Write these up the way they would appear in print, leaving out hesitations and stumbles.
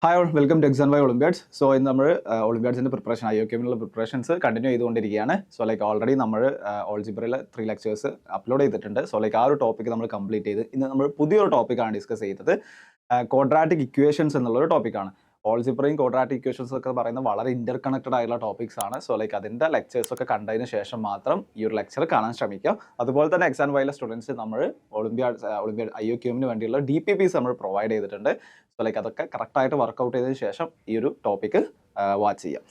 Hi all welcome to exam by olympiads. So ഇന്ന് നമ്മൾ ഒളിമ്പ്യാഡ്സിൻ്റെ പ്രിപ്പറേഷൻ IOKമിനുള്ള പ്രിപ്പറേഷൻസ് കണ്ടിന്യൂ ചെയ്തുകൊണ്ടിരിക്കുകയാണ്. സോ ലൈക്ക് ഓൾറെഡി നമ്മൾ ഓൾജിബ്രയിൽ 3 ലെക്ചേഴ്സ് അപ്ലോഡ് ചെയ്തിട്ടുണ്ട്. സോ ലൈക്ക് ആ ഒരു ടോപ്പിക് നമ്മൾ കംപ്ലീറ്റ് ചെയ്ത് ഇന്ന് നമ്മൾ പുതിയൊരു ടോപ്പിക്കാണ് ഡിസ്കസ് ചെയ്തത്. ക്വാഡ്രാറ്റിക് ഇക്വേഷൻസ് എന്നുള്ളൊരു ടോപ്പിക്കാണ്. ഓൾജിബ്രയും ക്വാഡ്രാറ്റിക് ഇക്വേഷൻസ് ഒക്കെ പറയുന്നത് വളരെ ഇന്റർ കണക്റ്റഡ് ആയിട്ടുള്ള ടോപ്പിക്സ് ആണ്. സോ ലൈക്ക് അതിൻ്റെ ലെക്ചേഴ്സ് ഒക്കെ കണ്ടതിന് ശേഷം മാത്രം ഈ ഒരു ലെക്ചർ കാണാൻ ശ്രമിക്കാം. അതുപോലെ തന്നെ എക്സാം വൈലെ സ്റ്റുഡൻസ് നമ്മൾ ഒളിമ്പ്യാഡ് IOKമിന് വേണ്ടിയുള്ള DPPs നമ്മൾ പ്രൊവൈഡ് ചെയ്തിട്ടുണ്ട്. സോ ലൈക്ക് അതൊക്കെ കറക്റ്റായിട്ട് വർക്കൗട്ട് ചെയ്തതിന് ശേഷം ഈ ഒരു ടോപ്പിക്ക് വാച്ച് ചെയ്യാം.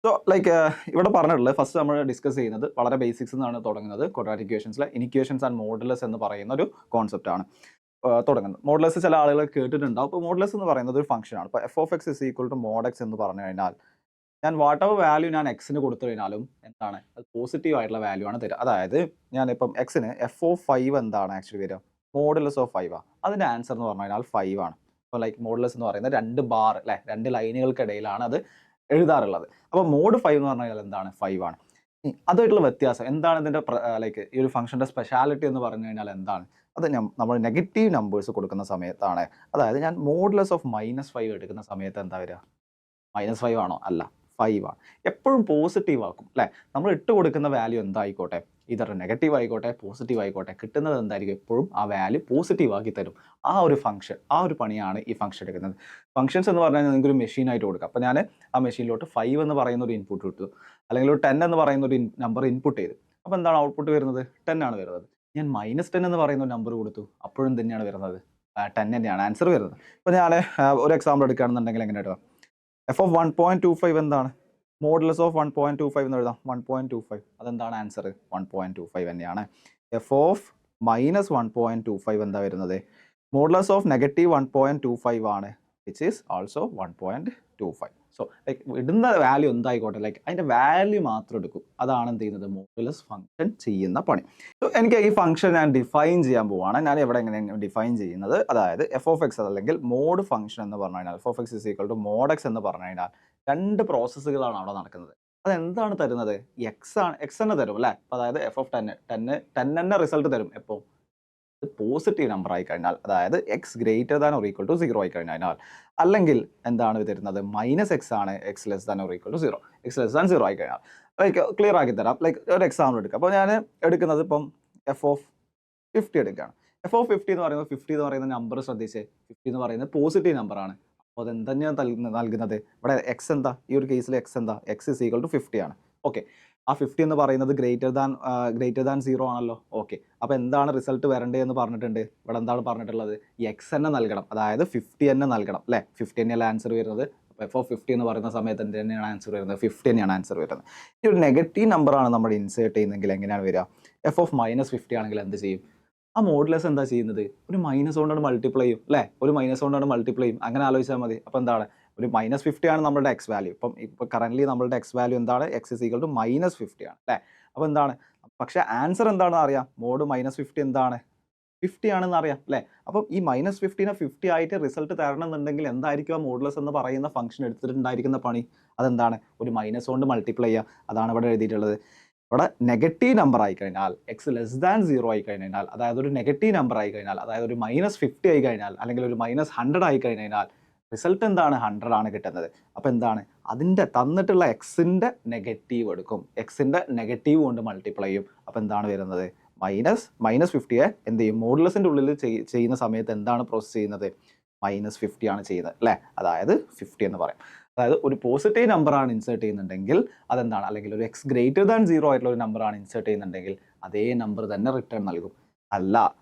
സോ ലൈക്ക് ഇവിടെ പറഞ്ഞിട്ടുള്ളത് ഫസ്റ്റ് നമ്മൾ ഡിസ്കസ് ചെയ്യുന്നത് വളരെ ബേസിക്സ് എന്നാണ് തുടങ്ങുന്നത്. ക്വാഡ്രാറ്റിക് ഇക്വേഷൻസിലെ ഇനിക്വേഷൻസ് ആൻഡ് മോഡുലസ് എന്ന് പറയുന്ന ഒരു കോൺസെപ്റ്റ് ആണ് തുടങ്ങുന്നത്. മോഡുലസ് ചില ആളുകൾ കേട്ടിട്ടുണ്ടാവും. അപ്പോൾ മോഡുലസ് എന്ന് പറയുന്നത് ഒരു ഫംഗ്ഷൻ ആണ്. ഇപ്പോൾ f(x) = mod x എന്ന് പറഞ്ഞു കഴിഞ്ഞാൽ ഞാൻ വാട്ടവർ വാല്യൂ ഞാൻ എക്സിന് കൊടുത്തു കഴിഞ്ഞാലും എന്താണ് അത് പോസിറ്റീവ് ആയിട്ടുള്ള വാല്യൂ ആണ് തരിക. അതായത് ഞാനിപ്പം എക്സിന് f(5) എന്താണ് ആക്ച്വലി വരിക മോഡുലസ് ഓഫ് 5 ആണ്. അതിൻ്റെ ആൻസർ എന്ന് പറഞ്ഞു കഴിഞ്ഞാൽ 5 ആണ്. അപ്പോൾ ലൈക്ക് മോഡുലസ് എന്ന് പറയുന്നത് 2 ബാർ അല്ലെ 2 ലൈനുകൾക്കിടയിലാണ് അത് എഴുതാറുള്ളത്. അപ്പോൾ മോഡ് 5 എന്ന് പറഞ്ഞു കഴിഞ്ഞാൽ എന്താണ് 5 ആണ്. അതുമായിട്ടുള്ള വ്യത്യാസം എന്താണ് ഇതിൻ്റെ ലൈക്ക് ഈ ഒരു ഫംഗ്ഷൻ്റെ സ്പെഷ്യാലിറ്റി എന്ന് പറഞ്ഞു കഴിഞ്ഞാൽ എന്താണ് അത് നമ്മൾ നെഗറ്റീവ് നമ്പേഴ്സ് കൊടുക്കുന്ന സമയത്താണ്. അതായത് ഞാൻ മോഡുലസ് ഓഫ് -5 എടുക്കുന്ന സമയത്ത് എന്താ വരിക -5 ആണോ? അല്ല, 5 ആണ്. എപ്പോഴും പോസിറ്റീവ് ആക്കും അല്ലേ. നമ്മൾ ഇട്ട് കൊടുക്കുന്ന വാല്യൂ എന്തായിക്കോട്ടെ, ഇതൊരു നെഗറ്റീവ് ആയിക്കോട്ടെ പോസിറ്റീവ് ആയിക്കോട്ടെ, കിട്ടുന്നത് എന്തായിരിക്കും എപ്പോഴും ആ വാല്യൂ പോസിറ്റീവ് ആക്കി തരും. ആ ഒരു ഫംഗ്ഷൻ, ആ ഒരു പണിയാണ് ഈ ഫംഗ്ഷൻ എടുക്കുന്നത്. ഫംഗ്ഷൻസ് എന്ന് പറഞ്ഞാൽ നിങ്ങൾക്ക് ഒരു മെഷീനായിട്ട് കൊടുക്കാം. അപ്പോൾ ഞാൻ ആ മെഷീനിലോട്ട് 5 എന്ന് പറയുന്ന ഒരു ഇൻപുട്ട് ഇട്ടു, അല്ലെങ്കിൽ ഒരു 10 എന്ന് പറയുന്ന ഒരു നമ്പർ ഇൻപുട്ട് ചെയ്തു. അപ്പോൾ എന്താണ് ഔട്ട്പുട്ട് വരുന്നത്? 10 ആണ് വരുന്നത്. ഞാൻ -10 എന്ന് പറയുന്ന ഒരു നമ്പർ കൊടുത്തു, അപ്പോഴും തന്നെയാണ് വരുന്നത് 10 തന്നെയാണ് ആൻസർ വരുന്നത്. ഇപ്പോൾ ഞാൻ ഒരു എക്സാമ്പിൾ എടുക്കുകയാണെന്നുണ്ടെങ്കിൽ എങ്ങനെ എഴുതാം? f(1.25) എന്താണ്? മോഡുലസ് ഓഫ് 1.25 എന്ന് എഴുതാം. 1.25 അതെന്താണ് ആൻസർ? 1.25 തന്നെയാണ്. f(-1.25) എന്താ വരുന്നത്? മോഡുലസ് ഓഫ് -1.25 ആണ്, which is also 1.25. So like ഇടുന്ന വാല്യൂ എന്തായിക്കോട്ടെ, ലൈക്ക് അതിൻ്റെ വാല്യൂ മാത്രം എടുക്കും. അതാണ് എന്ത് ചെയ്യുന്നത് മോഡുലസ് ഫംഗ്ഷൻ ചെയ്യുന്ന പണി. സോ എനിക്ക് ഈ ഫംഗ്ഷൻ ഞാൻ ഡിഫൈൻ ചെയ്യാൻ പോവുകയാണ്. ഞാൻ എവിടെ എങ്ങനെയാണ് ഡിഫൈൻ ചെയ്യുന്നത്? അതായത് f(x) അല്ലെങ്കിൽ മോഡ് ഫംഗ്ഷൻ എന്ന് പറഞ്ഞു കഴിഞ്ഞാൽ f(x) = mod x എന്ന് പറഞ്ഞു കഴിഞ്ഞാൽ 2 പ്രോസസ്സുകളാണ് അവിടെ നടക്കുന്നത്. അതെന്താണ് തരുന്നത്? എക്സ് ആണ്, എക്സ് തന്നെ തരും അല്ലേ. അതായത് f(10) തന്നെ റിസൾട്ട് തരും. എപ്പോൾ പോസിറ്റീവ് നമ്പർ ആയി കഴിഞ്ഞാൽ, അതായത് x>0 ആയി കഴിഞ്ഞാൽ, അല്ലെങ്കിൽ എന്താണ് തരുന്നത് -x ആണ് x<0, x<0 ആയി കഴിഞ്ഞാൽ. ലൈക്ക് ക്ലിയർ ആക്കി തരാം. ലൈക്ക് ഒരു എക്സാമ്പിൾ എടുക്കാം. അപ്പോൾ ഞാൻ എടുക്കുന്നത് ഇപ്പം f(50) എടുക്കുകയാണ്. f(50) എന്ന് പറയുമ്പോൾ 50 എന്ന് പറയുന്ന നമ്പർ ശ്രദ്ധിച്ച്, 50 എന്ന് പറയുന്നത് പോസിറ്റീവ് നമ്പറാണ്. അപ്പോൾ അതെന്താണ് നൽകുന്നത്? ഇവിടെ എക്സ് എന്താ? ഈ ഒരു കേസിൽ എക്സ് എന്താ? x=50 ആണ്. ഓക്കെ, ആ 50 എന്ന് പറയുന്നത് ഗ്രേറ്റർ ദാൻ 0 ആണല്ലോ. ഓക്കെ, അപ്പോൾ എന്താണ് റിസൾട്ട് വരേണ്ടത് എന്ന് പറഞ്ഞിട്ടുണ്ട്. ഇവിടെ എന്താണ് പറഞ്ഞിട്ടുള്ളത്? എക്സ് തന്നെ നൽകണം, അതായത് 50 തന്നെ നൽകണം അല്ലേ. 50 തന്നെയല്ല ആൻസർ വരുന്നത്. അപ്പോൾ f(50) എന്ന് പറയുന്ന സമയത്ത് എന്ത് തന്നെയാണ് ആൻസർ വരുന്നത്? 50 തന്നെയാണ് ആൻസർ വരുന്നത്. ഈ ഒരു നെഗറ്റീവ് നമ്പറാണ് നമ്മൾ ഇൻസേർട്ട് ചെയ്യുന്നതെങ്കിൽ എങ്ങനെയാണ് വരിക? f(-50) ആണെങ്കിൽ എന്ത് ചെയ്യും? ആ മോഡുലസ് എന്താ ചെയ്യുന്നത്? ഒരു മൈനസ് കൊണ്ടാണ് മൾട്ടിപ്ലൈ ചെയ്യും അല്ലേ. ഒരു മൈനസ് കൊണ്ടാണ് മൾട്ടിപ്ലൈ ചെയ്യും. അങ്ങനെ ആലോചിച്ചാൽ മതി. അപ്പോൾ എന്താണ് ഒരു -50 ആണ് നമ്മളുടെ എക്സ് വാല്യൂ. ഇപ്പോൾ കറന്റ് നമ്മളുടെ എക്സ് വാല്യൂ എന്താണ്? x=-50 ആണ് അല്ലേ. അപ്പോൾ എന്താണ്, പക്ഷേ ആൻസർ എന്താണെന്ന് അറിയാം. മോഡ് -50 എന്താണ്? 50 ആണെന്ന് അറിയാം അല്ലേ. അപ്പം ഈ -50നെ 50 ആയിട്ട് റിസൾട്ട് തരണം എന്നുണ്ടെങ്കിൽ എന്തായിരിക്കും ആ മോഡുലസ് എന്ന് പറയുന്ന ഫംഗ്ഷൻ എടുത്തിട്ടുണ്ടായിരിക്കുന്ന പണി? അതെന്താണ്? ഒരു മൈനസ് കൊണ്ട് മൾട്ടിപ്ലൈ ചെയ്യുക. അതാണ് ഇവിടെ എഴുതിയിട്ടുള്ളത്. ഇവിടെ നെഗറ്റീവ് നമ്പർ ആയി കഴിഞ്ഞാൽ, x<0 ആയി കഴിഞ്ഞാൽ, അതായത് ഒരു നെഗറ്റീവ് നമ്പർ ആയി കഴിഞ്ഞാൽ, അതായത് ഒരു -50 ആയി കഴിഞ്ഞാൽ, അല്ലെങ്കിൽ ഒരു -100 ആയി കഴിഞ്ഞാൽ റിസൾട്ട് എന്താണ്? 100 ആണ് കിട്ടുന്നത്. അപ്പോൾ എന്താണ്? അതിൻ്റെ തന്നിട്ടുള്ള എക്സിൻ്റെ നെഗറ്റീവ് എടുക്കും, എക്സിൻ്റെ നെഗറ്റീവ് കൊണ്ട് മൾട്ടിപ്ലൈ ചെയ്യും. അപ്പോൾ എന്താണ് വരുന്നത്? -50യെ എന്ത് ചെയ്യും? മോഡുലസിൻ്റെ ഉള്ളിൽ ചെയ്യുന്ന സമയത്ത് എന്താണ് പ്രോസസ്സ് ചെയ്യുന്നത്? -50 ആണ് ചെയ്യുന്നത് അല്ലേ. അതായത് 50 എന്ന് പറയും. അതായത് ഒരു പോസിറ്റീവ് നമ്പറാണ് ഇൻസേർട്ട് ചെയ്യുന്നുണ്ടെങ്കിൽ അതെന്താണ്, അല്ലെങ്കിൽ ഒരു x>0 ആയിട്ടുള്ള ഒരു നമ്പറാണ് ഇൻസേർട്ട് ചെയ്യുന്നുണ്ടെങ്കിൽ അതേ നമ്പർ തന്നെ റിട്ടേൺ നൽകും. അല്ല,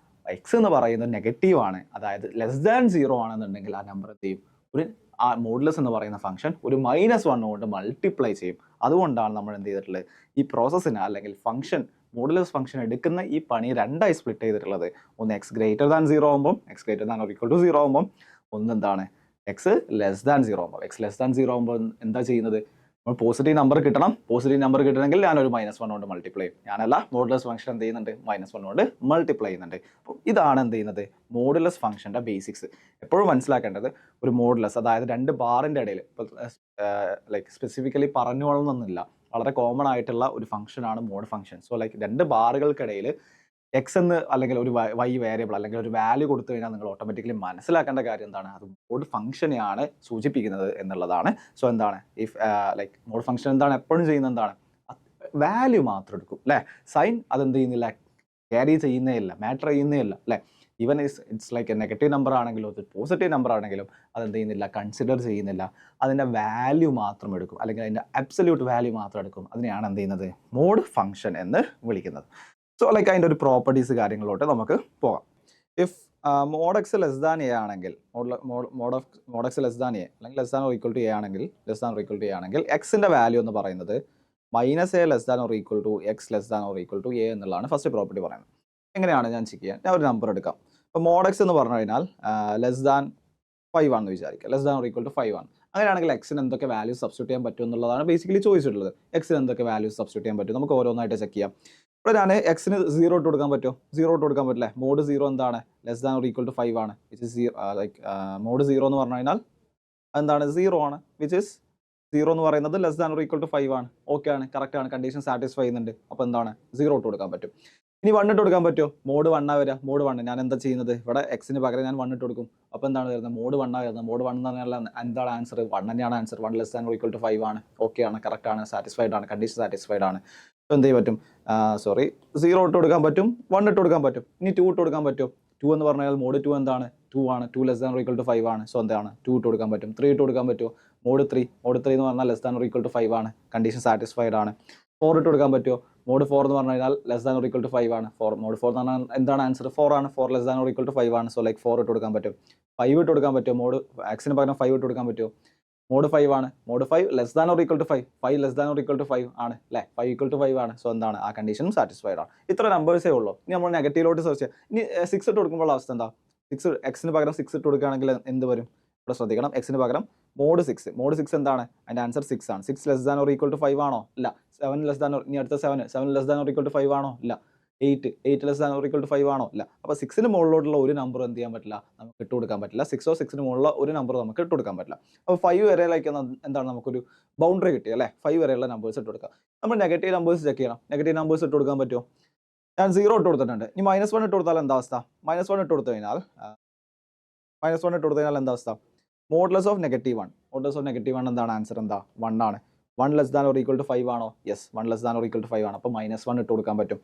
എക്സ് എന്ന് പറയുന്നത് നെഗറ്റീവ് ആണ്, അതായത് <0 ആണെന്നുണ്ടെങ്കിൽ ആ നമ്പർ എന്ത് ചെയ്യും? ആ മോഡുലസ് എന്ന് പറയുന്ന ഫംഗ്ഷൻ ഒരു -1 കൊണ്ട് മൾട്ടിപ്ലൈ ചെയ്യും. അതുകൊണ്ടാണ് നമ്മൾ എന്ത് ചെയ്തിട്ടുള്ളത്? ഈ പ്രോസസ്സിന് അല്ലെങ്കിൽ ഫംഗ്ഷൻ മോഡുലസ് ഫംഗ്ഷൻ എടുക്കുന്ന ഈ പണി രണ്ടായി സ്പ്ലിറ്റ് ചെയ്തിട്ടുള്ളത്. ഒന്ന് x>0 ആകുമ്പോൾ, x>0 ആകുമ്പോൾ, ഒന്ന് എന്താണ് x 0 ആകുമ്പോൾ. x 0 ആകുമ്പോൾ എന്താ ചെയ്യുന്നത്? നമ്മൾ പോസിറ്റീവ് നമ്പർ കിട്ടണം. പോസിറ്റീവ് നമ്പർ കിട്ടണമെങ്കിൽ ഞാനൊരു -1 കൊണ്ട് മൾട്ടിപ്ലൈ ചെയ്യും. ഞാനല്ല, മോഡുലസ് ഫംഗ്ഷൻ എന്ത് ചെയ്യുന്നുണ്ട്? -1 കൊണ്ട് മൾട്ടിപ്ലൈ ചെയ്യുന്നുണ്ട്. അപ്പോൾ ഇതാണ് എന്ത് ചെയ്യുന്നത്? മോഡുലസ് ഫംഗ്ഷൻ്റെ ബേസിക്സ്. എപ്പോഴും മനസ്സിലാക്കേണ്ടത് ഒരു മോഡുലസ്, അതായത് 2 ബാറിൻ്റെ ഇടയിൽ, ഇപ്പോൾ ലൈക്ക് സ്പെസിഫിക്കലി പറഞ്ഞോളണമെന്നില്ല, വളരെ കോമൺ ആയിട്ടുള്ള ഒരു ഫംഗ്ഷനാണ് മോഡ് ഫംഗ്ഷൻ. സോ ലൈക്ക് 2 ബാറുകൾക്കിടയിൽ എക്സ് എന്ന് അല്ലെങ്കിൽ ഒരു വൈ വേരിയബിൾ അല്ലെങ്കിൽ ഒരു വാല്യൂ കൊടുത്തു കഴിഞ്ഞാൽ നിങ്ങൾ ഓട്ടോമാറ്റിക്കലി മനസ്സിലാക്കേണ്ട കാര്യം എന്താണ്, അത് മോഡ് ഫംഗ്ഷനെയാണ് സൂചിപ്പിക്കുന്നത് എന്നുള്ളതാണ്. സോ എന്താണ് ഇഫ് ലൈക്ക് മോഡ് ഫംഗ്ഷൻ എന്താണ് എപ്പോഴും ചെയ്യുന്നത് എന്താണ്, വാല്യൂ മാത്രം എടുക്കും അല്ലേ. സൈൻ അതെന്ത് ചെയ്യുന്നില്ല, ക്യാരി ചെയ്യുന്നേ ഇല്ല, മാറ്റർ ചെയ്യുന്നേ ഇല്ല അല്ലേ. Even it's like A negative number ആണെങ്കിലും ഒരു പോസിറ്റീവ് നമ്പർ ആണെങ്കിലും അതെന്ത് ചെയ്യുന്നില്ല, കൺസിഡർ ചെയ്യുന്നില്ല. അതിൻ്റെ വാല്യൂ മാത്രം എടുക്കും അല്ലെങ്കിൽ അതിൻ്റെ അബ്സല്യൂട്ട് വാല്യൂ മാത്രം എടുക്കും. അതിനെയാണ് എന്ത് ചെയ്യുന്നത്, മോഡ് ഫംഗ്ഷൻ എന്ന് വിളിക്കുന്നത്. സോ ലൈക്ക് അതിൻ്റെ ഒരു പ്രോപ്പർട്ടീസ് കാര്യങ്ങളിലോട്ട് നമുക്ക് പോകാം. If mod X less than A ആണെങ്കിൽ, mod X less than A അല്ലെങ്കിൽ less than or equal to A ആണെങ്കിൽ എക്സിൻ്റെ വാല്യൂ എന്ന് പറയുന്നത് minus A less than or equal to X less than or equal to A എന്നുള്ളതാണ് first property പറയുന്നത്. എങ്ങനെയാണ് ഞാൻ ചെക്ക് ചെയ്യാൻ, ഞാൻ ഒരു നമ്പർ എടുക്കാം. അപ്പോൾ മോഡ് എക്സ് എന്ന് പറഞ്ഞു കഴിഞ്ഞാൽ ലെസ് ദാൻ 5 ആണെന്ന് വിചാരിക്കുക, less than or equal to 5 ആണ്. അങ്ങനെയാണെങ്കിൽ എക്സിന് എന്തൊക്കെ വാല്യൂസ് സബ്സ്റ്റിറ്റ്യൂട്ട് ചെയ്യാൻ പറ്റും എന്നുള്ളതാണ് ബേസിക്കലി ചോദിച്ചിട്ടുള്ളത്. എക്സിന് എന്തൊക്കെ വാല്യൂസ് സബ്സ്റ്റിറ്റ്യൂട്ട് ചെയ്യാൻ പറ്റും, നമുക്ക് ഓരോന്നായിട്ട് ചെക്ക് ചെയ്യാം. ഇപ്പോൾ ഞാൻ എക്സിന് 0 ഇട്ട് കൊടുക്കാൻ പറ്റുമോ, 0 ഇട്ട് കൊടുക്കാൻ പറ്റില്ലേ. മോഡ് 0 എന്താണ്, less than or equal to 5 ആണ്. വിച്ച് ഇസ് ലൈക്ക് മോഡ് 0 എന്ന് പറഞ്ഞു കഴിഞ്ഞാൽ എന്താണ് 0 ആണ്. വിച്ച് ഇസ് 0 എന്ന് പറയുന്നത് less than or equal to 5 ആണ്. ഓക്കെ ആണ്, കറക്റ്റ് ആണ്, കണ്ടീഷൻ സാറ്റിസ്ഫൈ ചെയ്യുന്നുണ്ട്. അപ്പോൾ എന്താണ് 0 ഇട്ട് കൊടുക്കാൻ പറ്റും. ഇനി 1 ഇട്ട് കൊടുക്കാൻ പറ്റുമോ, മോഡ് 1 വരിക. മോഡ് 1 ഞാൻ എന്താ ചെയ്യുന്നത്, ഇവിടെ എക്സിന് പകരം ഞാൻ 1 ഇട്ട് കൊടുക്കും. അപ്പോൾ എന്താണ് വരുന്നത്, മോഡ് 1 വരുന്നത്. മോഡ് 1 എന്ന് പറഞ്ഞാൽ എന്താണ് ആൻസർ, 1 തന്നെയാണ് answer. 1 less than or equal to 5 ആണ്. ഓക്കെ ആണ്, കറക്റ്റ് ആണ്, സാറ്റിസ്ഫൈഡ് ആണ്, കണ്ടീഷൻ സാറ്റിസ്ഫൈഡ് ആണ്. അപ്പോൾ എന്ത് ചെയ്യാൻ പറ്റും, 0 ഇട്ട് കൊടുക്കാൻ പറ്റും, 1 ഇട്ട് കൊടുക്കാൻ പറ്റും. ഇനി 2 ഇട്ട് കൊടുക്കാൻ പറ്റുമോ, 2 എന്ന് പറഞ്ഞാൽ മോഡ് 2 എന്താണ്, 2 ആണ്. 2 less than or equal to 5 ആണ്. സോ എന്താണ് 2 ഇട്ട് കൊടുക്കാൻ പറ്റും. 3 ഇട്ട് കൊടുക്കാൻ പറ്റുമോ, മോഡ് 3 എന്ന് പറഞ്ഞാൽ less than or equal to 5 ആണ്, കണ്ടീഷൻ സാറ്റിസ്ഫൈഡ് ആണ്. 4 ഇട്ട് കൊടുക്കാൻ പറ്റുമോ, മോഡ് 4 എന്ന് പറഞ്ഞു കഴിഞ്ഞാൽ less than or equal to 5 ആണ്. മോഡ് 4 എന്ന് പറഞ്ഞാൽ എന്താണ് ആൻസർ, 4 ആണ്. 4 less than or equal to 5 ആണ്. സോ ലൈക്ക് 4 ഇട്ട് കൊടുക്കാൻ പറ്റും. 5 ഇട്ട് കൊടുക്കാൻ പറ്റുമോ, മോഡ് എക്സിന് പകരം 5 ഇട്ട് കൊടുക്കാൻ പറ്റുമോ, മോഡ് 5 ആണ്. Mod 5 less than or equal to 5 less than or equal to 5 ആണ് അല്ലേ, 5 ഈക്വൽ ടു 5 ആണ്. സോ എന്താണ് ആ കണ്ടീഷനും സാറ്റിസ്ഫൈഡ് ആണ്. ഇത്ര നമ്പേഴ്സേ ഉള്ളൂ. ഇനി നമ്മൾ നെഗറ്റീവിലോട്ട് സെർച്ച് ചെയ്യാം. ഇനി 6 ഇട്ട് കൊടുക്കുമ്പോൾ അവസ്ഥ എന്താ, 6 എക്സിന് പകരം 6 ഇട്ട് കൊടുക്കുകയാണെങ്കിൽ എന്ത് വരും, ഇവിടെ ശ്രദ്ധിക്കണം. എക്സിന് പകരം മോഡ് 6 എന്താണ്, അതിൻ്റെ ആൻസർ 6 ആണ്. 6 less than or equal to 5 ആണോ, ഇല്ല. 7 ലെസ് ദാൻ, ഇനി അടുത്ത 7 less than or equal to 5 ആണോ, ഇല്ല. 8 less than or equal to 5 ആണോ, ഇല്ല. അപ്പോൾ 6ന് മുകളിലോട്ടുള്ള ഒരു നമ്പർ എന്ത് ചെയ്യാൻ പറ്റില്ല, നമുക്ക് ഇട്ട് കൊടുക്കാൻ പറ്റില്ല. 6ന് മുകളിലുള്ള ഒരു നമ്പർ നമുക്ക് ഇട്ട് കൊടുക്കാൻ പറ്റില്ല. അപ്പോൾ 5 വരെയിലേക്ക് എന്താണ് നമുക്കൊരു ബൗണ്ടറി കിട്ടി അല്ലേ, 5 വരെയുള്ള നമ്പേഴ്സ് ഇട്ട് കൊടുക്കാം. നമ്മൾ നെഗറ്റീവ് നമ്പേഴ്സ് ചെക്ക് ചെയ്യണം. നെഗറ്റീവ് നമ്പേഴ്സ് ഇട്ട് കൊടുക്കാൻ പറ്റുമോ, ഞാൻ 0 ഇട്ട് കൊടുത്തിട്ടുണ്ട്. ഇനി -1 ഇട്ട് കൊടുത്താൽ എന്താ അവസ്ഥ, -1 ഇട്ട് കൊടുത്തു കഴിഞ്ഞാൽ എന്താ അവസ്ഥ, മോഡ്ലെസ് ഓഫ് -1 എന്താണ് ആൻസർ, എന്താ 1 ആണ്. 1 less than or equal to 5 ആണോ, yes 1 less than or equal to 5 ആണ്. അപ്പോൾ -1 ഇട്ട് കൊടുക്കാൻ പറ്റും.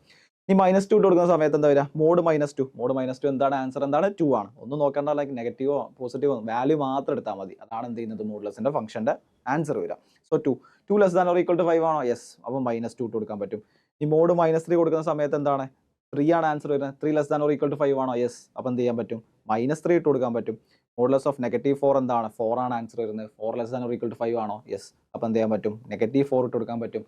ഇനി -2 ഇട്ട് കൊടുക്കുന്ന സമയത്ത് എന്താ വരിക, മോഡ് -2 എന്താണ് ആൻസർ, എന്താണ് 2 ആണ്. ഒന്നും നോക്കേണ്ട, ലൈക്ക് നെഗറ്റീവോ പോസിറ്റീവോ വാല്യൂ മാത്രം എടുത്താൽ മതി. അതാണ് എന്ത് ചെയ്യുന്നത്, മോഡ്ലെസിന്റെ ഫംഗ്ഷന്റെ ആൻസർ വരിക. So 2 less than or equal to 5 ആണോ, യെസ്. അപ്പോൾ -2 ഇട്ട് കൊടുക്കാൻ പറ്റും. ഈ മോഡ് -3 കൊടുക്കുന്ന സമയത്ത് എന്താണ് 3 ആണ് ആൻസർ വരുന്നത്. 3 less than or equal to 5 ആണോ, യെസ്. അപ്പോൾ എന്ത് ചെയ്യാൻ പറ്റും, -3 ഇട്ട് കൊടുക്കാൻ പറ്റും. മോഡ്ലെസ് ഓഫ് -4 എന്താണ്, 4 ആണ് ആൻസർ വരുന്നത്. 4 less than or equal to 5 ആണോ, യെസ്. അപ്പോൾ എന്ത് ചെയ്യാൻ പറ്റും, -4 ഇട്ട് കൊടുക്കാൻ പറ്റും.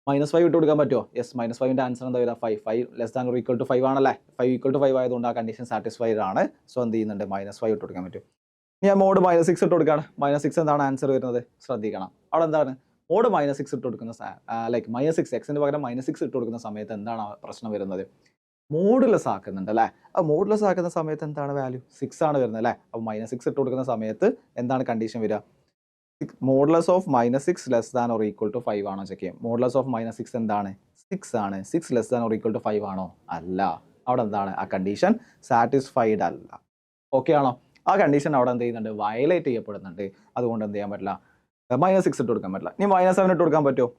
-5 ഇട്ട് കൊടുക്കാൻ പറ്റുമോ, യെസ്. -5ന്റെ ആൻസർ എന്താ വരിക, 5 less than or equal to 5 ആണല്ലേ. 5 ഈക്വൽ ടു 5 ആയതുകൊണ്ട് ആ കണ്ടീഷൻ സാറ്റിസ്ഫൈഡ് ആണ്. സോ എന്ത് ചെയ്യുന്നുണ്ട്, -5 ഇട്ട് കൊടുക്കാൻ പറ്റും. ഞാൻ മോഡ് -6 ഇട്ട് കൊടുക്കുകയാണ്. -6 എന്താണ് ആൻസർ വരുന്നത്, ശ്രദ്ധിക്കണം. അവിടെ എന്താണ് മോഡ് -6 ഇട്ട് കൊടുക്കുന്ന ലൈക്ക് -6 എക്സിന് പകരം -6 ഇട്ട് കൊടുക്കുന്ന സമയത്ത് എന്താണ് പ്രശ്നം വരുന്നത്, മോഡുലെസ് ആക്കുന്നുണ്ട് അല്ലേ. അപ്പോൾ മോഡുലെസ് ആക്കുന്ന സമയത്ത് എന്താണ് വാല്യൂ, 6 ആണ് വരുന്നത് അല്ലേ. അപ്പോൾ -6 ഇട്ട് കൊടുക്കുന്ന സമയത്ത് എന്താണ് കണ്ടീഷൻ വരിക, modulus of -6 less than or equal to 5 ആണോ ചെക്ക് ചെയ്യും. മോഡുലസ് ഓഫ് -6 എന്താണ്, 6 ആണ്. 6 less than or equal to 5 ആണോ, അല്ല. അവിടെ എന്താണ് ആ കണ്ടീഷൻ സാറ്റിസ്ഫൈഡ് അല്ല. ഓക്കെ ആണോ, ആ കണ്ടീഷൻ അവിടെ എന്ത് ചെയ്യുന്നുണ്ട്, വയലേറ്റ് ചെയ്യപ്പെടുന്നുണ്ട്. അതുകൊണ്ട് എന്ത് ചെയ്യാൻ പറ്റില്ല, -6 ഇട്ട് കൊടുക്കാൻ പറ്റില്ല. ഇനി -7 ഇട്ട് കൊടുക്കാൻ പറ്റുമോ,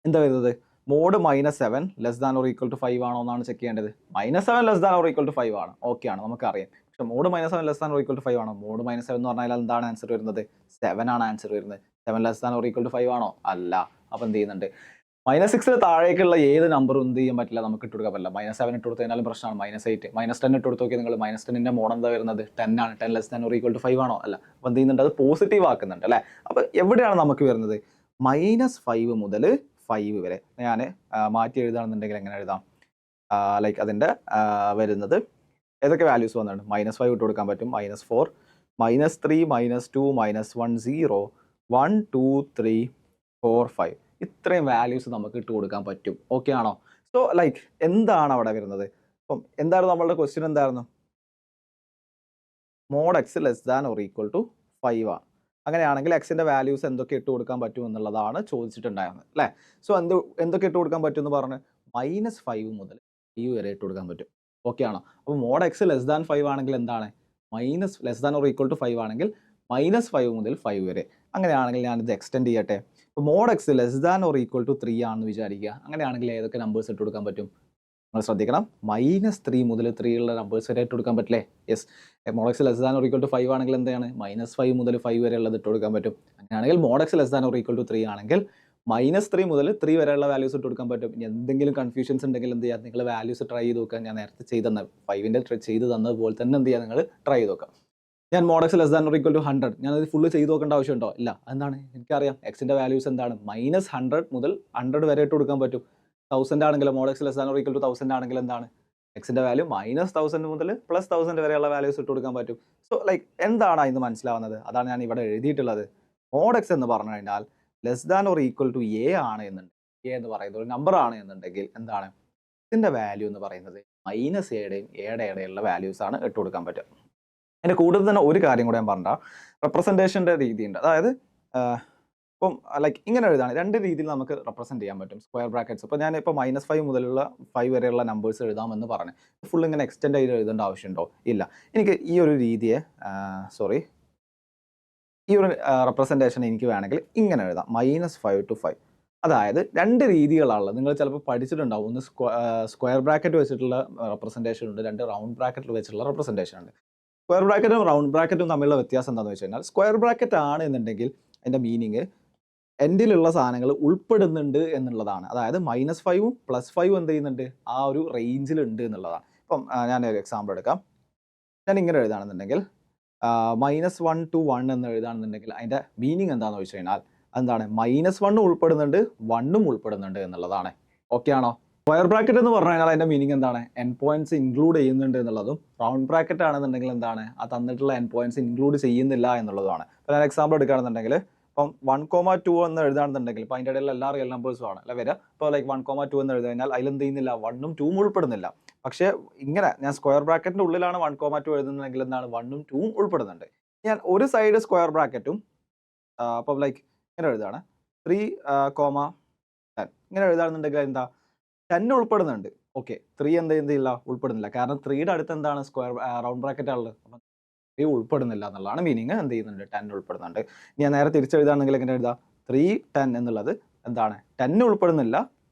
എന്താ വരുന്നത്, mod -7 less than or equal to 5 ആണോ എന്നാണ് ചെക്ക് ചെയ്യേണ്ടത്. -7 less than or equal to 5 ആണ്, ഓക്കെ ആണ്, നമുക്കറിയാം. പക്ഷെ mod -7 less than or equal to 5 ആണോ, മോഡ് -7 എന്ന് പറഞ്ഞാൽ എന്താണ് ആൻസർ വരുന്നത്, 7 ആണ് ആൻസർ വരുന്നത്. 7 less than or equal to 5 ആണോ, അല്ല. അപ്പോൾ എന്ത് ചെയ്യുന്നുണ്ട്, -6ന് താഴേക്കുള്ള ഏത് നമ്പറും എന്ത് ചെയ്യാൻ പറ്റില്ല, നമുക്ക് ഇട്ട് കൊടുക്കാൻ പറ്റില്ല. -7 ഇട്ട് കൊടുത്തു കഴിഞ്ഞാലും പ്രശ്നമാണ്. -8 -10 ഇട്ട് കൊടുത്ത് നോക്കി നിങ്ങൾ, -10ന്റെ മോഡ് എന്താ വരുന്നത്, 10 ആണ്. 10 less than or equal to 5 ആണോ, അല്ല. അപ്പോൾ എന്ത് ചെയ്യുന്നുണ്ട്, അത് പോസിറ്റീവ് ആക്കുന്നുണ്ട് അല്ലേ. അപ്പോൾ എവിടെയാണ് നമുക്ക് വരുന്നത്, -5 മുതൽ 5 വരെ. ഞാൻ മാറ്റി എഴുതാണെന്നുണ്ടെങ്കിൽ എങ്ങനെ എഴുതാം, ലൈക്ക് അതിൻ്റെ വരുന്നത് ഏതൊക്കെ വാല്യൂസ് വന്നിട്ടുണ്ട്, -5 ഇട്ട് കൊടുക്കാൻ പറ്റും, -4 -3 -2 -1 0 1 2 3 4 5 ഇത്രയും വാല്യൂസ് നമുക്ക് ഇട്ട് കൊടുക്കാൻ പറ്റും. ഓക്കെ ആണോ. സോ ലൈക്ക് എന്താണ് അവിടെ വരുന്നത്, അപ്പം എന്തായിരുന്നു നമ്മളുടെ ക്വസ്റ്റ്യൻ, എന്തായിരുന്നു, mod X less than or equal to 5 ആണ്. അങ്ങനെയാണെങ്കിൽ എക്സിന്റെ വാല്യൂസ് എന്തൊക്കെ ഇട്ട് കൊടുക്കാൻ പറ്റും എന്നുള്ളതാണ് ചോദിച്ചിട്ടുണ്ടായിരുന്നത് അല്ലേ. സോ എന്തൊക്കെ ഇട്ട് കൊടുക്കാൻ പറ്റും എന്ന് പറഞ്ഞ് -5 മുതൽ 5 വരെ ഇട്ട് കൊടുക്കാൻ പറ്റും. ഓക്കെ ആണോ? അപ്പോൾ മോഡ് എക്സ് ലെസ് ദാൻ 5 ആണെങ്കിൽ എന്താണ്? Minus less than or equal to 5 ആണെങ്കിൽ -5 മുതൽ 5 വരെ. അങ്ങനെയാണെങ്കിൽ ഞാനിത് എക്സ്റ്റെൻഡ് ചെയ്യട്ടെ. ഇപ്പോൾ mod X less than or equal to 3 ആണെന്ന് വിചാരിക്കുക. അങ്ങനെയാണെങ്കിൽ ഏതൊക്കെ നമ്പേഴ്സ് ഇട്ട് കൊടുക്കാൻ പറ്റും? നിങ്ങൾ ശ്രദ്ധിക്കണം, -3 മുതൽ 3 ഉള്ള നമ്പേഴ്സ് വരെ ഇട്ട് കൊടുക്കാൻ പറ്റില്ലേ? Yes. Mod X less than or equal to 5 ആണെങ്കിൽ എന്താണ്? -5 മുതൽ 5 വരെ ഉള്ളത് ഇട്ട് കൊടുക്കാൻ പറ്റും. അങ്ങനെയാണെങ്കിൽ mod X less than or equal to 3 ആണെങ്കിൽ -3 മുതൽ 3 വരെയുള്ള വാല്യൂസ് ഇട്ട് കൊടുക്കാൻ പറ്റും. ഇനി എന്തെങ്കിലും കൺഫ്യൂഷൻസ് ഉണ്ടെങ്കിൽ എന്ത് ചെയ്യുക? നിങ്ങൾ വാല്യൂസ് ട്രൈ ചെയ്ത് നോക്കുക. ഞാൻ നേരത്തെ ചെയ്ത് തന്ന 5ൻ്റെ ചെയ്ത് തന്നതുപോലെ തന്നെ എന്ത് ചെയ്യുക? നിങ്ങൾ ട്രൈ ചെയ്ത് നോക്കുക. ഞാൻ mod X less than or equal to 100 ഞാനത് ഫുള്ള് ചെയ്ത് നോക്കേണ്ട ആവശ്യമുണ്ടോ? ഇല്ല. എന്താണ്? എനിക്കറിയാം എക്സിൻ്റെ വാല്യൂസ് എന്താണ്? -100 മുതൽ 100 വരെ ഇട്ട് കൊടുക്കാൻ പറ്റും. 1000 ആണെങ്കിലും mod X less than or equal to 1000 ആണെങ്കിൽ എന്താണ്? എക്സിൻ്റെ വാല്യൂ -1000 മുതൽ +1000 വരെയുള്ള വാല്യൂസ് ഇട്ട് കൊടുക്കാൻ പറ്റും. സോ ലൈക്ക് എന്താണ് അതിന് മനസ്സിലാവുന്നത്? അതാണ് ഞാൻ ഇവിടെ എഴുതിയിട്ടുള്ളത്. മോഡ് എക്സ് എന്ന് പറഞ്ഞു കഴിഞ്ഞാൽ less than or equal to a ആണ് എന്നുണ്ടെങ്കിൽ, എ എന്ന് പറയുന്നത് ഒരു നമ്പർ ആണ് എന്നുണ്ടെങ്കിൽ എന്താണ്? ഇതിൻ്റെ വാല്യൂ എന്ന് പറയുന്നത് -എയുടെയും എയുടെ ഇടയിലുള്ള വാല്യൂസ് ആണ് ഇട്ട് കൊടുക്കാൻ പറ്റുക. അതിൻ്റെ കൂടുതൽ തന്നെ ഒരു കാര്യം കൂടെ ഞാൻ പറഞ്ഞ റെപ്രസെൻറ്റേഷൻ്റെ രീതിയുണ്ട്. അതായത് ഇപ്പം ലൈക്ക് ഇങ്ങനെ എഴുതാണ്. 2 രീതിയിൽ നമുക്ക് റെപ്രസെൻറ്റ് ചെയ്യാൻ പറ്റും സ്ക്വയർ ബ്രാക്കറ്റ്സ്. ഇപ്പോൾ ഞാനിപ്പോൾ -5 മുതലുള്ള 5 വരെയുള്ള നമ്പേഴ്സ് എഴുതാമെന്ന് പറഞ്ഞു. ഫുൾ ഇങ്ങനെ എക്സ്റ്റെൻഡ് ചെയ്ത് എഴുതേണ്ട ആവശ്യമുണ്ടോ? ഇല്ല. എനിക്ക് ഈ ഒരു രീതിയെ ഈ ഒരു റെപ്രസെൻറ്റേഷൻ എനിക്ക് വേണമെങ്കിൽ ഇങ്ങനെ എഴുതാം, -5 to 5. അതായത് 2 രീതികളാണുള്ളത്. നിങ്ങൾ ചിലപ്പോൾ പഠിച്ചിട്ടുണ്ടാവും. ഒന്ന് സ്ക്വയർ ബ്രാക്കറ്റ് വെച്ചിട്ടുള്ള റെപ്രസെൻറ്റേഷൻ ഉണ്ട്, 2 റൗണ്ട് ബ്രാക്കറ്റിൽ വെച്ചിട്ടുള്ള റെപ്രസെൻറ്റേഷൻ ഉണ്ട്. സ്ക്വയർ ബ്രാക്കറ്റും റൗണ്ട് ബ്രാക്കറ്റും തമ്മിലുള്ള വ്യത്യാസം എന്താണെന്ന് വെച്ച് കഴിഞ്ഞാൽ, സ്ക്വയർ ബ്രാക്കറ്റ് ആണ് എന്നുണ്ടെങ്കിൽ അതിൻ്റെ മീനിങ് എൻഡിലുള്ള സാധനങ്ങൾ ഉൾപ്പെടുന്നുണ്ട് എന്നുള്ളതാണ്. അതായത് -5ഉം +5ഉം എന്ത് ചെയ്യുന്നുണ്ട്? ആ ഒരു റേഞ്ചിലുണ്ട് എന്നുള്ളതാണ്. ഇപ്പം ഞാനൊരു എക്സാമ്പിൾ എടുക്കാം. ഞാൻ ഇങ്ങനെ എഴുതുകയാണെന്നുണ്ടെങ്കിൽ -1 to 1 എന്ന് എഴുതുകയാണെന്നുണ്ടെങ്കിൽ അതിൻ്റെ മീനിങ് എന്താണെന്ന് വെച്ച് കഴിഞ്ഞാൽ എന്താണ്? -1 ഉൾപ്പെടുന്നുണ്ട്, 1ഉം ഉൾപ്പെടുന്നുണ്ട് എന്നുള്ളതാണ്. ഓക്കെ ആണോ? സ്ക്വയർ ബ്രാക്കറ്റ് എന്ന് പറഞ്ഞു കഴിഞ്ഞാൽ അതിൻ്റെ മീനിങ് എന്താണ്? എൻ പോയിന്റ്സ് ഇൻക്ലൂഡ് ചെയ്യുന്നുണ്ട് എന്നുള്ളതും, റൗണ്ട് ബ്രാക്കറ്റ് ആണെന്നുണ്ടെങ്കിൽ എന്താണ്? ആ തന്നിട്ടുള്ള എൻ പോയിന്റ്സ് ഇൻക്ലൂഡ് ചെയ്യുന്നില്ല എന്നുള്ളതാണ്. ഇപ്പോൾ ഞാൻ എക്സാമ്പിൾ എടുക്കുകയാണെന്നുണ്ടെങ്കിൽ ഇപ്പം 1,2 എന്ന് എഴുതുകയാണെന്നുണ്ടെങ്കിൽ ഇപ്പോൾ അതിൻ്റെ ഇടയിൽ എല്ലാ റിയൽ നമ്പേഴ്സും ആണ് അല്ല വരിക. ഇപ്പോൾ ലൈക്ക് 1,2 എന്ന് എഴുതി കഴിഞ്ഞാൽ അതിലെന്ത് ചെയ്യുന്നില്ല? 1ഉം 2ഉം ഉൾപ്പെടുന്നില്ല. പക്ഷേ ഇങ്ങനെ ഞാൻ സ്ക്വയർ ബ്രാക്കറ്റിൻ്റെ ഉള്ളിലാണ് 1,2 എഴുതുന്നതെങ്കിൽ എന്താണ്? 1ഉം 2ഉം ഉൾപ്പെടുന്നുണ്ട്. ഞാൻ ഒരു സൈഡ് സ്ക്വയർ ബ്രാക്കറ്റും അപ്പം ലൈക്ക് ഇങ്ങനെ എഴുതുകയാണ് 3, 10 ഇങ്ങനെ എഴുതുകയാണെന്നുണ്ടെങ്കിൽ എന്താ? 10 ഉൾപ്പെടുന്നുണ്ട്. ഓക്കെ, 3 എന്ത് ചെയ്യുന്നില്ല? ഉൾപ്പെടുന്നില്ല. കാരണം 3യുടെ അടുത്ത് എന്താണ്? സ്ക്വയർ റൗണ്ട് ബ്രാക്കറ്റ് ആണുള്ളത്. അപ്പം 3 ഉൾപ്പെടുന്നില്ല എന്നുള്ളതാണ് മീനിങ്. എന്ത് ചെയ്യുന്നുണ്ട്? 10 ഉൾപ്പെടുന്നുണ്ട്. ഞാൻ നേരെ തിരിച്ചെഴുതുകയാണെങ്കിൽ എങ്ങനെ എഴുതാം? 3, 10 എന്നുള്ളത് എന്താണ്? 10 ഉൾപ്പെടുന്നില്ല,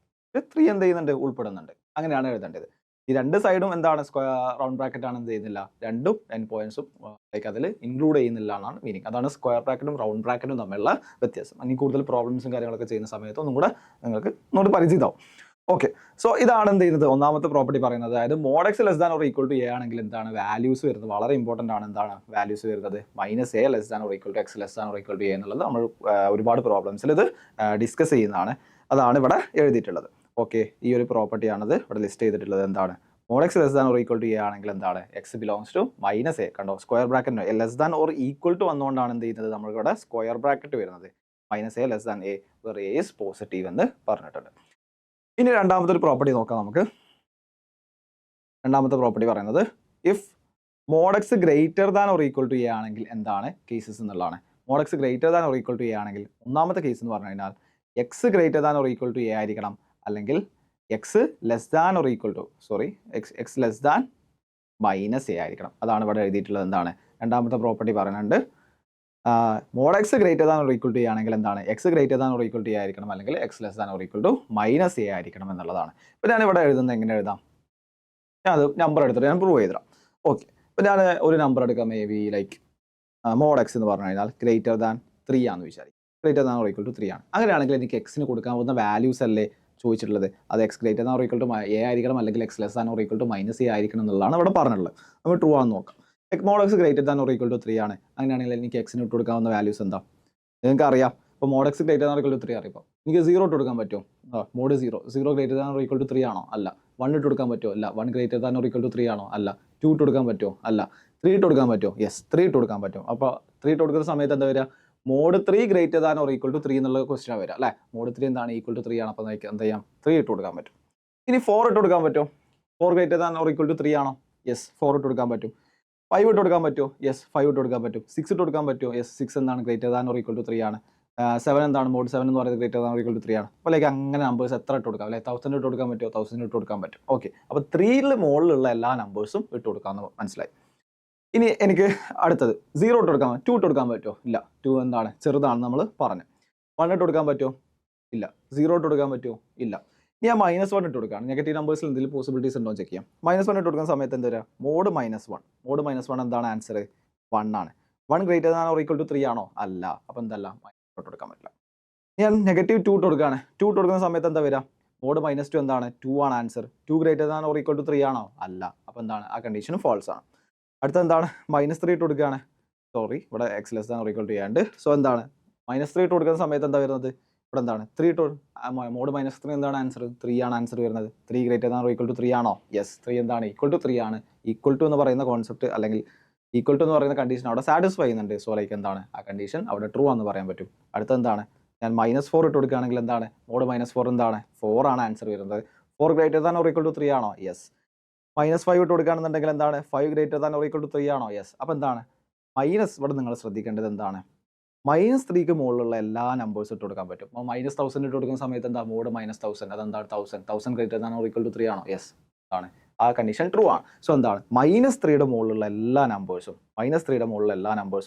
3 എന്ത് ചെയ്യുന്നുണ്ട്? ഉൾപ്പെടുന്നുണ്ട്. അങ്ങനെയാണ് എഴുതേണ്ടത്. ഈ 2 സൈഡും എന്താണ്? റൗണ്ട് ബ്രാക്കറ്റ് ആണ് എന്ത് ചെയ്യുന്നില്ല? 2ഉം എൻ പോയിന്റ്സും ലൈക്ക് അതിൽ ഇൻക്ലൂഡ് ചെയ്യുന്നില്ല എന്നാണ് മീനിങ്. അതാണ് സ്ക്വയർ ബ്രാക്കറ്റും റൗണ്ട് ബ്രാക്കറ്റും തമ്മിലുള്ള വ്യത്യാസം. ഇനി കൂടുതൽ പ്രോബ്ലംസും കാര്യങ്ങളൊക്കെ ചെയ്യുന്ന സമയത്ത് ഒന്നും കൂടെ നിങ്ങൾക്ക് ഒന്നുകൂടി പരിചിതമാവും. ഓക്കെ, സോ ഇതാണ് എന്ത് ചെയ്യുന്നത്? ഒന്നാമത്തെ പ്രോപ്പർട്ടി പറയുന്നത്. അതായത് mod X less than or equal to A ആണെങ്കിൽ എന്താണ് വാല്യൂസ് വരുന്നത്? വളരെ ഇമ്പോർട്ടൻ്റ് ആണ്. എന്താണ് വാല്യൂസ് വരുന്നത്? -a less than or equal to X less than or equal to a എന്നുള്ളത് നമ്മൾ ഒരുപാട് പ്രോബ്ലംസിൽ ഇത് ഡിസ്കസ് ചെയ്യുന്നതാണ്. അതാണ് ഇവിടെ എഴുതിയിട്ടുള്ളത്. ഓക്കെ, ഈ ഒരു പ്രോപ്പർട്ടിയാണത് ഇവിടെ ലിസ്റ്റ് ചെയ്തിട്ടുള്ളത്. എന്താണ്? Mod X less than or equal to A ആണെങ്കിൽ എന്താണ്? X belongs to -a. കണ്ടോ? Square bracket less than or equal to വന്നുകൊണ്ടാണ് എന്ത് ചെയ്യുന്നത്? നമ്മളിവിടെ സ്ക്വയർ ബ്രാക്കറ്റ് വരുന്നത്. -a less than a where a is positive എന്ന് പറഞ്ഞിട്ടുണ്ട്. ഇനി രണ്ടാമത്തെ ഒരു പ്രോപ്പർട്ടി നോക്കാം നമുക്ക്. രണ്ടാമത്തെ പ്രോപ്പർട്ടി പറയുന്നത് if mod x greater than or equal to A ആണെങ്കിൽ എന്താണ് കേസസ് എന്നുള്ളതാണ്. Mod x greater than or equal to A ആണെങ്കിൽ ഒന്നാമത്തെ കേസ് എന്ന് പറഞ്ഞു കഴിഞ്ഞാൽ x greater than or equal to a ആയിരിക്കണം, അല്ലെങ്കിൽ x less than or equal to X less than -a ആയിരിക്കണം. അതാണ് ഇവിടെ എഴുതിയിട്ടുള്ളത്. എന്താണ്? രണ്ടാമത്തെ പ്രോപ്പർട്ടി പറയുന്നുണ്ട് mod x greater than or equal to A ആണെങ്കിൽ എന്താണ്? X greater than or equal to a ആയിരിക്കണം, അല്ലെങ്കിൽ x less than or equal to -a ആയിരിക്കണം എന്നുള്ളതാണ്. ഇപ്പോൾ ഞാൻ ഇവിടെ എഴുതുന്നത് എങ്ങനെ എഴുതാം? ഞാൻ അത് നമ്പർ എടുത്തിട്ട് ഞാൻ പ്രൂവ് ചെയ്തിടാം. ഓക്കെ, ഇപ്പോൾ ഞാൻ ഒരു നമ്പർ എടുക്കാം. Maybe like mod x എന്ന് പറഞ്ഞു കഴിഞ്ഞാൽ ഗ്രേറ്റർ ദാൻ 3 ആണെന്ന് വിചാരിക്കും. Greater than or equal to 3 ആണ്. അങ്ങനെയാണെങ്കിൽ എനിക്ക് എക്സിന് കൊടുക്കാവുന്ന വാല്യൂസ് അല്ലേ ചോദിച്ചിട്ടുള്ളത്? അത് x greater than or equal to a ആയിരിക്കണം, അല്ലെങ്കിൽ x less than or equal to -a ആയിരിക്കണം എന്നുള്ളതാണ് ഇവിടെ പറഞ്ഞിട്ടുള്ളത്. നമ്മൾ ട്രൂ ആണെന്ന് നോക്കാം. Mod x greater than or equal to 3 ആണ്. അങ്ങനെയാണെങ്കിൽ എനിക്ക് എക്സിന് ഇട്ട് കൊടുക്കാവുന്ന വാല്യൂസ് എന്താ? നിങ്ങൾക്ക് അറിയാം. ഇപ്പോൾ mod x greater than or equal to 3 അറിയാം. എനിക്ക് 0 ഇട്ട് കൊടുക്കാൻ പറ്റുമോ? Mod 0 greater than or equal to 3 ആണോ? അല്ല. 1 ഇട്ട് കൊടുക്കാൻ പറ്റുമോ? അല്ല. 1 greater than or equal to 3 ആണോ? അല്ല. 2 ഇട്ട് കൊടുക്കാൻ പറ്റുമോ? അല്ല. 3 ഇട്ട് കൊടുക്കാൻ പറ്റുമോ? യെസ്, 3 ഇട്ട് കൊടുക്കാൻ പറ്റും. അപ്പോൾ 3 ഇട്ട് കൊടുക്കുന്ന സമയത്ത് എന്താ വരിക? Mod 3 greater than or equal to 3 എന്നുള്ള ക്വസ്റ്റ്യൻ വരിക അല്ലേ? മോഡ് 3 എന്താണ്? ഈക്വൽ ടു 3 ആണ്. അപ്പോൾ എന്താ ചെയ്യാം? 3 ഇട്ട് കൊടുക്കാൻ പറ്റും. ഇനി 4 ഇട്ട് കൊടുക്കാൻ പറ്റുമോ? 4 greater than or equal to 3 ആണോ? യെസ്, 4 ഇട്ട് കൊടുക്കാൻ പറ്റും. 5 ഇട്ട് കൊടുക്കാൻ പറ്റുമോ? യെസ്, 5 ഇട്ട് കൊടുക്കാൻ പറ്റും. 6 ഇട്ട് കൊടുക്കാൻ പറ്റുമോ? യെസ്, 6 എന്താണ്? Greater than or equal to 3 ആണ്. 7 എന്താണ് മോഡ് 7 എന്ന് പറയുന്നത് greater than or equal to 3 ആണ്. അപ്പോൾ ലൈക്ക് അങ്ങനെ നമ്പേഴ്സ് എത്ര ഇട്ട് കൊടുക്കാം, അല്ലെ 1000 ഇട്ട് കൊടുക്കാൻ പറ്റുമോ, 1000 ഇട്ട് കൊടുക്കാൻ പറ്റും. ഓക്കെ, അപ്പോൾ 3ൽ മുകളിലുള്ള എല്ലാ നമ്പേഴ്സും ഇട്ട് കൊടുക്കാമെന്ന് മനസ്സിലായി. ഇനി എനിക്ക് അടുത്തത് 0 ഇട്ട് കൊടുക്കാൻ 2 ഇട്ട് കൊടുക്കാൻ പറ്റുമോ, ഇല്ല. 2 എന്താണ് ചെറുതാണ് നമ്മൾ പറഞ്ഞു. 1 ഇട്ട് കൊടുക്കാൻ പറ്റുമോ, ഇല്ല. 0 ഇട്ട് കൊടുക്കാൻ പറ്റുമോ, ഇല്ല. ഇനി ഞാൻ -1 ഇട്ട് കൊടുക്കുകയാണ്. നെഗറ്റീവ് നമ്പേഴ്സിൽ എന്തെങ്കിലും പോസിബിലിറ്റീസ് ഉണ്ടോ എന്ന് ചെക്ക് ചെയ്യാം. -1 ഇട്ട് കൊടുക്കുന്ന സമയത്ത് എന്താ വരിക, മോഡ് -1. മോഡ് -1 എന്താണ് ആൻസർ, 1 ആണ്. 1 greater than or equal to 3 ആണോ, അല്ല. അപ്പോൾ എന്തല്ല, -1 ഇട്ട് കൊടുക്കാൻ പറ്റില്ല. ഞാൻ -2 ഇട്ട് കൊടുക്കുകയാണ്. 2 ഇട്ട് കൊടുക്കുന്ന സമയത്ത് എന്താ വരിക, മോഡ് -2 എന്താണ്, 2 ആണ് answer. 2 greater than or equal to 3 ആണോ, അല്ല. അപ്പോൾ എന്താണ്, ആ കണ്ടീഷൻ ഫാൾസ് ആണ്. അടുത്ത എന്താണ്, -3 ഇട്ട് കൊടുക്കുകയാണ്. സോറി, ഇവിടെ x less than or equal to ചെയ്യാണ്ട്. സോ എന്താണ്, -3 ഇട്ട് കൊടുക്കുന്ന സമയത്ത് എന്താ വരുന്നത്, ഇവിടെ എന്താണ് 3 ഇട്ട് മോഡ് -3 എന്താണ് ആൻസർ, 3 ആണ് ആൻസർ വരുന്നത്. 3 greater than or equal to 3 ആണോ, യെസ്. 3 എന്താണ്, ഈക്വൽ ടു 3 ആണ്. ഈക്വൽ ടു എന്ന് പറയുന്ന കോൺസെപ്റ്റ് അല്ലെങ്കിൽ ഈക്വൽ ടു എന്ന് പറയുന്ന കണ്ടീഷൻ അവിടെ സാറ്റിസ്ഫൈ ചെയ്യുന്നുണ്ട്. സോ ലൈക്ക് എന്താണ്, ആ കണ്ടീഷൻ അവിടെ ട്രൂ ആണെന്ന് പറയാൻ പറ്റും. അടുത്ത എന്താണ്, ഞാൻ -4 ഇട്ട് കൊടുക്കുകയാണെങ്കിൽ എന്താണ്, മോഡ് -4 എന്താണ്, 4 ആണ് ആൻസർ വരുന്നത്. 4 greater than or equal to 3 ആണോ, യെസ്. -5 ഇട്ട് കൊടുക്കുകയാണെന്നുണ്ടെങ്കിൽ എന്താണ്, 5 greater than or equal to 3 ആണോ, യെസ്. അപ്പോൾ എന്താണ് ഇവിടെ നിങ്ങൾ ശ്രദ്ധിക്കേണ്ടത് എന്താണ്, -3ക്ക് മുകളിലുള്ള എല്ലാ നമ്പേഴ്സ് ഇട്ട് കൊടുക്കാൻ പറ്റും. അപ്പോൾ -1000 ഇട്ട് കൊടുക്കുന്ന സമയത്ത് എന്താ, മോഡ് -1000 അതെന്താണ് 1000 greater than or equal to 3 ആണോ, യെസ്. ആണ്, ആ കണ്ടീഷൻ ട്രൂ ആണ്. സോ എന്താണ്, -3യുടെ മുകളിലുള്ള എല്ലാ നമ്പേഴ്സും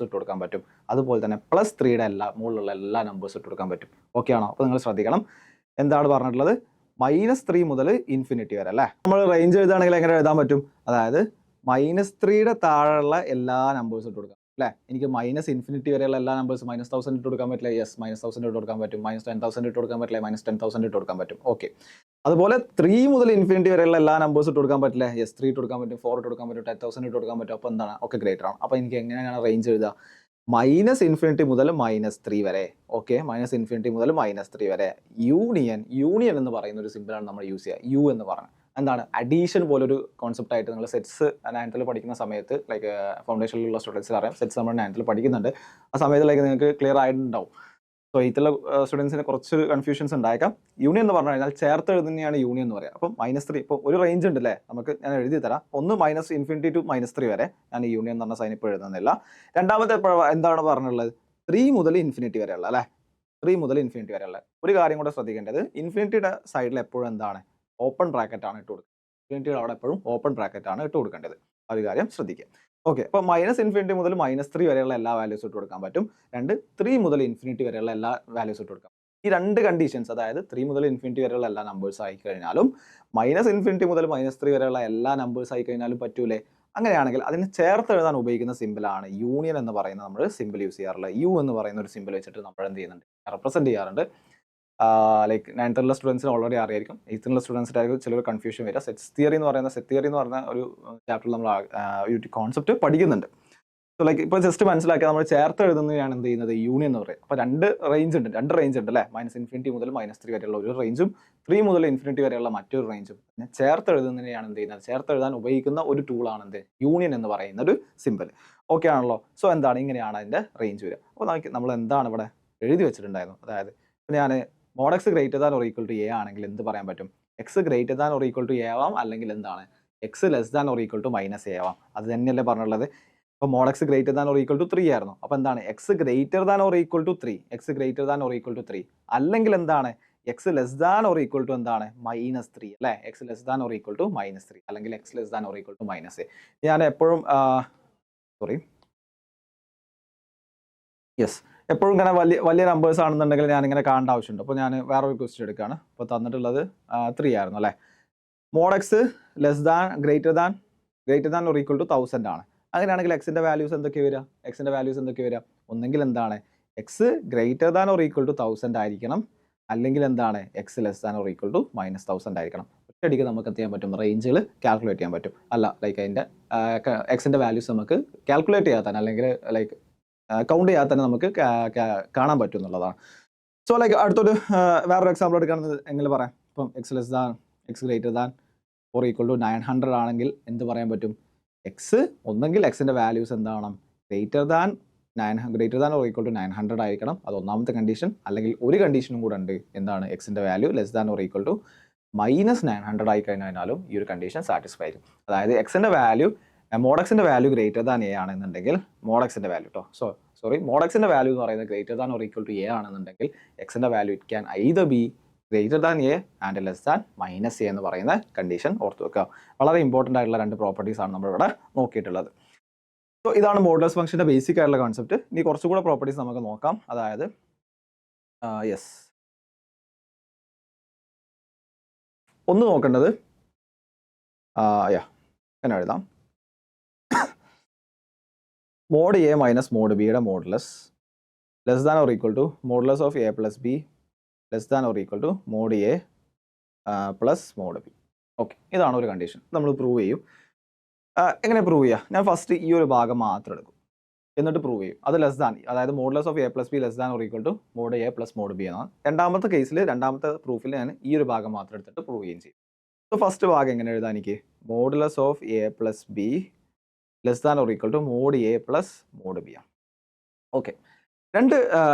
ഇട്ട് കൊടുക്കാൻ പറ്റും. അതുപോലെ തന്നെ +3യുടെ മുകളിലുള്ള എല്ലാ നമ്പേഴ്സും ഇട്ട് കൊടുക്കാൻ പറ്റും. ഓക്കെ ആണോ? അപ്പോൾ നിങ്ങൾ ശ്രദ്ധിക്കണം, എന്താണ് പറഞ്ഞിട്ടുള്ളത്, -3 മുതൽ ഇൻഫിനിറ്റി വരെ അല്ലേ. നമ്മൾ റേഞ്ച് എഴുതുകയാണെങ്കിൽ എങ്ങനെ എഴുതാൻ പറ്റും, അതായത് -3യുടെ താഴെയുള്ള എല്ലാ നമ്പേഴ്സും ഇട്ട് കൊടുക്കാം അല്ലേ. എനിക്ക് -∞ വരെയുള്ള എല്ലാ നമ്പേഴ്സും -1000 ഇട്ട് കൊടുക്കാൻ പറ്റില്ല, യെസ്. -1000 ഇട്ട് കൊടുക്കാൻ പറ്റും. -10,000 ഇട്ട് കൊടുക്കാൻ പറ്റില്ല, -10,000 ഇട്ട് കൊടുക്കാൻ പറ്റും. ഓക്കെ, അതുപോലെ 3 മുതൽ ഇൻഫിനിറ്റി വരെയുള്ള എല്ലാ നമ്പേഴ്സും ഇട്ട് കൊടുക്കാൻ പറ്റില്ല, യെസ്. 3 ഇട്ട് കൊടുക്കാൻ പറ്റും, 4 ഇട്ട് കൊടുക്കാൻ പറ്റും, 10,000 ഇട്ട് കൊടുക്കാൻ പറ്റും. അപ്പോൾ എന്താണ്, ഒക്കെ ഗ്രേറ്റർ ആണ്. അപ്പോൾ എനിക്ക് എങ്ങനെയാണ് റേഞ്ച് എഴുതുക, -∞ മുതൽ -3 വരെ. ഓക്കെ, -∞ മുതൽ -3 വരെ. യൂണിയൻ എന്ന് പറയുന്ന ഒരു സിമ്പിളാണ് നമ്മൾ യൂസ് ചെയ്യുക. യു എന്ന് പറഞ്ഞാൽ എന്താണ്, അഡീഷൻ പോലൊരു കോൺസെപ്റ്റ് ആയിട്ട് നിങ്ങൾ സെറ്റ്സ് 9th പഠിക്കുന്ന സമയത്ത് ലൈക്ക് ഫൗണ്ടേഷനിലുള്ള സ്റ്റുഡൻസിൽ അറിയാം, സെറ്റ്സ് നമ്മൾ 9th പഠിക്കുന്നുണ്ട്. ആ സമയത്ത് ലൈക്ക് നിങ്ങൾക്ക് ക്ലിയർ ആയിട്ടുണ്ടാവും. സോ 8th സ്റ്റുഡൻസിന് കുറച്ച് കൺഫ്യൂഷൻസ് ഉണ്ടായേക്കാം. യൂണിയൻ എന്ന് പറഞ്ഞു കഴിഞ്ഞാൽ ചേർത്ത് എഴുതുന്നതാണ് യൂണിയൻ എന്ന് പറയുക. അപ്പം -3 ഇപ്പോൾ ഒരു റേഞ്ച് ഉണ്ട് അല്ലേ, നമുക്ക് ഞാൻ എഴുതി തരാം. ഒന്ന് -∞ ടു -3 വരെ. ഞാൻ ഈ യൂണിയൻ എന്ന് പറഞ്ഞ സൈൻ ഇപ്പോൾ എഴുതുന്നില്ല. രണ്ടാമത്തെ എന്താണ് പറഞ്ഞുള്ളത്, 3 മുതൽ ഇൻഫിനിറ്റി വരെയുള്ള അല്ലേ. 3 മുതൽ ഇൻഫിനിറ്റി വരെയുള്ള ഒരു കാര്യം കൂടെ ശ്രദ്ധിക്കേണ്ടത്, ഇൻഫിനിറ്റിയുടെ സൈഡിൽ എപ്പോഴും എന്താണ്, ഓപ്പൺ ബ്രാക്കറ്റ് ആണ് ഇട്ട് കൊടുക്കുക. ഇൻഫിനിറ്റിയുടെ അവിടെ എപ്പോഴും ഓപ്പൺ ബ്രാക്കറ്റ് ആണ് ഇട്ട് കൊടുക്കേണ്ടത്. ആ ഒരു കാര്യം ശ്രദ്ധിക്കുക. ഓക്കെ, അപ്പോൾ -∞ മുതൽ -3 വരെയുള്ള എല്ലാ വാല്യൂസും ഇട്ട് കൊടുക്കാൻ പറ്റും. 3 മുതൽ ഇൻഫിനിറ്റി വരെയുള്ള എല്ലാ വാല്യൂസും ഇട്ട് കൊടുക്കാം. ഈ രണ്ട് കണ്ടീഷൻസ്, അതായത് 3 മുതൽ ഇൻഫിനിറ്റി വരെയുള്ള എല്ലാ നമ്പേഴ്സ് ആയി കഴിഞ്ഞാലും -∞ മുതൽ -3 വരെയുള്ള എല്ലാ നമ്പേഴ്സ് ആയി കഴിഞ്ഞാലും പറ്റൂലേ. അങ്ങനെയാണെങ്കിൽ അതിന് ചേർത്ത് എഴുതാൻ ഉപയോഗിക്കുന്ന സിമ്പിളാണ് യൂണിയൻ എന്ന് പറയുന്ന നമ്മൾ സിമ്പിൾ യൂസ് ചെയ്യാറുള്ളത്. യു എന്ന് പറയുന്ന ഒരു സിമ്പിൾ വെച്ചിട്ട് നമ്മൾ എന്ത് ചെയ്യുന്നുണ്ട്, റെപ്രസെന്റ് ചെയ്യാറുണ്ട്. ലൈക്ക് 9th സ്റ്റുഡൻസിന് ഓൾറെഡി അറിയായിരിക്കും. 8th സ്റ്റുഡൻസിനായിരിക്കും ചിലർ കൺഫ്യൂഷൻ വരിക. സെറ്റ് തിയറി എന്ന് പറയുന്ന ഒരു ചാപ്റ്ററിൽ നമ്മൾ ഒരു കോൺസെപ്റ്റ് പഠിക്കുന്നുണ്ട്. സോ ലൈക്ക് ഇപ്പോൾ ജസ്റ്റ് മനസ്സിലാക്കിയാൽ നമ്മൾ ചേർത്ത് എഴുതുന്നതാണ് എന്ത് ചെയ്യുന്നത്, യൂണിയൻ എന്ന് പറയും. അപ്പോൾ രണ്ട് റേഞ്ച് ഉണ്ട് അല്ലേ, -∞ മുതൽ -3 വരെയുള്ള ഒരു റേഞ്ചും 3 മുതൽ ഇൻഫിനിറ്റി വരെയുള്ള മറ്റൊരു റേഞ്ചും. പിന്നെ ചേർത്ത് എഴുതുന്നതിനെയാണ് എന്ത് ചെയ്യുന്നത്, ചേർത്ത് എഴുതാൻ ഉപയോഗിക്കുന്ന ഒരു ടൂളാണ് എന്ത്, യൂണിയൻ എന്ന് പറയുന്ന ഒരു സിമ്പിൾ. ഓക്കെ ആണല്ലോ. സോ എന്താണ്, ഇങ്ങനെയാണ് അതിൻ്റെ റേഞ്ച് വരിക. അപ്പോൾ നമ്മൾ എന്താണ് ഇവിടെ എഴുതി വെച്ചിട്ടുണ്ടായിരുന്നു, അതായത് ഞാൻ mod x greater than or equal to a ആണെങ്കിൽ എന്ത് പറയാൻ പറ്റും, x greater than or equal to a ആവാം, അല്ലെങ്കിൽ എന്താണ് x less than or equal to -a ആവാം. അത് തന്നെയല്ലേ പറഞ്ഞുള്ളത്. അപ്പോൾ mod x greater than or equal to 3 ആയിരുന്നു. അപ്പോൾ എന്താണ്, x greater than or equal to 3, അല്ലെങ്കിൽ എന്താണ് x less than or equal to എന്താണ് -3 അല്ലേ. x less than or equal to -3 അല്ലെങ്കിൽ x less than or equal to -a. ഞാൻ എപ്പോഴും എപ്പോഴും ഇങ്ങനെ വലിയ നമ്പേഴ്സ് ആണെന്നുണ്ടെങ്കിൽ ഞാൻ ഇങ്ങനെ കാണേണ്ട ആവശ്യമുണ്ട്. അപ്പോൾ ഞാൻ വേറൊരു ക്വസ്റ്റ്യൻ എടുക്കുകയാണ്. അപ്പോൾ തന്നിട്ടുള്ളത് 3 ആയിരുന്നു അല്ലേ. mod x less than greater than or equal to 1000 ആണ്. അങ്ങനെയാണെങ്കിൽ എക്സിൻ്റെ വാല്യൂസ് എന്തൊക്കെ വരിക, ഒന്നെങ്കിൽ എന്താണ് x greater than or equal to 1000 ആയിരിക്കണം, അല്ലെങ്കിൽ എന്താണ് x less than or equal to -1000 ആയിരിക്കണം. ഒറ്റയടിക്ക് നമുക്ക് എന്ത് ചെയ്യാൻ പറ്റും, റേഞ്ചുകൾ കാൽക്കുലേറ്റ് ചെയ്യാൻ പറ്റും. അല്ല ലൈക്ക് അതിൻ്റെ എക്സിൻ്റെ വാല്യൂസ് നമുക്ക് കാൽക്കുലേറ്റ് ചെയ്യാൻ തന്നെ, അല്ലെങ്കിൽ ലൈക്ക് കൗണ്ട് ചെയ്യാൻ തന്നെ നമുക്ക് കാണാൻ പറ്റും എന്നുള്ളതാണ്. സോ ലൈക്ക് അടുത്തൊരു വേറൊരു എക്സാമ്പിൾ എടുക്കുകയാണെന്ന് എങ്ങനെ പറയാം. ഇപ്പം x greater than or equal to 900 ആണെങ്കിൽ എന്ത് പറയാൻ പറ്റും, ഒന്നെങ്കിൽ എക്സിൻ്റെ വാല്യൂസ് എന്താവണം, greater than or equal to 900 ആയിരിക്കണം. അത് ഒന്നാമത്തെ കണ്ടീഷൻ. അല്ലെങ്കിൽ ഒരു കണ്ടീഷനും കൂടെ ഉണ്ട്, എന്താണ് എക്സിൻ്റെ value less than or equal to -900 ആയി കഴിഞ്ഞാലും ഈ ഒരു കണ്ടീഷൻ സാറ്റിസ്ഫൈ ആയിരിക്കും. അതായത് എക്സിൻ്റെ വാല്യൂ mod x ന്റെ വാല്യൂ ഗ്രേറ്റർ ദാൻ a ആണെന്നുണ്ടെങ്കിൽ mod x ന്റെ വാല്യൂ സോ മോഡ് എക്സിൻ്റെ വാല്യൂ എന്ന് പറയുന്നത് greater than or equal to a ആണെന്നുണ്ടെങ്കിൽ എക്സിൻ്റെ value it can either be greater than a and less than minus A എന്ന് പറയുന്ന കണ്ടീഷൻ ഓർത്ത് വെക്കുക. വളരെ ഇമ്പോർട്ടൻ്റ് ആയിട്ടുള്ള രണ്ട് പ്രോപ്പർട്ടീസ് ആണ് നമ്മളിവിടെ നോക്കിയിട്ടുള്ളത്. സോ ഇതാണ് മോഡുലസ് ഫംഗ്ഷൻ്റെ ബേസിക് ആയിട്ടുള്ള കോൺസെപ്റ്റ്. ഇനി കുറച്ചുകൂടെ പ്രോപ്പർട്ടീസ് നമുക്ക് നോക്കാം. അതായത് ഒന്ന് നോക്കേണ്ടത് എങ്ങനെ എഴുതാം, മോഡ് എ മൈനസ് മോഡ് ബിയുടെ modulus less than or equal to modulus of A plus b less than or equal to mod A plus mod b. Okay, ഇതാണ് ഒരു കണ്ടീഷൻ. നമ്മൾ പ്രൂവ് ചെയ്യും. എങ്ങനെ പ്രൂവ് ചെയ്യുക? ഞാൻ ഫസ്റ്റ് ഈ ഒരു ഭാഗം മാത്രം എടുക്കും, എന്നിട്ട് പ്രൂവ് ചെയ്യും. അത് ലെസ് ദാൻ, അതായത് modulus of A plus b less than or equal to mod A plus mod b എന്നാണ്. രണ്ടാമത്തെ കേസിൽ രണ്ടാമത്തെ പ്രൂഫിൽ ഞാൻ ഈ ഒരു ഭാഗം മാത്രം എടുത്തിട്ട് പ്രൂവ് ചെയ്യുകയും ചെയ്യും. സോ ഫസ്റ്റ് ഭാഗം എങ്ങനെ എഴുതാൻ? എനിക്ക് modulus of A plus b less than or equal to mod A plus mod b ആണ്. ഓക്കെ, രണ്ട്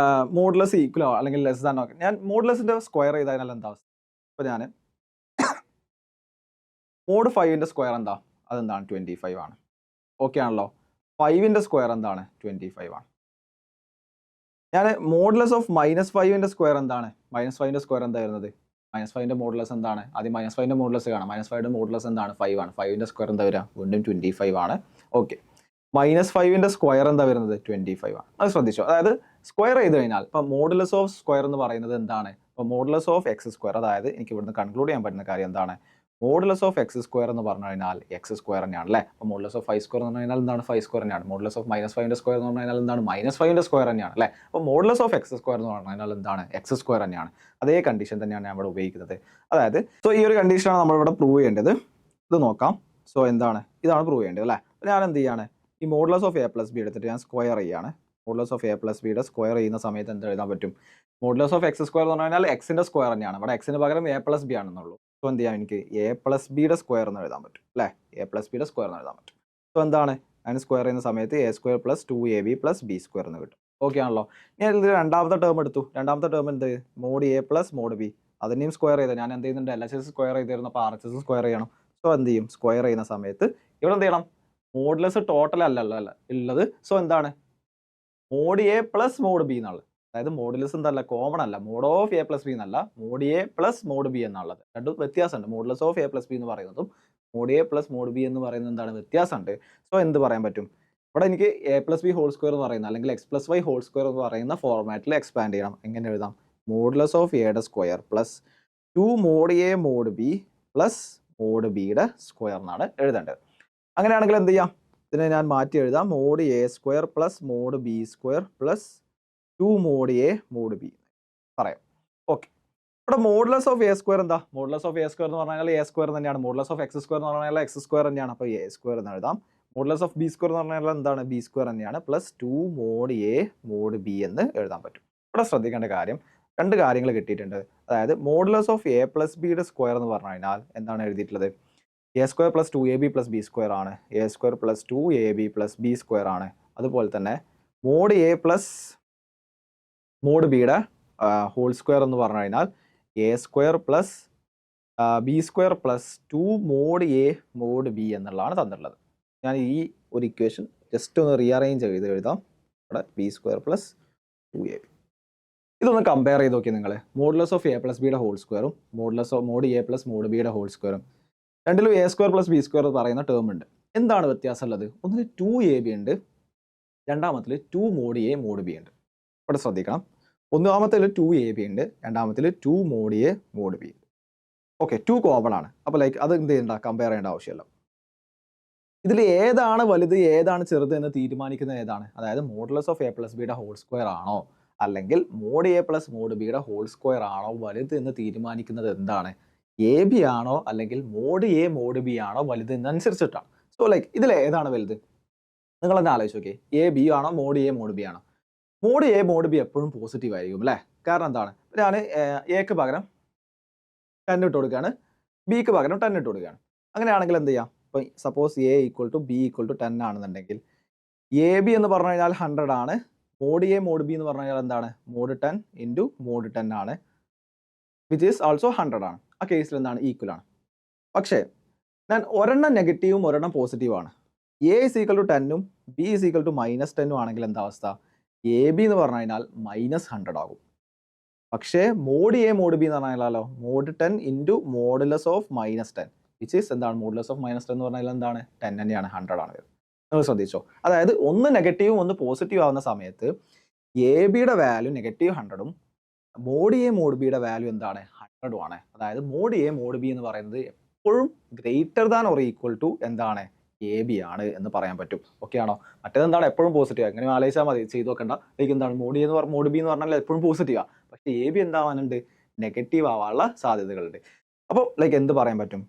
മോഡുലസ് ഈക്വലോ അല്ലെങ്കിൽ ലെസ് ദാൻ ഒക്കെ ഞാൻ മോഡുലസിൻ്റെ സ്ക്വയർ ചെയ്താൽ എന്താ അവസ്ഥ? ഇപ്പോൾ ഞാൻ മോഡ് 5ൻ്റെ സ്ക്വയർ എന്താ? അതെന്താണ്? 25 ആണ്. ഓക്കെ ആണല്ലോ. 5ൻ്റെ സ്ക്വയർ എന്താണ്? 25 ആണ്. ഞാൻ മോഡുലസ് ഓഫ് -5ൻ്റെ സ്ക്വയർ എന്താണ്? -5ൻ്റെ സ്ക്വയർ എന്താ വരുന്നത്? -5ൻ്റെ മോഡുലസ് എന്താണ്? ആദ്യം -5ൻ്റെ മോഡുലസ് കാണാം. -5ൻ്റെ മോഡുലസ് എന്താണ്? 5 ആണ്. 5ൻ്റെ സ്ക്വയർ എന്താ വരിക? വീണ്ടും 25 ആണ്. ഓക്കെ, -5ൻ്റെ സ്ക്വയർ എന്താ വരുന്നത്? 25 ആണ്. അത് ശ്രദ്ധിച്ചോ. അതായത് സ്ക്വയർ ചെയ്ത് കഴിഞ്ഞാൽ ഇപ്പം മോഡുലസ് ഓഫ് സ്ക്വയർ എന്ന് പറയുന്നത് എന്താണ്? ഇപ്പോൾ മോഡുലസ് ഓഫ് എക്സ് സ്ക്വയർ, അതായത് എനിക്ക് ഇവിടുന്ന് കൺക്ലൂഡ് ചെയ്യാൻ പറ്റുന്ന കാര്യം എന്താണ്? മോഡുലസ് ഓഫ് എക്സ് സ്ക്വയർ എന്ന് പറഞ്ഞു കഴിഞ്ഞാൽ എക്സ് സ്ക്വയർ തന്നെയാണ് അല്ലേ. അപ്പോൾ മോഡുലസ് ഓഫ് 5 സ്ക്വയർ എന്ന് പറഞ്ഞാൽ എന്താണ്? 5 സ്ക്വയർ തന്നെയാണ്. മോഡുലസ് ഓഫ് -5ൻ്റെ സ്ക്വയർ എന്ന് പറഞ്ഞാൽ എന്താണ്? -5ൻ്റെ സ്ക്വയർ തന്നെയാണ് അല്ലേ. അപ്പോൾ മോഡുലസ് ഓഫ് എക്സ് സ്ക്വയർ എന്ന് പറഞ്ഞാൽ എന്താണ്? എക്സ് സ്ക്വയർ തന്നെയാണ്. അതേ കണ്ടീഷൻ തന്നെയാണ് ഞാൻ ഇവിടെ ഉപയോഗിക്കുന്നത്. അതായത് സോ ഈ ഒരു കണ്ടീഷനാണ് നമ്മളിവിടെ പ്രൂവ് ചെയ്യേണ്ടത്. ഇത് നോക്കാം. സോ എന്താണ്? ഇതാണ് പ്രൂവ് ചെയ്യേണ്ടത് അല്ലേ. അപ്പോൾ ഞാൻ എന്ത് ചെയ്യാണ്? ഈ modulus of A plus B എടുത്തിട്ട് ഞാൻ സ്ക്വയർ ചെയ്യാണ്. മോഡുലസ് ഓഫ് എ പ്ലസ് ബിയുടെ സ്ക്വയർ ചെയ്യുന്ന സമയത്ത് എന്ത് എഴുതാൻ പറ്റും? മോഡുലസ് ഓഫ് എക്സ് സ്ക്വയർ എന്ന് പറഞ്ഞാൽ എക്സിൻ്റെ സ്ക്വയർ തന്നെയാണ്. ഇവിടെ എക്സിന് പകരം എ പ്ലസ് ബി ആണെന്നുള്ളൂ. സോ എന്ത് ചെയ്യാം? എനിക്ക് എ പ്ലസ് ബിയുടെ സ്ക്വയർ എന്ന് എഴുതാൻ പറ്റും അല്ലേ. എ പ്ലസ് ബിയുടെ സ്ക്വയർ എന്ന് എഴുതാൻ പറ്റും. സോ എന്താണ്? അതിന് സ്ക്വയർ ചെയ്യുന്ന സമയത്ത് A square plus 2ab plus B square എന്ന് കിട്ടും. ഓക്കെ ആണല്ലോ. ഞാൻ ഇതിൽ രണ്ടാമത്തെ ടേം എടുത്തു. രണ്ടാമത്തെ ടേം എന്ത്? Mod A plus mod b. അതിനെയും സ്ക്വയർ ചെയ്ത് ഞാൻ എന്ത് ചെയ്യുന്നുണ്ട്? LHS സ്ക്വയർ ചെയ്തിരുന്നു. അപ്പോൾ RHS സ്ക്വയർ ചെയ്യണം. സോ എന്ത് ചെയ്യും? സ്ക്വയർ ചെയ്യുന്ന സമയത്ത് ഇവിടെ എന്ത് ചെയ്യണം? മോഡുലസ് ടോട്ടൽ അല്ല ഉള്ളത്. സോ എന്താണ്? Mod A plus mod B എന്നുള്ളത്. അതായത് മോഡുലസ് എന്തല്ല? കോമൺ അല്ല. Mod of A plus B എന്നല്ല, mod A plus mod B എന്നുള്ളത്. രണ്ടും വ്യത്യാസമുണ്ട്. Modulus of A plus B എന്ന് പറയുന്നതും mod A plus mod B എന്ന് പറയുന്നത് എന്താണ്? വ്യത്യാസമുണ്ട്. സോ എന്ത് പറയാൻ പറ്റും? ഇവിടെ എനിക്ക് a plus b whole square എന്ന് പറയുന്ന അല്ലെങ്കിൽ x plus y whole square എന്ന് പറയുന്ന ഫോർമാറ്റിൽ എക്സ്പാൻഡ് ചെയ്യണം. എങ്ങനെ എഴുതാം? മോഡുലസ് ഓഫ് എയുടെ square plus 2 mod A mod ബി പ്ലസ് മോഡ് ബിയുടെ സ്ക്വയർ എന്നാണ് എഴുതേണ്ടത്. അങ്ങനെയാണെങ്കിൽ എന്ത് ചെയ്യാം? ഇതിനെ ഞാൻ മാറ്റി എഴുതാം. Mod a square plus mod b square plus 2 mod A mod b പറയാം. ഓക്കെ, ഇവിടെ മോഡുലസ് ഓഫ് എ സ്ക്വയർ എന്താ? മോഡുലസ് ഓഫ് എ സ്ക്വയർ എന്ന് പറഞ്ഞാൽ എ സ്ക്വയർ തന്നെയാണ്. മോഡുലസ് ഓഫ് എക്സ് സ്ക്വയർ എന്ന് പറഞ്ഞാൽ എക്സ് സ്ക്വയർ തന്നെയാണ്. അപ്പോൾ എ സ്ക്വയർ എന്ന് എഴുതാം. മോഡുലസ് ഓഫ് ബി സ്ക്വയർ എന്ന് പറഞ്ഞാൽ എന്താണ്? ബി സ്ക്വയർ തന്നെയാണ്. Plus 2 mod A mod B എന്ന് എഴുതാൻ പറ്റും. ഇവിടെ ശ്രദ്ധിക്കേണ്ട കാര്യം, രണ്ട് കാര്യങ്ങൾ കിട്ടിയിട്ടുണ്ട്. അതായത് മോഡുലസ് ഓഫ് എ പ്ലസ് ബിയുടെ സ്ക്വയർ എന്ന് പറഞ്ഞു കഴിഞ്ഞാൽ എന്താണ് എഴുതിയിട്ടുള്ളത്? A square plus 2ab plus B square ആണ്. A square plus 2ab plus B square ആണ്. അതുപോലെ തന്നെ മോഡ് എ പ്ലസ് മോഡ് ബിയുടെ ഹോൾ സ്ക്വയർ എന്ന് പറഞ്ഞു കഴിഞ്ഞാൽ A square plus B square plus 2 mod A mod B എന്നുള്ളതാണ് തന്നിട്ടുള്ളത്. ഞാൻ ഈ ഒരു ഇക്വേഷൻ ജസ്റ്റ് ഒന്ന് റീഅറേഞ്ച് ചെയ്ത് എഴുതാം. ഇവിടെ ബി സ്ക്വയർ പ്ലസ് 2ab. ഇതൊന്ന് കമ്പയർ ചെയ്ത് നോക്കി നിങ്ങൾ. മോഡുലസ് ഓഫ് എ പ്ലസ് ബിയുടെ ഹോൾ സ്ക്വയറും modulus of mod A plus mode ബിയുടെ ഹോൾ സ്ക്വയറും രണ്ടിലും a square plus B square പറയുന്ന ടേം ഉണ്ട്. എന്താണ് വ്യത്യാസം ഉള്ളത്? ഒന്നിൽ 2ab ഉണ്ട്, രണ്ടാമത്തിൽ 2 മോഡ് എ മോഡ് ബി ഉണ്ട്. ഇവിടെ ശ്രദ്ധിക്കണം. ഒന്നാമത്തിൽ 2ab ഉണ്ട്, രണ്ടാമത്തിൽ 2 മോഡ് എ മോഡ് ബി ഉണ്ട്. ഓക്കെ, 2 കോമൺ ആണ്. അപ്പോൾ ലൈക്ക് അത് എന്ത് ചെയ്യണ്ട? കമ്പയർ ചെയ്യേണ്ട ആവശ്യമില്ല. ഇതിൽ ഏതാണ് വലുത് ഏതാണ് ചെറുത് എന്ന് തീരുമാനിക്കുന്നത് ഏതാണ്? അതായത് മോഡുലസ് ഓഫ് എ പ്ലസ് ബിയുടെ ഹോൾ സ്ക്വയർ ആണോ അല്ലെങ്കിൽ മോഡ് എ പ്ലസ് മോഡ് ബിയുടെ ഹോൾ സ്ക്വയർ ആണോ വലുത് എന്ന് തീരുമാനിക്കുന്നത് എന്താണ്? എ ബി ആണോ അല്ലെങ്കിൽ മോഡ് എ മോഡ് ബി ആണോ വലുത് എന്നനുസരിച്ചിട്ടാണ്. സോ ലൈക്ക് ഇതിൽ ഏതാണ് വലുത്? നിങ്ങൾ തന്നെ ആലോചിച്ച് നോക്കിയേ. എ ബി ആണോ മോഡ് എ മോഡ് ബി ആണോ? മോഡ് എ മോഡ് ബി എപ്പോഴും പോസിറ്റീവ് ആയിരിക്കും അല്ലേ. കാരണം എന്താണ്? ഞാൻ എക്ക് പകരം 10 ഇട്ട് കൊടുക്കുകയാണ്, ബിക്ക് പകരം 10 ഇട്ട് കൊടുക്കുകയാണ്. അങ്ങനെയാണെങ്കിൽ എന്ത് ചെയ്യാം? ഇപ്പോൾ suppose a equal to b equal to 10 ആണെന്നുണ്ടെങ്കിൽ എ ബി എന്ന് പറഞ്ഞു കഴിഞ്ഞാൽ 100 ആണ്. മോഡ് എ മോഡ് ബി എന്ന് പറഞ്ഞു കഴിഞ്ഞാൽ എന്താണ്? മോഡ് 10 ഇൻറ്റു മോഡ് 10 ആണ്, വിച്ച് ഈസ് ആൾസോ 100 ആണ്. ആ കേസിൽ എന്താണ്? ഈക്വൽ ആണ്. പക്ഷേ ഞാൻ ഒരെണ്ണം നെഗറ്റീവും ഒരെണ്ണം പോസിറ്റീവാണ്. എ ഇസ് ഈക്വൽ ടു 10ഉം ബി ഇസ് ഈക്വൽ ടു -10ഉം ആണെങ്കിൽ എന്താ അവസ്ഥ? എ ബി എന്ന് പറഞ്ഞു കഴിഞ്ഞാൽ -100 ആകും. പക്ഷേ മോഡ് എ മോഡ് ബി എന്ന് പറഞ്ഞാലോ mod 10 into modulus of -10 which is എന്താണ് മോഡുലസ് ഓഫ് -10 എന്ന് പറഞ്ഞാൽ എന്താണ് 10 തന്നെയാണ് 100 ആണ് വരുന്നത്. നിങ്ങൾ ശ്രദ്ധിച്ചോ, അതായത് ഒന്ന് നെഗറ്റീവും ഒന്ന് പോസിറ്റീവ് ആവുന്ന സമയത്ത് എ ബിയുടെ വാല്യൂ -100ഉം മോഡ് എ മോഡ് ബിയുടെ വാല്യൂ എന്താണ് 100ഉം ആണ്. അതായത് മോഡ് എ മോഡ് ബി എന്ന് പറയുന്നത് എപ്പോഴും greater than or equal to എന്താണ് എ ബി ആണ് എന്ന് പറയാൻ പറ്റും. ഓക്കെ ആണോ? മറ്റേതെന്താണ് എപ്പോഴും പോസിറ്റീവ്, അങ്ങനെ ആലോചിച്ചാൽ മതി, ചെയ്ത് നോക്കണ്ട. ലൈക്ക് എന്താണ് മോഡ് എ എന്ന് പറഞ്ഞാൽ മോഡ് ബി എന്ന് പറഞ്ഞാൽ എപ്പോഴും പോസിറ്റീവാണ്, പക്ഷേ എ ബി എന്താവാനുണ്ട് നെഗറ്റീവ് ആവാനുള്ള സാധ്യതകളുണ്ട്. അപ്പോൾ ലൈക്ക് എന്ത് പറയാൻ പറ്റും,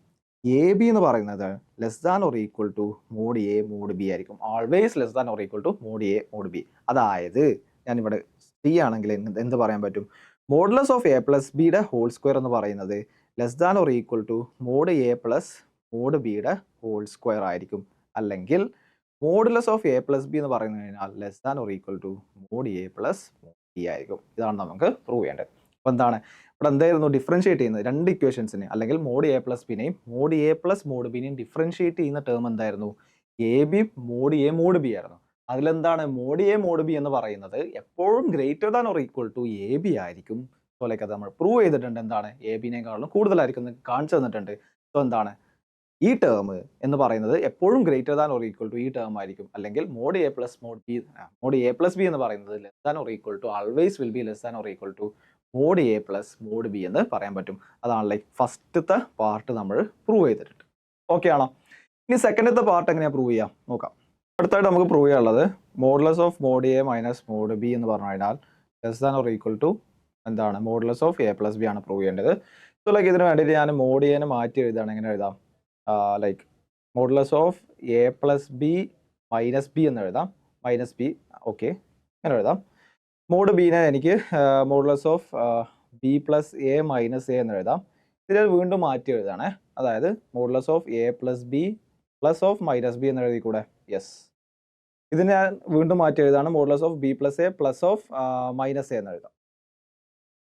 എ ബി എന്ന് പറയുന്നത് less than or equal to mod A mod B ആയിരിക്കും. Always less than or equal to mod A mod B. അതായത് ഞാനിവിടെ സി ആണെങ്കിൽ എന്ത് പറയാൻ പറ്റും, മോഡുലസ് ഓഫ് എ പ്ലസ് ബിയുടെ ഹോൾ സ്ക്വയർ എന്ന് പറയുന്നത് less than or equal to mod A plus mode ബിയുടെ ഹോൾ സ്ക്വയർ ആയിരിക്കും. അല്ലെങ്കിൽ modulus of A plus B എന്ന് പറഞ്ഞു കഴിഞ്ഞാൽ less than or equal to mod A plus mod B ആയിരിക്കും. ഇതാണ് നമുക്ക് പ്രൂവ് ചെയ്യേണ്ടത്. അപ്പോൾ എന്താണ് ഇവിടെ എന്തായിരുന്നു ഡിഫറൻഷിയേറ്റ് ചെയ്യുന്നത്, രണ്ട് ഇക്വേഷൻസിനെ അല്ലെങ്കിൽ മോഡ് എ പ്ലസ് ബിനെയും മോഡ് എ പ്ലസ് മോഡ് ബിനെയും ഡിഫറൻഷിയേറ്റ് ചെയ്യുന്ന ടേം എന്തായിരുന്നു, A B mod A mod B ആയിരുന്നു. അതിലെന്താണ് മോഡ് എ മോഡ് ബി എന്ന് പറയുന്നത് എപ്പോഴും greater than or equal to A B ആയിരിക്കും. സോ ലൈക്ക് അത് നമ്മൾ പ്രൂവ് ചെയ്തിട്ടുണ്ട്, എന്താണ് എ ബിനേക്കാളും കൂടുതലായിരിക്കും കാണിച്ചു തന്നിട്ടുണ്ട്. സോ എന്താണ് ഈ ടേം എന്ന് പറയുന്നത് എപ്പോഴും greater than or equal to ഈ ടേം ആയിരിക്കും. അല്ലെങ്കിൽ മോഡ് എ പ്ലസ് ബി എന്ന് പറയുന്നത് less than or equal to always will be less than or equal to mod A plus mod B എന്ന് പറയാൻ പറ്റും. അതാണ് ലൈക്ക് ഫസ്റ്റത്തെ പാർട്ട് നമ്മൾ പ്രൂവ് ചെയ്തിട്ടുണ്ട്. ഓക്കെ ആണോ? ഇനി സെക്കൻഡത്തെ പാർട്ട് എങ്ങനെയാണ് പ്രൂവ് ചെയ്യാം നോക്കാം. അടുത്തായിട്ട് നമുക്ക് പ്രൂവ് ചെയ്യാനുള്ളത് modulus of mod A minus mod B എന്ന് പറഞ്ഞു കഴിഞ്ഞാൽ less than or equal to എന്താണ് modulus of A plus B ആണ് പ്രൂവ് ചെയ്യേണ്ടത്. സോ ലൈക്ക് ഇതിന് വേണ്ടിയിട്ട് ഞാൻ മോഡ് എനെ മാറ്റി എഴുതാണ്. എങ്ങനെ എഴുതാം, like modulus of A plus B minus B എന്ന് എഴുതാം, മൈനസ് ബി. ഓക്കെ, അങ്ങനെ എഴുതാം. മോഡ് ബിനെ എനിക്ക് modulus of B plus A minus A എന്ന് എഴുതാം. ഇതിൽ വീണ്ടും മാറ്റി എഴുതാണ്, അതായത് modulus of A plus B plus of minus B എന്ന് എഴുതി കൂടെ. യെസ്, ഇതിന് ഞാൻ വീണ്ടും മാറ്റി എഴുതാണ്, modulus of B plus A plus of minus A എന്ന് എഴുതാം.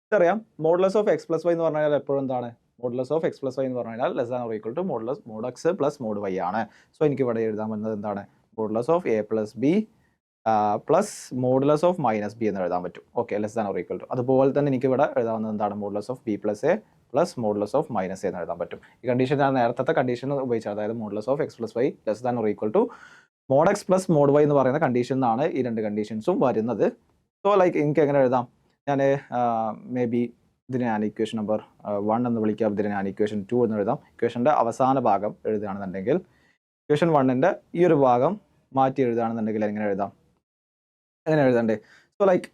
ഇതറിയാം, modulus of X plus Y എന്ന് പറഞ്ഞാൽ എപ്പോഴും എന്താണ് modulus of X plus Y എന്ന് പറഞ്ഞാൽ less than or equal to mod x plus mod y ആണ്. സോ എനിക്ക് ഇവിടെ എഴുതാൻ പറ്റുന്നത് എന്താണ് modulus of A plus B plus modulus of minus B എന്ന് എഴുതാൻ പറ്റും. Okay, less than or equal to. അതുപോലെ തന്നെ എനിക്ക് ഇവിടെ എഴുതാവുന്നത് എന്താണ് modulus of B plus A plus modulus of minus A എന്ന് എഴുതാൻ പറ്റും. ഈ കണ്ടീഷൻ ഞാൻ നേരത്തെ കണ്ടീഷൻ ഉപയോഗിച്ചത്, അതായത് modulus of X plus y less than or equal to mod x plus mod y എന്ന് പറയുന്ന കണ്ടീഷനാണ് ഈ രണ്ട് കണ്ടീഷൻസും വരുന്നത്. സോ ലൈക്ക് എനിക്ക് എങ്ങനെ എഴുതാം, ഞാൻ മേ ബി ഇതിനെ ഞാൻ ഇക്വേഷൻ നമ്പർ 1 എന്ന് വിളിക്കാം, ഇതിനെ ഞാൻ ഇക്വേഷൻ 2 എന്ന് എഴുതാം. ഇക്വേഷൻ്റെ അവസാന ഭാഗം എഴുതുകയാണെന്നുണ്ടെങ്കിൽ ഇക്വേഷൻ 1ൻ്റെ ഈ ഒരു ഭാഗം മാറ്റി എഴുതുകയാണെന്നുണ്ടെങ്കിൽ എങ്ങനെ എഴുതാം, എങ്ങനെ എഴുതണ്ടേ. സോ ലൈക്ക്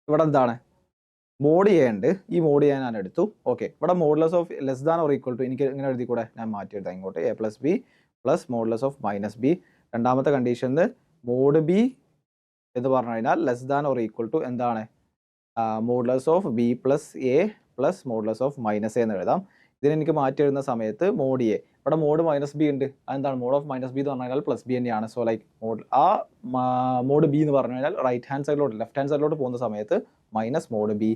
ഇവിടെ എന്താണ് മോഡ് എ ഉണ്ട്, ഈ മോഡ് എ ഞാൻ എടുത്തു. ഓക്കെ, ഇവിടെ modulus of less than or equal to എനിക്ക് ഇങ്ങനെ എഴുതി കൂടെ, ഞാൻ മാറ്റി എഴുതാം ഇങ്ങോട്ട് A plus B plus modulus of minus B. രണ്ടാമത്തെ കണ്ടീഷനിൽ മോഡ് ബി എന്ന് പറഞ്ഞു കഴിഞ്ഞാൽ less than or equal to എന്താണ് modulus of B plus A plus modulus of minus A എന്ന് എഴുതാം. ഇതിന് എനിക്ക് മാറ്റി എഴുതുന്ന സമയത്ത് മോഡ് എ, ഇവിടെ മോഡ് മൈനസ് ബി ഉണ്ട്, അതെന്താണ് മോഡ് ഓഫ് മൈനസ് ബി എന്ന് പറഞ്ഞു കഴിഞ്ഞാൽ പ്ലസ് ബി തന്നെയാണ്. സോ ലൈക്ക് മോഡ് ബി എന്ന് പറഞ്ഞു കഴിഞ്ഞാൽ റൈറ്റ് ഹാൻഡ് സൈഡിലോട്ട് ലെഫ്റ്റ് ഹാൻഡ് സൈഡിലോട്ട് പോകുന്ന സമയത്ത് minus mod b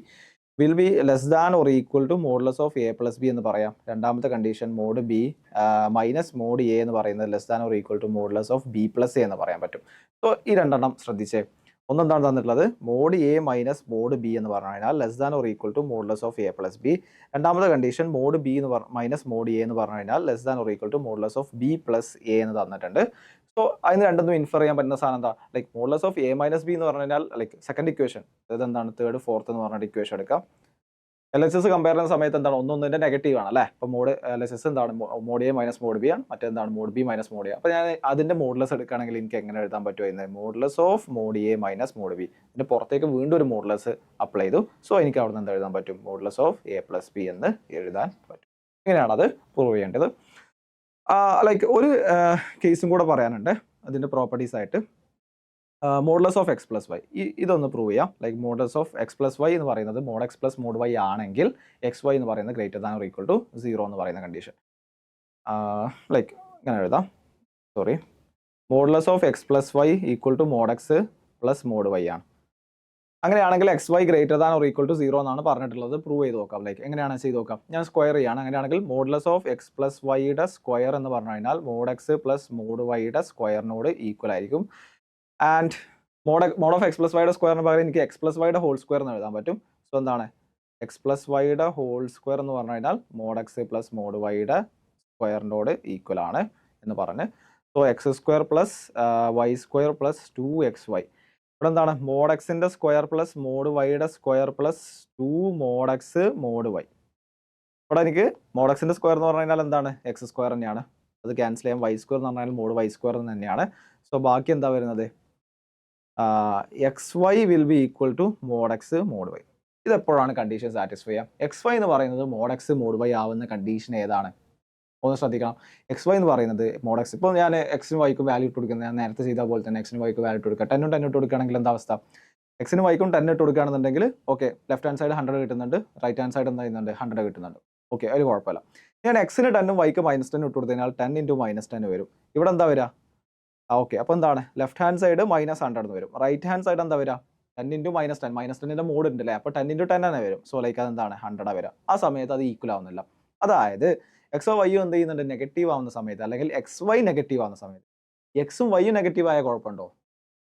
will be less than or equal to modulus of A plus B എന്ന് പറയാം. രണ്ടാമത്തെ condition mod b minus mod a എന്ന് പറയുന്നത് less than or equal to modulus of B plus a എന്ന് പറയാൻ പറ്റും. So ഈ രണ്ടെണ്ണം ശ്രദ്ധിച്ചേ. ഒന്നെന്താണ് തന്നിട്ടുള്ളത്, mod A minus mod B എന്ന് പറഞ്ഞു കഴിഞ്ഞാൽ less than or equal to modulus of A plus b. രണ്ടാമത്തെ കണ്ടീഷൻ മോഡ് ബി എന്ന് മൈനസ് മോഡ് എ എന്ന് പറഞ്ഞു കഴിഞ്ഞാൽ less than or equal to modulus of B plus a എന്ന് തന്നിട്ടുണ്ട്. സോ അതിന് രണ്ടൊന്നും ഇൻഫർ ചെയ്യാൻ പറ്റുന്ന സാധനം എന്താ, like modulus of A minus B എന്ന് പറഞ്ഞു കഴിഞ്ഞാൽ ലൈക്ക് സെക്കൻഡ് ഇക്വേഷൻ, അതായത് എന്താണ് തേർഡ് ഫോർത്ത് എന്ന് പറഞ്ഞിട്ട് ഇക്വേഷൻ എടുക്കാം. എൽ എച്ച് എസ് കമ്പയർ ചെയ്യുന്ന സമയത്ത് എന്താണ് ഒന്നൊന്നിൻ്റെ നെഗറ്റീവ് ആണ് അല്ലേ. അപ്പോൾ മോഡ് എൽ എച്ച് എസ് എന്താണ് mod A minus mod b ആണ്, മറ്റെന്താണ് mod b minus mod a. അപ്പോൾ ഞാൻ അതിൻ്റെ മോഡുലസ് എടുക്കുകയാണെങ്കിൽ എനിക്ക് എങ്ങനെ എഴുതാൻ പറ്റുമോ, modulus of mod A minus mod b. ഇതിൻ്റെ പുറത്തേക്ക് വീണ്ടും ഒരു മോഡുലസ് അപ്ലൈ ചെയ്തു. സോ എനിക്ക് അവിടെ നിന്ന് എന്ത് എഴുതാൻ പറ്റും, modulus of A plus B എന്ന് എഴുതാൻ പറ്റും. ഇങ്ങനെയാണ് അത് പ്രൂവ് ചെയ്യേണ്ടത്. ലൈക്ക് ഒരു കേസും കൂടെ പറയാനുണ്ട് അതിൻ്റെ പ്രോപ്പർട്ടീസ് ആയിട്ട്. Modulus of X plus y, ഇതൊന്ന് പ്രൂവ് ചെയ്യാം. Like modulus of X plus Y എന്ന് പറയുന്നത് mod x plus mod y ആണെങ്കിൽ എക്സ് വൈ എന്ന് പറയുന്നത് greater than or equal to 0 എന്ന് പറയുന്ന കണ്ടീഷൻ. ലൈക്ക് ഇങ്ങനെ എഴുതാം, sorry, modulus of X plus y equal to mod x plus mod y ആണ്. അങ്ങനെയാണെങ്കിൽ x y greater than or equal to 0 എന്നാണ് പറഞ്ഞിട്ടുള്ളത്. പ്രൂവ് ചെയ്ത് നോക്കാം. ലൈക്ക് എങ്ങനെയാണ് ചെയ്ത് നോക്കാം, ഞാൻ സ്ക്വയർ ചെയ്യാണ്. അങ്ങനെയാണെങ്കിൽ മോഡുലസ് ഓഫ് എക്സ് പ്ലസ് വൈയുടെ സ്ക്വയർ എന്ന് പറഞ്ഞു കഴിഞ്ഞാൽ മോഡ് എക്സ് പ്ലസ് മോഡ് വൈയുടെ സ്ക്വയറിനോട് ഈക്വൽ ആയിരിക്കും. And mod of X plus വൈയുടെ സ്ക്വയറിന് പകരം എനിക്ക് എക്സ് പ്ലസ് വൈയുടെ ഹോൾ സ്ക്വയർ എന്ന് എഴുതാൻ പറ്റും. സോ എന്താണ് എക്സ് പ്ലസ് വൈയുടെ ഹോൾ സ്ക്വയർ എന്ന് പറഞ്ഞു കഴിഞ്ഞാൽ മോഡ് എക്സ് പ്ലസ് മോഡ് വൈയുടെ സ്ക്വയറിനോട് ഈക്വൽ ആണ് എന്ന് പറഞ്ഞ്. So x square plus y square plus 2xy. ഇവിടെ എന്താണ് മോഡ് എക്സിന്റെ സ്ക്വയർ പ്ലസ് മോഡ് വൈയുടെ square plus 2 mod x mod y. ഇവിടെ എനിക്ക് മോഡ് എക്സിന്റെ സ്ക്വയർ എന്ന് പറഞ്ഞു കഴിഞ്ഞാൽ എന്താണ് എക്സ് സ്ക്വയർ തന്നെയാണ്. അത് ക്യാൻസൽ ചെയ്യാം. വൈ സ്ക്വയർ എന്ന് പറഞ്ഞാൽ മോഡ് വൈ സ്ക്വയർ തന്നെയാണ്. സോ ബാക്കി എന്താ വരുന്നത് x y will be equal to mod x mod y. ഇതെപ്പോഴാണ് കണ്ടീഷൻ സാറ്റിസ്ഫൈ ചെയ്യാം? എക്സ് വൈ എന്ന് പറയുന്നത് മോഡ് എക്സ് മോഡ് വൈ ആവുന്ന കണ്ടീഷൻ ഏതാണ്? ഒന്ന് ശ്രദ്ധിക്കണം. എക്സ് വൈ എന്ന് പറയുന്നത് മോഡ് എക്സ്. ഇപ്പോൾ ഞാൻ എക്സിനും വൈക്കും വാല്യൂ ഇട്ട് കൊടുക്കുന്നത് ഞാൻ നേരത്തെ ചെയ്ത പോലെ തന്നെ എക്സിനും വൈക്കും വാല്യൂ ഇട്ട് കൊടുക്കുക. 10 ഇട്ട് കൊടുക്കുകയാണെങ്കിൽ എന്താ അവസ്ഥ? എക്സിനും വൈക്കും 10 ഇട്ട് കൊടുക്കുകയാണെന്നുണ്ടെങ്കിൽ ഓക്കെ ലെഫ്റ്റ് ഹാൻഡ് സൈഡ് 100 കിട്ടുന്നുണ്ട്, റൈറ്റ് ഹാൻഡ് സൈഡ് എന്താ ചെയ്യുന്നുണ്ട് 100 കിട്ടുന്നുണ്ട്. ഓക്കെ അതിൽ കുഴപ്പമില്ല. ഞാൻ എക്സിന് 10 വൈക്ക് -10 ഇട്ട് കൊടുത്തതിനാൽ 10 × -10 വരും. ഇവിടെ എന്താ വരിക? ഓക്കെ അപ്പോൾ എന്താണ് ലെഫ്റ്റ് ഹാൻഡ് സൈഡ് -100 എന്ന് വരും. റൈറ്റ് ഹാൻഡ് സൈഡ് എന്താ വരിക? 10 × -10 -10ന്റെ മോഡ് ഉണ്ട് അല്ലേ? അപ്പോൾ 10 × 10 തന്നെ വരും. സോ ലൈക്ക് അതെന്താണ് 100 വരിക. ആ സമയത്ത് അത് ഈക്വൽ ആവുന്നില്ല. അതായത് എക്സോ വൈയും എന്ത് ചെയ്യുന്നുണ്ട് നെഗറ്റീവ് ആവുന്ന സമയത്ത്, അല്ലെങ്കിൽ എക്സ് വൈ നെഗറ്റീവ് ആവുന്ന സമയത്ത് എക്സും വൈയും നെഗറ്റീവ് ആയ കുഴപ്പമുണ്ടോ?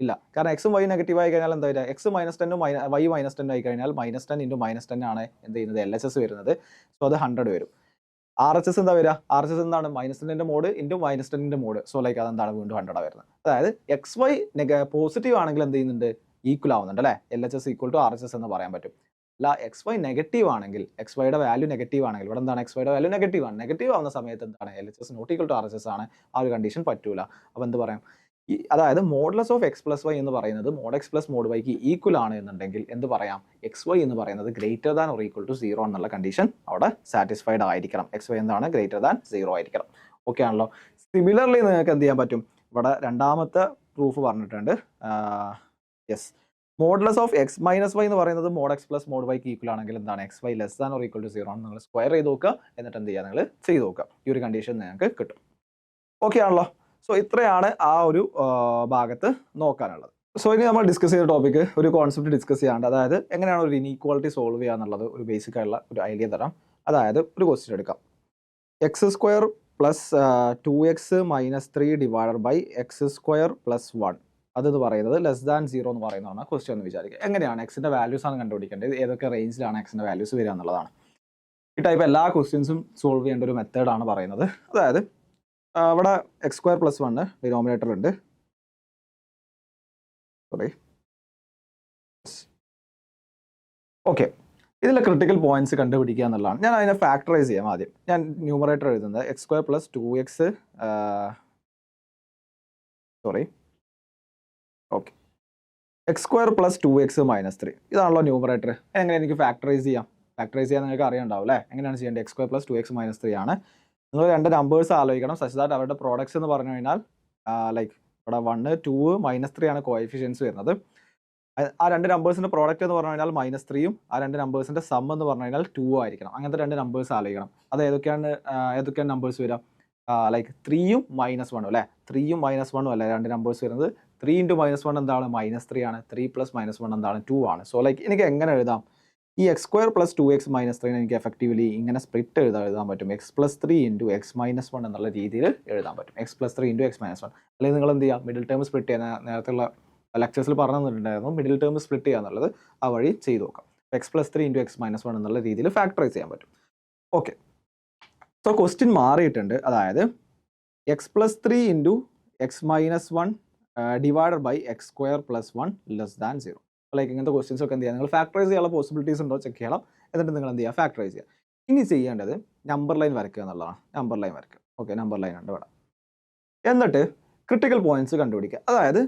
ഇല്ല. കാരണം എക്സും വൈ നെഗറ്റീവ് ആയി കഴിഞ്ഞാൽ എന്താ വരിക? എക്സ് -10 വൈ -10 ആയി കഴിഞ്ഞാൽ -10 × -10 ആണ് എന്ത് ചെയ്യുന്നത് LHS വരുന്നത്. സോ അത് 100 വരും. RHS എന്താ വരിക? RHS എന്താണ് -10ന്റെ മോഡ് ഇൻറ്റു -10ന്റെ മോഡ്. സോ ലൈക്ക് അതെന്താണ് വീണ്ടും 100 വരുന്നത്. അതായത് എക്സ് വൈ പോസിറ്റീവ് ആണെങ്കിൽ എന്ത് ചെയ്യുന്നുണ്ട് ഈക്വൽ ആവുന്നുണ്ട് അല്ലേ? LHS ഈക്വൽ ടു RHS എന്ന് പറയാൻ പറ്റും. അല്ല എക്സ് വൈ നെഗറ്റീവ് ആണെങ്കിൽ, എക്സ് വൈയുടെ വാല്യൂ നെഗറ്റീവ് ആണെങ്കിൽ, ഇവിടെ എന്താണ് എക്സ് വൈയുടെ വാല്യൂ നെഗറ്റീവ് ആണ്. നെഗറ്റീവ് ആവുന്ന സമയത്ത് എന്താണ് LHS not equal to RHS ആണ്. ആ ഒരു കണ്ടീഷൻ പറ്റൂല. അപ്പോൾ എന്ത് പറയാം? അതായത് modulus of X plus Y എന്ന് പറയുന്നത് മോഡ് എക്സ് പ്ലസ് മോഡ് വൈക്ക് ഈക്വൽ ആണ് എന്നുണ്ടെങ്കിൽ എന്ത് പറയാം? എക്സ് വൈ എന്ന് പറയുന്നത് greater than or equal to 0 എന്നുള്ള കണ്ടീഷൻ അവിടെ സാറ്റിസ്ഫൈഡ് ആയിരിക്കണം. എക്സ് വൈ എന്താണ് ഗ്രേറ്റർ ദാൻ 0 ആയിരിക്കണം. ഓക്കെ ആണല്ലോ. സിമിലർലി നിങ്ങൾക്ക് എന്ത് ചെയ്യാൻ പറ്റും? ഇവിടെ രണ്ടാമത്തെ പ്രൂഫ് പറഞ്ഞിട്ടുണ്ട്. Yes, modulus of x minus y എന്ന് പറയുന്നത് മോഡ് എക്സ് പ്ലസ് മോഡ് വൈക്ക് ഈക്വൽ ആണെങ്കിൽ എന്താണ് x y less than or equal to 0 ആണ്. നിങ്ങൾ സ്ക്വയർ ചെയ്ത് നോക്കുക, എന്നിട്ട് എന്ത് ചെയ്യുക? നിങ്ങൾ ചെയ്ത് നോക്കുക. ഈ ഒരു കണ്ടീഷൻ നിങ്ങൾക്ക് കിട്ടും. ഓക്കെ ആണല്ലോ. സോ ഇത്രയാണ് ആ ഒരു ഭാഗത്ത് നോക്കാനുള്ളത്. സോ ഇനി നമ്മൾ ഡിസ്കസ് ചെയ്ത ടോപ്പിക്ക് ഒരു കോൺസെപ്റ്റ് ഡിസ്കസ് ചെയ്യാണ്ട്, അതായത് എങ്ങനെയാണ് ഒരു ഇനീക്വാളിറ്റി സോൾവ് ചെയ്യുക എന്നുള്ളത് ഒരു ബേസിക് ആയിട്ടുള്ള ഒരു ഐഡിയ തരാം. അതായത് ഒരു ക്വസ്റ്റ്യൻ എടുക്കാം. X square plus 2x - 3 divided by x square plus 1 അതെന്ന് പറയുന്നത് ലെസ് ദാൻ 0 എന്ന് പറയുന്നതാണ് ക്വസ്റ്റ്യൻ എന്ന് വിചാരിക്കുക. എങ്ങനെയാണ് എക്സിൻ്റെ വാല്യൂസ് ആണ് കണ്ടുപിടിക്കേണ്ടത്, ഏതൊക്കെ റേഞ്ചിലാണ് എക്സിൻ്റെ വാല്യൂസ് വരിക എന്നുള്ളതാണ്. ഈ ടൈപ്പ് എല്ലാ ക്വസ്റ്റ്യൻസും സോൾവ് ചെയ്യേണ്ട ഒരു മെത്തേഡാണ് പറയുന്നത്. അതായത് ഇവിടെ എക്സ് സ്ക്വയർ പ്ലസ് 1 ഡിനോമിനേറ്റർ ഉണ്ട്. Sorry, okay. ഇതിലെ ക്രിട്ടിക്കൽ പോയിന്റ്സ് കണ്ടുപിടിക്കുക എന്നുള്ളതാണ്. ഞാൻ അതിനെ ഫാക്ടറൈസ് ചെയ്യാം. ആദ്യം ഞാൻ ന്യൂമറേറ്റർ എഴുതുന്നത് X square plus 2x okay x square plus 2x - 3 ഇതാണല്ലോ ന്യൂമറേറ്റർ. എങ്ങനെ എനിക്ക് ഫാക്ടറൈസ് ചെയ്യാം? ഫാക്ടറൈസ് ചെയ്യാൻ നിങ്ങൾക്ക് അറിയാണ്ടാവും അല്ലേ? എങ്ങനെയാണ് ചെയ്യേണ്ടത്? എക്സ് സ്ക്വയർ പ്ലസ് 2x - 3 ആണ്. നിങ്ങൾ രണ്ട് നമ്പേഴ്സ് ആലോചിക്കണം സച്ച് ദാറ്റ് അവരുടെ പ്രോഡക്ട്സ് എന്ന് പറഞ്ഞു കഴിഞ്ഞാൽ ലൈക്ക് ഇവിടെ 1 2 -3 ആണ് കോഎഫിഷ്യൻസ് വരുന്നത്. ആ രണ്ട് നമ്പേഴ്സിൻ്റെ പ്രോഡക്റ്റ് എന്ന് പറഞ്ഞു കഴിഞ്ഞാൽ -3യും ആ രണ്ട് നമ്പേഴ്സിൻ്റെ സം എന്ന് പറഞ്ഞു കഴിഞ്ഞാൽ 2 ആയിരിക്കണം. അങ്ങനത്തെ രണ്ട് നമ്പേഴ്സ് ആലോചിക്കണം. അത് ഏതൊക്കെയാണ് നമ്പേഴ്സ് വരിക? ലൈക്ക് 3യും -1 അല്ലേ? 3യും -1 അല്ലേ രണ്ട് നമ്പേഴ്സ് വരുന്നത്? 3 × -1 എന്താണ്? -3 ആണ്. 3 + -1 എന്താണ്? 2 ആണ്. സോ ലൈക്ക് എനിക്ക് എങ്ങനെ എഴുതാം? ഈ എക്സ് സ്ക്വയർ പ്ലസ് 2x - 3 എനിക്ക് എഫക്റ്റീവ്ലി ഇങ്ങനെ സ്പ്ലിറ്റ് എഴുതാൻ പറ്റും. x + 3 × x - 1 എന്നുള്ള രീതിയിൽ എഴുതാൻ പറ്റും. x + 3 × x - 1. അല്ലെങ്കിൽ നിങ്ങൾ എന്ത് ചെയ്യുക? മിഡിൽ ടേം സ്പ്ലിറ്റ് ചെയ്യാൻ നേരത്തെയുള്ള ലെക്ചേഴ്സിൽ പറഞ്ഞു തന്നിട്ടുണ്ടായിരുന്നു. മിഡിൽ ടേം സ്പ്ലിറ്റ് ചെയ്യുക എന്നുള്ളത് ആ വഴി ചെയ്ത് നോക്കാം. x + 3 × x - 1 എന്നുള്ള രീതിയിൽ ഫാക്ടറൈസ് ചെയ്യാൻ പറ്റും. ഓക്കെ, സോ ക്വസ്റ്റ്യൻ മാറിയിട്ടുണ്ട്. അതായത് x + 3 × x - 1 divided by x square plus 1 less than 0. Like ഇങ്ങനത്തെ ക്വസ്റ്റ്യൻസ് ഒക്കെ എന്ത് ചെയ്യുക? നിങ്ങൾ ഫാക്ടറൈസ് ചെയ്യാനുള്ള പോസിബിലിറ്റീസ് ഉണ്ടോ ചെക്ക് ചെയ്യണം. എന്നിട്ട് നിങ്ങൾ എന്ത് ചെയ്യുക? ഫാക്ടറൈസ് ചെയ്യുക. ഇനി ചെയ്യേണ്ടത് നമ്പർ ലൈൻ വരയ്ക്കുക എന്നുള്ളതാണ്. നമ്പർ ലൈൻ വരയ്ക്കുക. ഓക്കെ, നമ്പർ ലൈൻ ഉണ്ട് ഇവിടെ. എന്നിട്ട് ക്രിട്ടിക്കൽ പോയിന്റ്സ് കണ്ടുപിടിക്കുക. അതായത്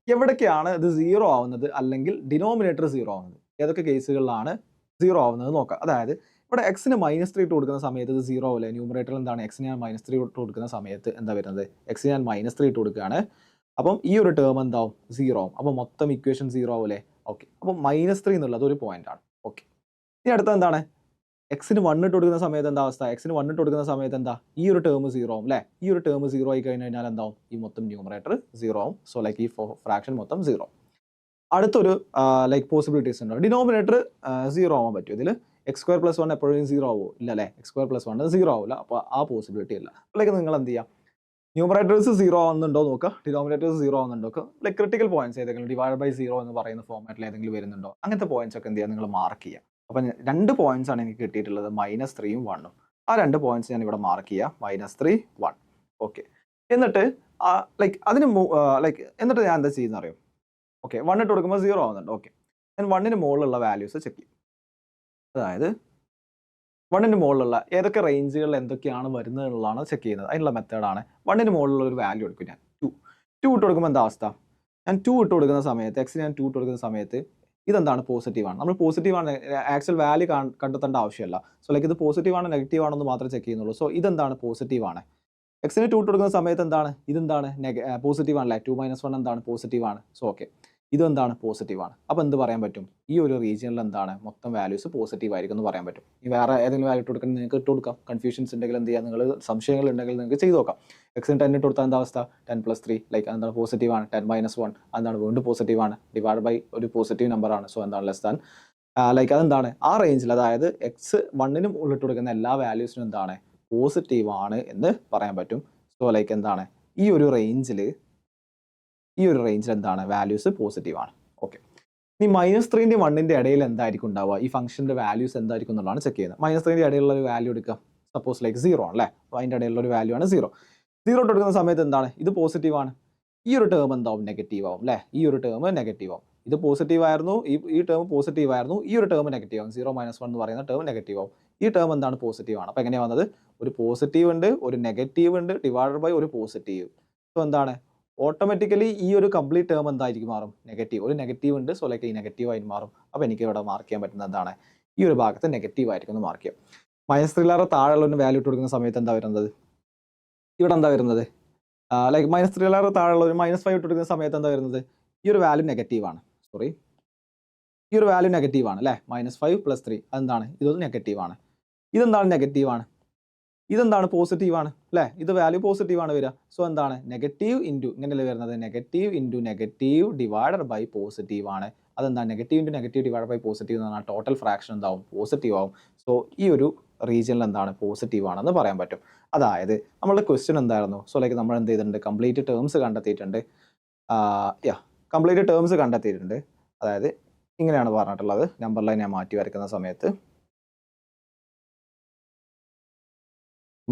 എവിടേക്കാണ് ഇത് 0 ആവുന്നത് അല്ലെങ്കിൽ ഡിനോമിനേറ്റർ 0 ആവുന്നത്, ഏതൊക്കെ കേസുകളിലാണ് 0 ആവുന്നത് നോക്കാം. അതായത് ഇവിടെ എക്സിന് -3 ഇട്ട് കൊടുക്കുന്ന സമയത്ത് ഇത് 0 ആവില്ലേ? ന്യൂമറേറ്ററിൽ എന്താണ് എക്സിന് ഞാൻ -3 ഇട്ട് കൊടുക്കുന്ന സമയത്ത് എന്താ വരുന്നത്? എക്സിന് ഞാൻ -3 ഇട്ട് കൊടുക്കുകയാണ്. അപ്പം ഈ ഒരു ടേം എന്താവും? 0 ആവും. അപ്പോൾ മൊത്തം ഇക്വേഷൻ 0 ആവില്ലേ? ഓക്കെ, അപ്പോൾ -3 എന്നുള്ളത് ഒരു പോയിന്റ് ആണ്. ഓക്കെ, ഇനി അടുത്ത എന്താണ്? എക്സിന് 1 ഇട്ട് കൊടുക്കുന്ന സമയത്ത് എന്താ അവസ്ഥ? എക്സിന് 1 ഇട്ട് കൊടുക്കുന്ന സമയത്ത് എന്താ? ഈ ഒരു ടേം 0 ആവും അല്ലേ? ഈ ഒരു ടേം 0 ആയി കഴിഞ്ഞാൽ എന്താവും? ഈ മൊത്തം ന്യൂമറേറ്റർ 0 ആവും. സോ ലൈക്ക് ഈ ഫ്രാക്ഷൻ മൊത്തം 0. അടുത്തൊരു ലൈക്ക് പോസിബിലിറ്റീസ് ഉണ്ട്. ഡിനോമിനേറ്റർ 0 ആവാൻ പറ്റും. ഇതിൽ എക്സ് സ്ക്വയർ പ്ലസ് 1 എപ്പോഴും 0 ആവുമോ? ഇല്ല അല്ലേ? എക്സ് സ്ക്വയർ പ്ലസ് 1 0 ആവില്ല. അപ്പോൾ ആ പോസിബിലിറ്റി ഇല്ല. ലൈക്ക് നിങ്ങൾ എന്ത് ചെയ്യാം? ന്യൂമറേറ്റേഴ്സ് 0 ആവുന്നുണ്ടോ നോക്കുക, ഡിനോമിനേറ്റേഴ്സ് 0 ആവുന്നുണ്ടോ നോക്കുക. ലൈക്ക് ക്രിട്ടിക്കൽ പോയിന്റ്സ് ഏതെങ്കിലും ഡിവൈഡ് ബൈ 0 എന്ന് പറയുന്ന ഫോമാറ്റിൽ ഏതെങ്കിലും വരുന്നുണ്ടോ, അങ്ങനത്തെ പോയിന്റ്സ് ഒക്കെ എന്ത് ചെയ്യുക, നിങ്ങൾ മാർക്ക് ചെയ്യുക. അപ്പം 2 പോയിന്റ്സ് ആണ് എനിക്ക് കിട്ടിയിട്ടുള്ളത്, -3ഉം 1ഉം. ആ 2 പോയിന്റ്സ് ഞാൻ ഇവിടെ മാർക്ക് ചെയ്യുക, -3 1. ഓക്കെ, എന്നിട്ട് എന്നിട്ട് ഞാൻ എന്താ ചെയ്യുന്നത് അറിയോ? ഓക്കെ, 1 ഇട്ട് കൊടുക്കുമ്പോൾ 0 ആവുന്നുണ്ട്. ഓക്കെ, ഞാൻ 1ന് മുകളിലുള്ള വാല്യൂസ് ചെക്ക് ചെയ്യും. അതായത് 1ന് മുകളിലുള്ള ഏതൊക്കെ റേഞ്ചുകളിൽ എന്തൊക്കെയാണ് വരുന്നത് എന്നുള്ളതാണ് ചെക്ക് ചെയ്യുന്നത്. അതിനുള്ള മെത്തേഡാണ് 1ന് മുകളിലുള്ള ഒരു വാല്യൂ എടുക്കും ഞാൻ. 2 ഇട്ട് കൊടുക്കുമ്പോൾ എന്താ അവസ്ഥ? ഞാൻ 2 ഇട്ട് കൊടുക്കുന്ന സമയത്ത്, എക്സിന് ഞാൻ 2 ഇട്ട് കൊടുക്കുന്ന സമയത്ത് ഇതെന്താണ്? പോസിറ്റീവാണ്. നമ്മൾ പോസിറ്റീവാണ്, ആക്ച്വൽ വാല്യൂ കണ്ടെത്തേണ്ട ആവശ്യമില്ല. സോ ലൈക്ക് ഇത് പോസിറ്റീവാണോ നെഗറ്റീവ് ആണോ എന്ന് മാത്രമേ ചെക്ക് ചെയ്യുന്നുള്ളൂ. സോ ഇതെന്താണ്? പോസിറ്റീവാണ്. എക്സിന് 2 ഇട്ട് കൊടുക്കുന്ന സമയത്ത് എന്താണ്? ഇതെന്താണ്? പോസിറ്റീവ് ആണല്ലേ? 2 - 1 എന്താണ്? പോസിറ്റീവാണ്. സോ ഓക്കെ, ഇതെന്താണ്? പോസിറ്റീവാണ്. അപ്പോൾ എന്ത് പറയാൻ പറ്റും? ഈ ഒരു റീജിയനിൽ എന്താണ്? മൊത്തം വാല്യൂസ് പോസിറ്റീവ് ആയിരിക്കും എന്ന് പറയാൻ പറ്റും. ഈ വേറെ ഏതെങ്കിലും വാല്യൂ ഇട്ട് കൊടുക്കാൻ നിങ്ങൾക്ക് ഇട്ട് കൊടുക്കാം. കൺഫ്യൂഷൻസ് ഉണ്ടെങ്കിൽ എന്ത് ചെയ്യുക, നിങ്ങൾ സംശയങ്ങൾ ഉണ്ടെങ്കിൽ നിങ്ങൾക്ക് ചെയ്ത് നോക്കാം. എക്സിന് 10 ഇട്ട് കൊടുത്താൽ എന്താ അവസ്ഥ? 10 + 3 ലൈക്ക് എന്താണ്? പോസിറ്റീവാണ്. 10 - 1 എന്താണ്? വീണ്ടും പോസിറ്റീവാണ്. ഡിവൈഡ് ബൈ ഒരു പോസിറ്റീവ് നമ്പറാണ്. സോ എന്താണ്? ലെസ് ദാൻ ലൈക്ക് അതെന്താണ്? ആ റേഞ്ചിൽ, അതായത് എക്സ് 1നും ഉള്ളിട്ട് കൊടുക്കുന്ന എല്ലാ വാല്യൂസിനും എന്താണ്? പോസിറ്റീവ് ആണ് എന്ന് പറയാൻ പറ്റും. സോ ലൈക്ക് എന്താണ്? ഈ ഒരു റേഞ്ചിൽ എന്താണ്? വാല്യൂസ് പോസിറ്റീവ് ആണ്. ഓക്കെ, ഇനി -3ന്റെയും 1ന്റെ ഇടയിൽ എന്തായിരിക്കും ഉണ്ടാവുക? ഈ ഫംഗ്ഷന്റെ വാല്യൂസ് എന്തായിരിക്കും എന്നുള്ളതാണ് ചെക്ക് ചെയ്യുന്നത്. -3ന്റെ ഇടയിലുള്ള ഒരു വാല്യൂ എടുക്കുക. സപ്പോസ് ലൈക്ക് 0 ആണ് അല്ലേ? അപ്പോൾ അതിൻ്റെ ഇടയിലുള്ള ഒരു വാല്യൂ ആണ് 0. 0 ഇട്ട് കൊടുക്കുന്ന സമയത്ത് എന്താണ്? ഇത് പോസിറ്റീവ് ആണ്. ഈ ഒരു ടേം എന്താവും? നെഗറ്റീവ് ആവും അല്ലേ? ഈ ഒരു ടേം നെഗറ്റീവ് ആവും. ഇത് പോസിറ്റീവ് ആയിരുന്നു, ഈ ടേം പോസിറ്റീവ് ആയിരുന്നു, ഈ ഒരു ടേം നെഗറ്റീവ് ആവും. 0 - 1 എന്ന് പറയുന്ന ടേം നെഗറ്റീവ് ആവും. ഈ ടേം എന്താണ്? പോസിറ്റീവ് ആണ്. അപ്പോൾ എങ്ങനെയാണ് വന്നത്? ഒരു പോസിറ്റീവ് ഉണ്ട്, ഒരു നെഗറ്റീവ് ഉണ്ട്, ഡിവൈഡഡ് ബൈ ഒരു പോസിറ്റീവ്. സോ എന്താണ്? ഓട്ടോമാറ്റിക്കലി ഈ ഒരു കംപ്ലീറ്റ് ടേം എന്തായിരിക്കും മാറും? നെഗറ്റീവ്. ഒരു നെഗറ്റീവ് ഉണ്ട്, സോ ലൈക്ക് ഈ നെഗറ്റീവ് ആയിട്ട് മാറും. അപ്പോൾ എനിക്ക് ഇവിടെ മാർക്ക് ചെയ്യാൻ പറ്റുന്നത് എന്താണ്? ഈ ഒരു ഭാഗത്ത് നെഗറ്റീവ് ആയിരിക്കും എന്ന് മാർക്ക് ചെയ്യാം. -3 താഴെയുള്ള ഒരു വാല്യൂ ഇട്ട് കൊടുക്കുന്ന സമയത്ത് എന്താ വരുന്നത്? ഇവിടെ എന്താ വരുന്നത്? ലൈക്ക് -3 താഴെയുള്ള ഒരു -5 ഇട്ട് കൊടുക്കുന്ന സമയത്ത് എന്താ വരുന്നത്? ഈ ഒരു വാല്യൂ നെഗറ്റീവ് ആണ്. സോറി, ഈ ഒരു വാല്യൂ നെഗറ്റീവ് ആണ് അല്ലേ? -5 + 3 അതെന്താണ്? ഇതൊരു നെഗറ്റീവ് ആണ്. ഇതെന്താണ്? നെഗറ്റീവ് ആണ്. ഇതെന്താണ്? പോസിറ്റീവ് ആണ് അല്ലേ? ഇത് വാല്യൂ പോസിറ്റീവ് ആണ് വരിക. സോ എന്താണ്? നെഗറ്റീവ് ഇൻറ്റു ഇങ്ങനെയല്ലേ വരുന്നത്? Negative into negative divided by positive ആണ്. അതെന്താ? Negative into negative divide by positive എന്ന് പറഞ്ഞാൽ ടോട്ടൽ ഫ്രാക്ഷൻ എന്താവും? പോസിറ്റീവ് ആവും. സോ ഈ ഒരു റീജിയനിൽ എന്താണ്? പോസിറ്റീവ് ആണെന്ന് പറയാൻ പറ്റും. അതായത് നമ്മളുടെ ക്വസ്റ്റ്യൻ എന്തായിരുന്നു? സോ ലൈക്ക് നമ്മൾ എന്ത് ചെയ്തിട്ടുണ്ട്? കംപ്ലീറ്റ് ടേംസ് കണ്ടെത്തിയിട്ടുണ്ട്. കംപ്ലീറ്റ് ടേംസ് കണ്ടെത്തിയിട്ടുണ്ട്. അതായത് ഇങ്ങനെയാണ് പറഞ്ഞിട്ടുള്ളത്. നമ്പർ ലൈൻ ഞാൻ മാറ്റി വരയ്ക്കുന്ന സമയത്ത്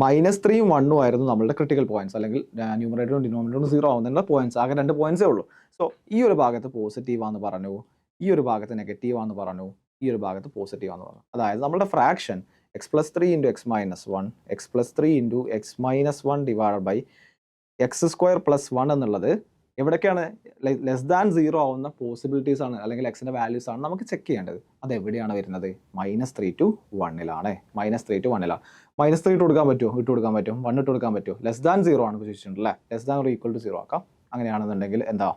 -3ഉം 1ഉം ആയിരുന്നു നമ്മളുടെ ക്രിട്ടിക്കൽ പോയിന്റ്സ്, അല്ലെങ്കിൽ ന്യൂമറേറ്ററും ഡിനോമിനേറ്ററും 0 ആവുന്നതിനുള്ള പോയിന്റ്സ്. ആകെ 2 പോയിന്റ്സേ ഉള്ളൂ. സോ ഈ ഒരു ഭാഗത്ത് പോസിറ്റീവ് ആണെന്ന് പറഞ്ഞു, ഈ ഒരു ഭാഗത്ത് നെഗറ്റീവ് ആണെന്ന് പറഞ്ഞു, ഈ ഒരു ഭാഗത്ത് പോസിറ്റീവ് ആണെന്ന് പറഞ്ഞു. അതായത് നമ്മുടെ fraction x+3 × x-1, x+3 × x-1 divided by x² + 1 എന്നുള്ളത് എവിടേക്കാണ്? ലെസ് ദാൻ 0 ആവുന്ന പോസിബിലിറ്റീസ് ആണ്, അല്ലെങ്കിൽ എക്സിന്റെ വാല്യൂസ് ആണ് നമുക്ക് ചെക്ക് ചെയ്യേണ്ടത്. അത് എവിടെയാണ് വരുന്നത്? -3 to 1ലാണ്. -3 to 1ലാണ്. -3 ഇട്ട് കൊടുക്കാൻ പറ്റുമോ? ഇട്ട് കൊടുക്കാൻ പറ്റും. 1 ഇട്ട് കൊടുക്കാൻ പറ്റുമോ? ലെസ് ദാൻ 0 ആണ് ചോദിച്ചിട്ടുണ്ട് അല്ലേ? ലെസ് ദാൻ = ഈക്വൽ ടു 0 ആക്കാം. അങ്ങനെയാണെന്നുണ്ടെങ്കിൽ എന്താ?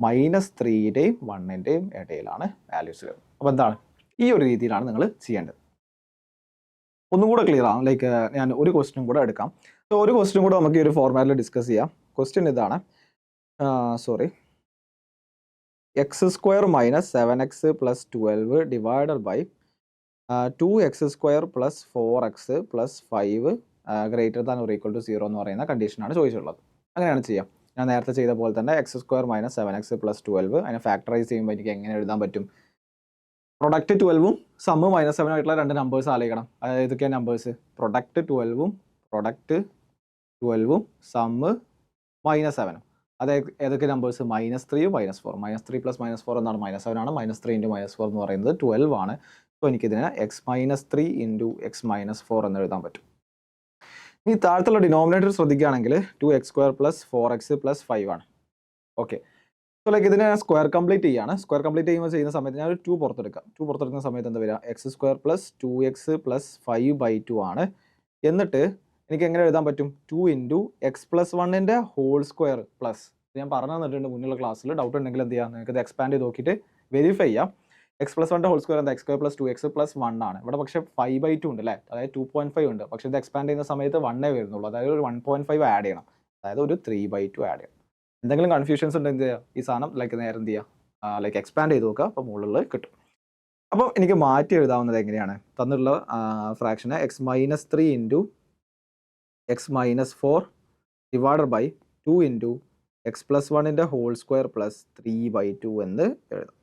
-3ന്റെയും 1ന്റെയും ഇടയിലാണ് വാല്യൂസ് വരുന്നത്. അപ്പോൾ എന്താണ്? ഈ ഒരു രീതിയിലാണ് നിങ്ങൾ ചെയ്യേണ്ടത്. ഒന്നും കൂടെ ക്ലിയർ ആവും. ലൈക്ക് ഞാൻ ഒരു ക്വസ്റ്റ്യൻ കൂടെ എടുക്കാം. സോ ഒരു ക്വസ്റ്റ്യൻ കൂടെ നമുക്ക് ഈ ഒരു ഫോർമാറ്റിൽ ഡിസ്കസ് ചെയ്യാം. ക്വസ്റ്റ്യൻ ഇതാണ്. x² - 7x + 12 divided by 2x² + 4x + 5 greater than or equal to 0 എന്ന് പറയുന്ന കണ്ടീഷനാണ് ചോദിച്ചിട്ടുള്ളത്. അങ്ങനെയാണ് ചെയ്യാം. ഞാൻ നേരത്തെ ചെയ്ത പോലെ തന്നെ x² - 7x + 12 അതിനെ ഫാക്ടറൈസ് ചെയ്യുമ്പോൾ എനിക്ക് എങ്ങനെ എഴുതാൻ പറ്റും? പ്രൊഡക്റ്റ് 12ഉം സമ്മ് -7 ആയിട്ടുള്ള 2 നമ്പേഴ്സ് ആലോചിക്കണം. അതായത് ഏതൊക്കെയാണ് നമ്പേഴ്സ്? പ്രൊഡക്റ്റ് 12ഉം സമ്മ് -7ഉം. അത് ഏതൊക്കെ നമ്പേഴ്സ്? -3ഉം -4. -3 + -4 എന്താണ്? -7 ആണ്. -3 × -4 എന്ന് പറയുന്നത് 12 ആണ്. സോ എനിക്കിതിനെ x-3 × x-4 എന്ന് എഴുതാൻ പറ്റും. ഇനി താഴത്തുള്ള ഡിനോമിനേറ്റർ ശ്രദ്ധിക്കുകയാണെങ്കിൽ 2x² + 4x + 5 ആണ്. ഓക്കെ, സോ ലൈക്ക് ഇതിനെ ഞാൻ സ്ക്വയർ കംപ്ലീറ്റ് ചെയ്യുകയാണ്. സ്ക്വയർ കംപ്ലീറ്റ് ചെയ്യുന്ന സമയത്ത് ഞാൻ ഒരു 2 പുറത്തെടുക്കാം. 2 പുറത്തെടുക്കുന്ന സമയത്ത് എന്താ വരിക? x² + 2x + 5/2 ആണ്. എന്നിട്ട് എനിക്ക് എങ്ങനെ എഴുതാൻ പറ്റും? 2 × x+1ന്റെ ഹോൾ സ്ക്വയർ പ്ലസ്, ഞാൻ പറഞ്ഞു തന്നിട്ടുണ്ട് മുന്നുള്ള ക്ലാസ്സിൽ. ഡൗട്ട് ഉണ്ടെങ്കിൽ എന്ത് ചെയ്യാം? നിങ്ങൾക്ക് ഇത് എക്സ്പാൻഡ് ചെയ്ത് നോക്കിയിട്ട് വെരിഫൈ ചെയ്യാം. x+1ന്റെ ഹോൾ സ്ക്വയർ എന്താ? x² + 2x + 1 ആണ്. ഇവിടെ പക്ഷേ 5/2 ഉണ്ട് അല്ലേ? അതായത് 2.5 ഉണ്ട്. പക്ഷേ ഇത് എക്സ്പാൻഡ് ചെയ്യുന്ന സമയത്ത് 1 വരുന്നുള്ളൂ. അതായത് ഒരു 1.5 ആഡ് ചെയ്യണം. അതായത് ഒരു 3/2 ആഡ് ചെയ്യണം. എന്തെങ്കിലും കൺഫ്യൂഷൻസ് ഉണ്ടെങ്കിൽ എന്ത് ചെയ്യുക? ഈ സാധനം ലൈക്ക് നേരെ എന്ത് ചെയ്യുക? ലൈക്ക് എക്സ്പാൻഡ് ചെയ്ത് നോക്കുക. അപ്പോൾ മുകളിൽ കിട്ടും. അപ്പോൾ എനിക്ക് മാറ്റി എഴുതാവുന്നത് എങ്ങനെയാണ്? തന്നിട്ടുള്ള ഫ്രാക്ഷനെ x-3 × x-4 divided by 2 into x plus വണ്ണിൻ്റെ ഹോൾ സ്ക്വയർ പ്ലസ് 3/2 എന്ന് എഴുതാം.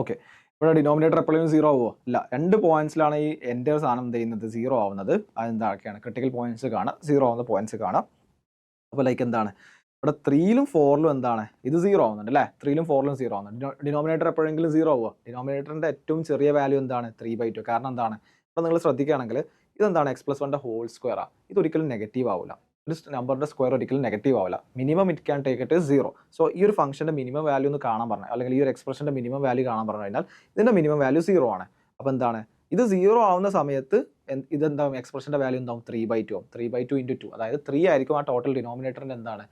ഓക്കെ, ഇവിടെ ഡിനോമിനേറ്റർ എപ്പോഴും 0 ആവുമോ? ഇല്ല. 2 പോയിന്റ്സിലാണ് ഈ എൻ്റെ സാധനം എന്ത് ചെയ്യുന്നത് 0 ആവുന്നത്. അതെന്തൊക്കെയാണ് ക്രിട്ടിക്കൽ പോയിന്റ്സ് കാണാം, 0 ആവുന്ന പോയിന്റ്സ് കാണാം. അപ്പോൾ ലൈക്ക് എന്താണ് ഇവിടെ 3ലും 4ലും എന്താണ് ഇത് 0 ആവുന്നുണ്ട് അല്ലേ? 3ലും 4ലും 0 ആവുന്നുണ്ട്. ഡിനോമിനേറ്റർ എപ്പോഴെങ്കിലും 0 ആവുക? ഡിനോമിനേറ്ററിൻ്റെ ഏറ്റവും ചെറിയ വാല്യൂ എന്താണ് 3/2. കാരണം എന്താണ് ഇപ്പോൾ നിങ്ങൾ ശ്രദ്ധിക്കുകയാണെങ്കിൽ ഇതെന്താണ് എക്സ് പ്ലസ് വണ്ണിൻ്റെ ഹോൾ സ്ക്വയറാണ്. ഇതൊരിക്കലും നെഗറ്റീവ് ആവില്ല. ഒരു നമ്പറിൻ്റെ സ്ക്വയർ ഒരിക്കലും നെഗറ്റീവ് ആവില്ല. Minimum it can take it 0. So ഈ ഒരു ഫംഗ്ഷൻ്റെ മിനിമം വാല്യൂ ഒന്ന് കാണാൻ പറഞ്ഞു, അല്ലെങ്കിൽ ഈ ഒരു എക്സ്പ്രഷൻ്റെ മിനിമം വാല്യൂ കാണാൻ പറഞ്ഞു കഴിഞ്ഞാൽ ഇതിൻ്റെ മിനിമം വാല്യൂ 0 ആണ്. അപ്പോൾ എന്താണ് ഇത് 0 ആവുന്ന സമയത്ത് ഇതെന്താവും എക്സ്പ്രഷൻ്റെ വാല്യൂ എന്താവും 3/2 ആവും. 3/2 ഇൻറ്റു 2, അതായത് 3 ആയിരിക്കും ആ ടോട്ടൽ ഡിനോമിനേറ്ററിൻ്റെ എന്താണ്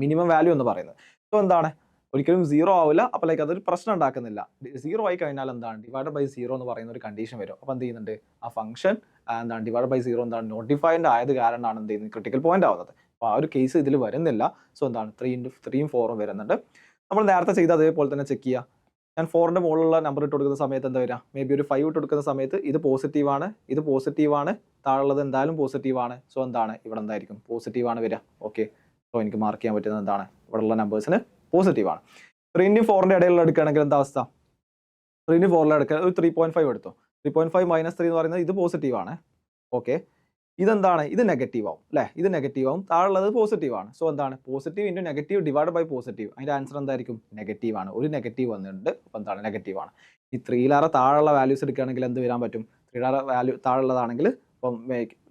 മിനിമം വാല്യൂ എന്ന് പറയുന്നത്. സോ എന്താണ് ഒരിക്കലും 0 ആവില്ല. അപ്പോൾ ലൈക്ക് അതൊരു പ്രശ്നം ഉണ്ടാക്കുന്നില്ല. 0 ആയി കഴിഞ്ഞാൽ എന്താണ് ഡിവൈഡ് ബൈ 0 എന്ന് പറയുന്ന ഒരു കണ്ടീഷൻ വരും. അപ്പോൾ എന്ത് ചെയ്യുന്നുണ്ട് ആ ഫംഗ്ഷൻ എന്താണ് ഡിവൈഡ് ബൈ 0 എന്താണ് നോട്ടിഫൈഡ് ആയത് കാരണമാണ് എന്ത് ചെയ്യുന്നത് ക്രിട്ടിക്കൽ പോയിന്റ് ആവുന്നത്. അപ്പോൾ ആ ഒരു കേസ് ഇതിൽ വരുന്നില്ല. സോ എന്താണ് 3 ഇൻറ്റു 3ഉം 4ഉം വരുന്നുണ്ട്. നമ്മൾ നേരത്തെ ചെയ്ത് അതേപോലെ തന്നെ ചെക്ക് ചെയ്യുക. ഞാൻ 4ൻ്റെ മുകളിലുള്ള നമ്പർ ഇട്ട് കൊടുക്കുന്ന സമയത്ത് എന്താ വരിക? മേ ബി ഒരു 5 ഇട്ട് കൊടുക്കുന്ന സമയത്ത് ഇത് പോസിറ്റീവാണ്, ഇത് പോസിറ്റീവാണ്, താഴെയുള്ളത് എന്തായാലും പോസിറ്റീവാണ്. സോ എന്താണ് ഇവിടെ എന്തായിരിക്കും പോസിറ്റീവാണ് വരിക. ഓക്കെ, സോ എനിക്ക് മാർക്ക് ചെയ്യാൻ പറ്റുന്നത് എന്താണ് ഇവിടെയുള്ള നമ്പേഴ്സിന് പോസിറ്റീവാണ്. 3ൻ്റെയും 4ൻ്റെ ഇടയിലുള്ള എടുക്കുകയാണെങ്കിൽ എന്താ അവസ്ഥ? 3ൻ്റെയും 4ലെ എടുക്കുക ഒരു 3.5 എടുത്തു. 3.5 മൈനസ് 3 എന്ന് പറയുന്നത് ഇത് പോസിറ്റീവാണ്. ഓക്കെ, ഇതെന്താണ് ഇത് നെഗറ്റീവ് ആവും അല്ലേ? ഇത് നെഗറ്റീവ് ആവും, താഴെയുള്ളത് പോസിറ്റീവ് ആണ്. സോ എന്താണ് positive into negative divide by positive. അതിൻ്റെ ആൻസർ എന്തായിരിക്കും നെഗറ്റീവ് ആണ്. ഒരു നെഗറ്റീവ് വന്നിട്ടുണ്ട്. അപ്പോൾ എന്താണ് നെഗറ്റീവ് ആണ്. ഈ 3ലേറെ താഴെയുള്ള വാല്യൂസ് എടുക്കുകയാണെങ്കിൽ എന്ത് വരാൻ പറ്റും? 3ലേറെ വാല്യൂ താഴെയുള്ളതാണെങ്കിൽ ഇപ്പം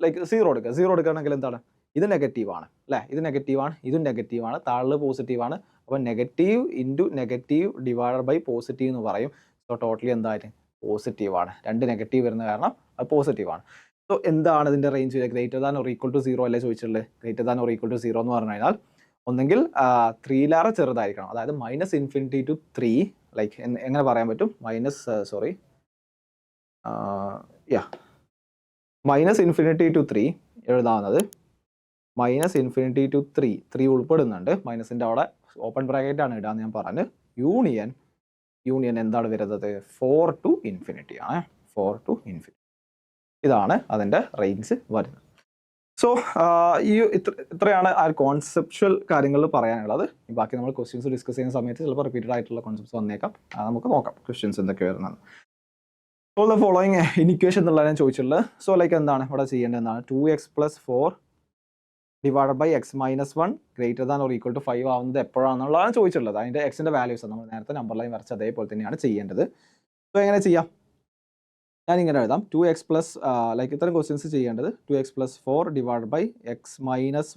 ലൈക്ക് 0 എടുക്കുക. 0 എടുക്കുകയാണെങ്കിൽ എന്താണ് ഇത് നെഗറ്റീവ് ആണ് അല്ലേ? ഇത് നെഗറ്റീവ് ആണ്, ഇതും നെഗറ്റീവ് ആണ്, താഴെ പോസിറ്റീവ് ആണ്. അപ്പോൾ negative into negative divide by positive എന്ന് പറയും. സോ ടോട്ടലി എന്തായാലും പോസിറ്റീവ് ആണ്. 2 നെഗറ്റീവ് വരുന്ന കാരണം അത് പോസിറ്റീവ് ആണ്. സോ എന്താണ് ഇതിൻ്റെ range? Greater than or equal to 0 അല്ലേ ചോദിച്ചിട്ടുള്ളത്? Greater than or equal to 0 എന്ന് പറഞ്ഞു കഴിഞ്ഞാൽ ഒന്നെങ്കിൽ 3ലേറെ ചെറുതായിരിക്കണം, അതായത് -∞ to 3. ലൈക്ക് എങ്ങനെ പറയാൻ പറ്റും? -∞ to 3 എഴുതാവുന്നത് -∞ to 3 ഉൾപ്പെടുന്നുണ്ട്. മൈനസിൻ്റെ അവിടെ ഓപ്പൺ ബ്രാക്കറ്റ് ആണ് ഇടാന്ന് ഞാൻ പറഞ്ഞു. യൂണിയൻ എന്താണ് വരുന്നത്? 4 to infinity ആണ്. 4 to infinity. ഇതാണ് അതിൻ്റെ റേഞ്ച് വരുന്നത്. സോ ഈ ഇത്രയാണ് ആ കോൺസെപ്ച്വൽ കാര്യങ്ങളിൽ പറയാനുള്ളത്. ബാക്കി നമ്മൾ ക്വസ്റ്റ്യൻസ് ഡിസ്കസ് ചെയ്യുന്ന സമയത്ത് ചിലപ്പോൾ റിപ്പീറ്റഡ് ആയിട്ടുള്ള കോൺസെപ്റ്റ്സ് വന്നേക്കാം. നമുക്ക് നോക്കാം ക്വസ്റ്റ്യൻസ് എന്തൊക്കെ വരുന്നത്. സോ ദ ഫോളോയിങ് ഇനിക്വേഷൻ എന്നുള്ള ഞാൻ ചോദിച്ചിട്ടുള്ളത്. സോ ലൈക്ക് എന്താണ് ഇവിടെ ചെയ്യേണ്ടത് എന്താണ് 2x + 4 divide by x - 1 greater than or equal to 5 ആവുന്നത് എപ്പോഴാണെന്നുള്ളതാണ് ചോദിച്ചിട്ടുള്ളത്. അതിൻ്റെ എക്സിൻ്റെ വാല്യൂസ് നമ്മൾ നേരത്തെ നമ്പർ ലൈൻ വരച്ച് അതേപോലെ തന്നെയാണ് ചെയ്യേണ്ടത്. സോ എങ്ങനെ ചെയ്യാം? ഞാൻ ഇങ്ങനെ എഴുതാം 2x പ്ലസ് ലൈക്ക് ഇത്തരം ക്വസ്റ്റ്യൻസ് ചെയ്യേണ്ടത് 2x + 4 ഡിവൈഡ് ബൈ x - 1 -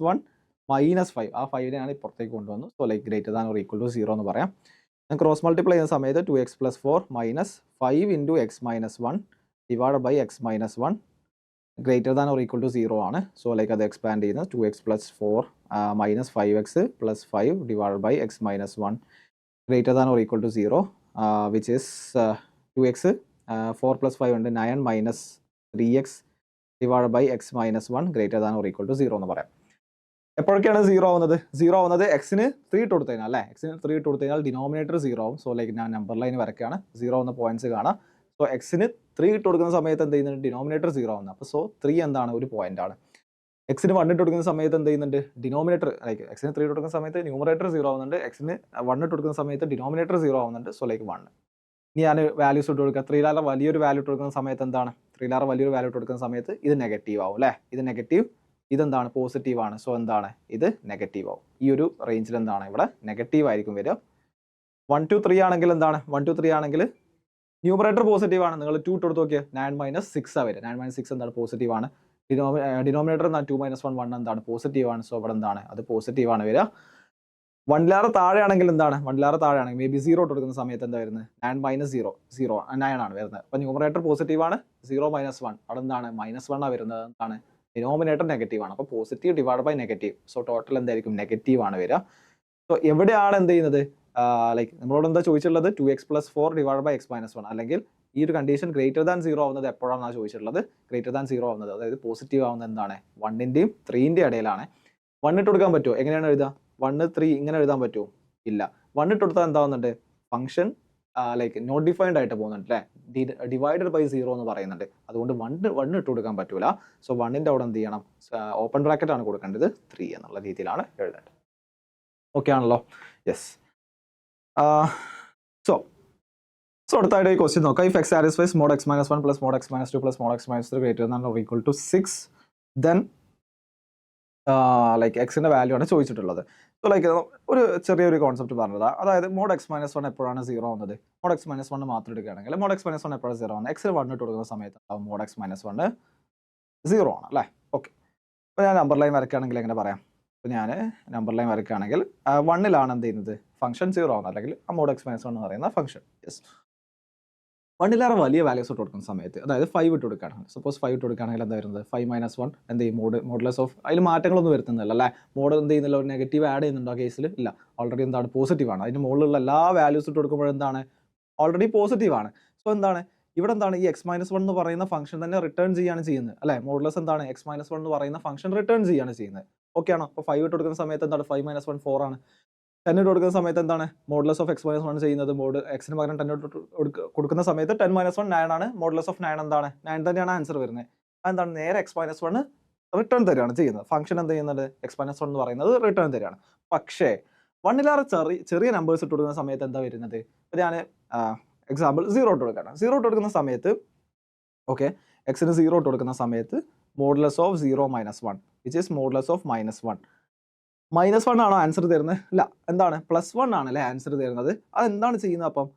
5. ആ 5നെ ഞാൻ ഇപ്പുറത്തേക്ക് കൊണ്ടുവന്നു. So like greater than or equal to 0 എന്ന് പറയാം. ഞാൻ ക്രോസ് മൾട്ടിപ്ലൈ ചെയ്യുന്ന സമയത്ത് 2x + 4 - 5 into x - 1 divide by x - 1 greater than or equal to 0 ആണ്. സോ ലൈക്ക് അത് എക്സ്പാൻഡ് ചെയ്യുന്നത് 2x + 4 - 5x + 5 divide by x - 1 greater than or equal to 0 is ഈസ് 2x 4 + 5 ഉണ്ട് 9 - 3x divide by x - 1 greater than or equal to 0 എന്ന് പറയാം. എപ്പോഴൊക്കെയാണ് 0 ആവുന്നത്? 0 ആവുന്നത് എക്സിന് 3 ഇട്ട് കൊടുത്തു കഴിഞ്ഞാൽ അല്ലേ? എക്സിന് 3 ഇട്ട് കൊടുത്തു കഴിഞ്ഞാൽ ഡിനോമിനേറ്റർ 0 ആവും. സോ ലൈക്ക് ഞാൻ നമ്പർ ലൈൻ വരയ്ക്കുകയാണ്. 0 എന്ന പോയിന്റ്സ് കാണാം. സോ എക്സിന് 3 ഇട്ട് കൊടുക്കുന്ന സമയത്ത് എന്ത് ചെയ്യുന്നുണ്ട്? ഡിനോമിനേറ്റർ 0 ആവുന്നത്. അപ്പോൾ സോ 3 എന്താണ് ഒരു പോയിന്റ് ആണ്. എക്സിന് 1 ഇട്ട് കൊടുക്കുന്ന സമയത്ത് എന്ത് ചെയ്യുന്നുണ്ട്? ഡിനോമിനേറ്റർ ലൈക്ക് എക്സിന് 3 ഇട്ട് കൊടുക്കുന്ന സമയത്ത് ന്യൂമറേറ്റർ 0 ആവുന്നുണ്ട്. എക്സിന് 1 ഇട്ട് കൊടുക്കുന്ന സമയത്ത് ഡിനോമിനേറ്റർ 0 ആവുന്നുണ്ട്. So like 1. ഇനി ഞാൻ വാല്യൂസ് ഇട്ട് കൊടുക്കുക. 3ലേറെ വലിയൊരു വാല്യൂ ഇട്ട് കൊടുക്കുന്ന സമയത്ത് എന്താണ്? 3ലേറെ വലിയൊരു വാല്യൂ ഇട്ട് കൊടുക്കുന്ന സമയത്ത് ഇത് നെഗറ്റീവ് ആവും അല്ലേ? ഇത് നെഗറ്റീവ്, ഇതെന്താണ് പോസിറ്റീവ് ആണ്. സോ എന്താണ് ഇത് നെഗറ്റീവ് ആവും. ഈ ഒരു റേഞ്ചിൽ എന്താണ് ഇവിടെ നെഗറ്റീവ് ആയിരിക്കും വരിക. 1 to 3 ആണെങ്കിൽ എന്താണ്? 1 to 3 ആണെങ്കിൽ ന്യൂമറേറ്റർ പോസിറ്റീവ് ആണ്. നിങ്ങൾ 2 ഇട്ട് കൊടുത്ത് നോക്കിയാൽ 9 - 6 ആ വരിക. 9 - 6 എന്താണ് പോസിറ്റീവ് ആണ്. ഡിനോമിനേറ്റർ 2 - 1 1 എന്താണ് പോസിറ്റീവ് ആണ്. സോ ഇവിടെ എന്താണ് അത് പോസിറ്റീവ് ആണ് വരിക. 1ലേറെ താഴെയാണെങ്കിൽ എന്താണ്? 1ലേറെ താഴെയാണെങ്കിൽ മേ ബി 0 ഇട്ട് കൊടുക്കുന്ന സമയത്ത് എന്താ വരുന്നത്? 9 - 0 9 ആണ് വരുന്നത്. അപ്പോൾ ന്യൂമറേറ്റർ പോസിറ്റീവ് ആണ്. 0 - 1 അവിടെ എന്താണ് -1 ആണ് വരുന്നത്. എന്താണ് ഡിനോമിനേറ്റർ നെഗറ്റീവ് ആണ്. അപ്പോൾ positive divide by negative. So total എന്തായിരിക്കും? നെഗറ്റീവ് ആണ് വരിക. സോ എവിടെയാണ് എന്ത് ചെയ്യുന്നത്? ലൈക്ക് നമ്മളോട് എന്താ ചോദിച്ചിട്ടുള്ളത്? 2x + 4 ഡിവൈഡ് ബൈ x - 1 അല്ലെങ്കിൽ ഈ ഒരു കണ്ടീഷൻ ഗ്രേറ്റർ ദാൻ 0 ആവുന്നത് എപ്പോഴാണെന്നാണ് ചോദിച്ചിട്ടുള്ളത്? ഗ്രേറ്റർ ദാൻ 0 ആവുന്നത്, അതായത് പോസിറ്റീവ് ആവുന്നത് എന്താണ്? 1ൻ്റെയും 3ൻ്റെയും ഇടയിലാണ്. 1 ഇട്ട് കൊടുക്കാൻ പറ്റുമോ? എങ്ങനെയാണ് എഴുതുക? 1 3 ഇങ്ങനെ എഴുതാൻ പറ്റുമോ? ഇല്ല. 1 ഇട്ട് കൊടുത്താൽ എന്താവുന്നുണ്ട്? ഫംഗ്ഷൻ ലൈക്ക് നോട്ട് ഡിഫൈൻഡ് ആയിട്ട് പോകുന്നുണ്ട് അല്ലേ, ഡിവൈഡഡ് ബൈ 0 എന്ന് പറയുന്നുണ്ട്. അതുകൊണ്ട് 1 ഇട്ട് കൊടുക്കാൻ പറ്റൂല. സോ 1ന്റെ അവിടെ എന്ത് ചെയ്യണം, ഓപ്പൺ ബ്രാക്കറ്റ് ആണ് കൊടുക്കേണ്ടത്, 3 എന്നുള്ള രീതിയിലാണ് എഴുതേണ്ടത്. ഓക്കെ ആണല്ലോ? യെസ്. സോ അടുത്തായിട്ട് ഈ ക്വസ്റ്റ്യൻ നോക്കാം. If X satisfies mod x minus 1 plus mod x minus 2 plus mod x minus 3 greater than or equal to 6, then like എക്സിന്റെ വാല്യൂ ആണ് ചോദിച്ചിട്ടുള്ളത്. സോ ലൈക്ക് ഒരു ചെറിയൊരു കോൺസെപ്റ്റ് പറഞ്ഞതാണ്. അതായത് mod x minus 1 എപ്പോഴാണ് 0 ആവുന്നത്, mod x minus 1 മാത്രം എടുക്കുകയാണെങ്കിൽ mod x minus 1 എപ്പോഴാണ് 0 ആവുന്നത്, എക്സിന് 1 ഇട്ട് കൊടുക്കുന്ന സമയത്ത് mod x minus 1 0 ആണ് അല്ലേ. ഓക്കെ, അപ്പോൾ ഞാൻ നമ്പർ ലൈൻ വരയ്ക്കുകയാണെങ്കിൽ എങ്ങനെ പറയാം, അപ്പോൾ ഞാൻ നമ്പർ ലൈൻ വരയ്ക്കുകയാണെങ്കിൽ 1ലാണ് എന്ത് ചെയ്യുന്നത്, ഫംഗ്ഷൻ 0 ആവുന്നത്, അല്ലെങ്കിൽ mod x minus 1 എന്ന് പറയുന്ന ഫംഗ്ഷൻ. യെസ്, 1ലേറെ വലിയ വാല്യൂസ് ഇട്ട് കൊടുക്കുന്ന സമയത്ത്, അതായത് 5 ഇട്ട് കൊടുക്കുകയാണ്, സപ്പോസ് 5 ഇട്ട് കൊടുക്കുകയാണെങ്കിൽ എന്താ വരുന്നത്, 5 - 1 എന്ത് ചെയ്യും, മോഡുലസ് ഓഫ്, അതിൽ മാറ്റങ്ങളൊന്നും വരുത്തുന്നില്ല അല്ലേ, മോഡ് എന്ത് ചെയ്യുന്നില്ല, ഒരു നെഗറ്റീവ് ആഡ് ചെയ്യുന്നുണ്ടോ ആ കേസിൽ, ഇല്ല, ഓൾറെഡി എന്താണ്, പോസിറ്റീവ് ആണ്. അതിന് മുകളിലുള്ള എല്ലാ വാല്യൂസ് ഇട്ട് കൊടുക്കുമ്പോഴെന്താണ്, ഓൾറെഡി പോസിറ്റീവ് ആണ്. സോ എന്താണ് ഇവിടെ എന്താണ്, ഈ x - 1 എന്ന് പറയുന്ന ഫംഗ്ഷൻ തന്നെ റിട്ടേൺ ചെയ്യാണ് ചെയ്യുന്നത് അല്ലേ, മോഡുലസ് എന്താണ്, x - 1 എന്ന് പറയുന്ന ഫംഗ്ഷൻ റിട്ടേൺ ചെയ്യാണ് ചെയ്യുന്നത്. ഓക്കെ ആണോ? അപ്പോൾ 5 ഇട്ട് കൊടുക്കുന്ന സമയത്ത് എന്താണ്, 5 - 1 4 ആണ്. 10 ഇട്ട് കൊടുക്കുന്ന സമയത്ത് എന്താണ്, മോഡുലസ് ഓഫ് x - 1 ചെയ്യുന്നത്, എക്സിന് പകരം 10 കൊടുക്കുന്ന സമയത്ത് 10 - 1 9 ആണ്, മോഡുലസ് ഓഫ് 9 എന്താണ്, 9 തന്നെയാണ് ആൻസർ വരുന്നത്. അതെന്താണ്, നേരെ x - 1 റിട്ടേൺ തരികയാണ് ചെയ്യുന്നത്. ഫംഗ്ഷൻ എന്ത് ചെയ്യുന്നത്, x - 1 എന്ന് പറയുന്നത് റിട്ടേൺ തരികയാണ്. പക്ഷേ 1ലേറെ ചെറിയ നമ്പേഴ്സ് ഇട്ട് കൊടുക്കുന്ന സമയത്ത് എന്താ വരുന്നത്, ഇപ്പോൾ ഞാൻ എക്സാമ്പിൾ 0 ഇട്ട് കൊടുക്കുകയാണ്. 0 ഇട്ട് കൊടുക്കുന്ന സമയത്ത് ഓക്കെ, എക്സിന് 0 ഇട്ട് കൊടുക്കുന്ന സമയത്ത് modulus of 0 - 1 which is modulus of -1. -1 ആണോ ആൻസർ തരുന്നത്, ഇല്ല, എന്താണ്, +1 ആണല്ലേ ആൻസർ തരുന്നത്. അതെന്താണ് ചെയ്യുന്നത്, അപ്പം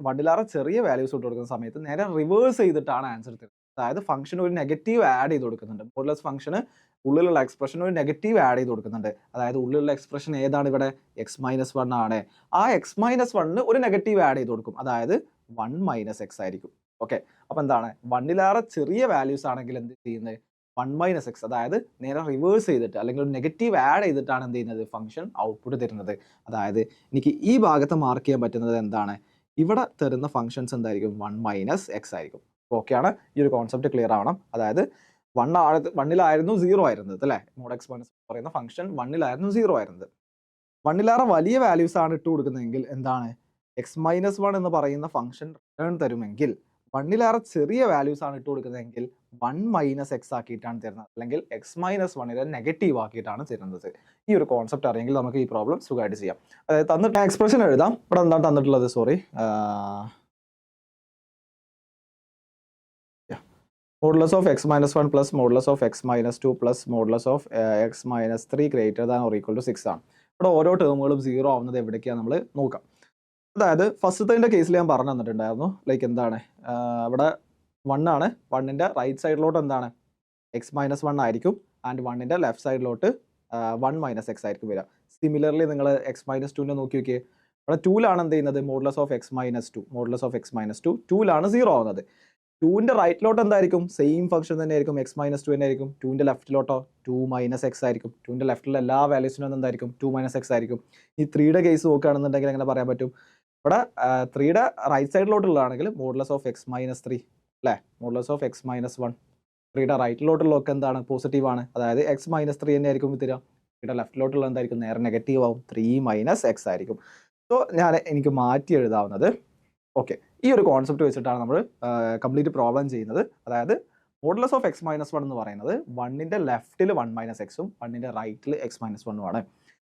1ലേറെ ചെറിയ വാല്യൂസ് ഇട്ട് കൊടുക്കുന്ന സമയത്ത് നേരെ റിവേഴ്സ് ചെയ്തിട്ടാണ് ആൻസർ തരുന്നത്. അതായത് ഫംഗ്ഷൻ ഒരു നെഗറ്റീവ് ആഡ് ചെയ്ത് കൊടുക്കുന്നുണ്ട്, മോഡുലസ് ഫംഗ്ഷന് ഉള്ളിലുള്ള എക്സ്പ്രഷൻ ഒരു നെഗറ്റീവ് ആഡ് ചെയ്ത് കൊടുക്കുന്നുണ്ട്. അതായത് ഉള്ളിലുള്ള എക്സ്പ്രഷൻ ഏതാണ് ഇവിടെ, x - 1 ആണ്. ആ x - 1 ഒരു നെഗറ്റീവ് ആഡ് ചെയ്ത് കൊടുക്കും, അതായത് 1 - x ആയിരിക്കും. ഓക്കെ, അപ്പോൾ എന്താണ്, 1ലേറെ ചെറിയ വാല്യൂസ് ആണെങ്കിൽ എന്ത് ചെയ്യുന്നത്, 1 - x, അതായത് നേരെ റിവേഴ്സ് ചെയ്തിട്ട് അല്ലെങ്കിൽ ഒരു നെഗറ്റീവ് ആഡ് ചെയ്തിട്ടാണ് എന്ത് ചെയ്യുന്നത്, ഫംഗ്ഷൻ ഔട്ട്പുട്ട് തരുന്നത്. അതായത് എനിക്ക് ഈ ഭാഗത്ത് മാർക്ക് ചെയ്യാൻ പറ്റുന്നത് എന്താണ്, ഇവിടെ തരുന്ന ഫംഗ്ഷൻസ് എന്തായിരിക്കും, 1 - x ആയിരിക്കും. ഓക്കെ ആണ്, ഈ ഒരു കോൺസെപ്റ്റ് ക്ലിയർ ആവണം. അതായത് 1ലായിരുന്നു 0 ആയിരുന്നത് അല്ലേ, mod x minus പറയുന്ന ഫംഗ്ഷൻ 1ലായിരുന്നു 0 ആയിരുന്നത്. 1ലേറെ വലിയ വാല്യൂസ് ആണ് ഇട്ട് കൊടുക്കുന്നതെങ്കിൽ എന്താണ്, x - 1 എന്ന് പറയുന്ന ഫംഗ്ഷൻ റിട്ടേൺ തരുമെങ്കിൽ 1ലേറെ ചെറിയ വാല്യൂസ് ആണ് ഇട്ട് കൊടുക്കുന്നതെങ്കിൽ 1 - x ആക്കിയിട്ടാണ് തരുന്നത്, അല്ലെങ്കിൽ x - 1നെ നെഗറ്റീവ് ആക്കിയിട്ടാണ് തരുന്നത്. ഈ ഒരു കോൺസെപ്റ്റ് അറിയെങ്കിൽ നമുക്ക് ഈ പ്രോബ്ലം സുഖമായിട്ട് ചെയ്യാം. അതായത് തന്നിട്ട് എക്സ്പ്രഷൻ എഴുതാം. ഇവിടെ എന്താണ് തന്നിട്ടുള്ളത്, sorry, modulus of x - 1 plus modulus of x - 2 plus modulus of x - 3 greater than or equal to 6 ആണ്. ഇവിടെ ഓരോ ടേമുകളും 0 ആവുന്നത് എവിടേക്കാണ് നമ്മൾ നോക്കാം. അതായത് ഫസ്റ്റത്തെ കേസിൽ ഞാൻ പറഞ്ഞു തന്നിട്ടുണ്ടായിരുന്നു, ലൈക്ക് എന്താണ്, ഇവിടെ 1 ആണ്, 1ന്റെ റൈറ്റ് സൈഡിലോട്ട് എന്താണ്, x - 1 ആയിരിക്കും, ആൻഡ് 1ന്റെ ലെഫ്റ്റ് സൈഡിലോട്ട് 1 - x ആയിരിക്കും വരിക. സിമിലർലി നിങ്ങൾ x - 2നെ നോക്കി നോക്കിയേ, ഇവിടെ 2ലാണ് എന്ത് ചെയ്യുന്നത്, modulus of x - 2, modulus of x - 2 2ലാണ് 0 ആവുന്നത്. 2ന്റെ റൈറ്റിലോട്ട് എന്തായിരിക്കും, സെയിം ഫംഗ്ഷൻ തന്നെ ആയിരിക്കും, x - 2 തന്നെ ആയിരിക്കും. 2ന്റെ ലെഫ്റ്റിലോട്ടോ 2 - x ആയിരിക്കും. 2ന്റെ ലെഫ്റ്റിലുള്ള എല്ലാ വാല്യൂസിനും എന്തായിരിക്കും, 2 - x ആയിരിക്കും. ഈ 3യുടെ കേസ് നോക്കുകയാണെന്നുണ്ടെങ്കിൽ എങ്ങനെ പറയാൻ പറ്റും, ഇവിടെ 3യുടെ റൈറ്റ് സൈഡിലോട്ടുള്ളതാണെങ്കിൽ മോഡുലസ് ഓഫ് x - 3 അല്ലേ, മോഡുലസ് ഓഫ് x - 1. 3യുടെ റൈറ്റിലോട്ടുള്ളതൊക്കെ എന്താണ്, പോസിറ്റീവ് ആണ്, അതായത് x - 3 തന്നെ ആയിരിക്കും തരിക. 3യുടെ ലെഫ്റ്റിലോട്ടുള്ള എന്തായിരിക്കും, നേരെ നെഗറ്റീവ് ആവും, 3 - x ആയിരിക്കും. സോ എനിക്ക് മാറ്റി എഴുതാവുന്നത്, ഓക്കെ, ഈ ഒരു കോൺസെപ്റ്റ് വെച്ചിട്ടാണ് നമ്മൾ കംപ്ലീറ്റ് പ്രോബ്ലം ചെയ്യുന്നത്. അതായത് മോഡുലസ് ഓഫ് x - 1 എന്ന് പറയുന്നത് 1ന്റെ ലെഫ്റ്റിൽ 1 - xും 1ന്റെ റൈറ്റിൽ x - 1ഉം ആണ്.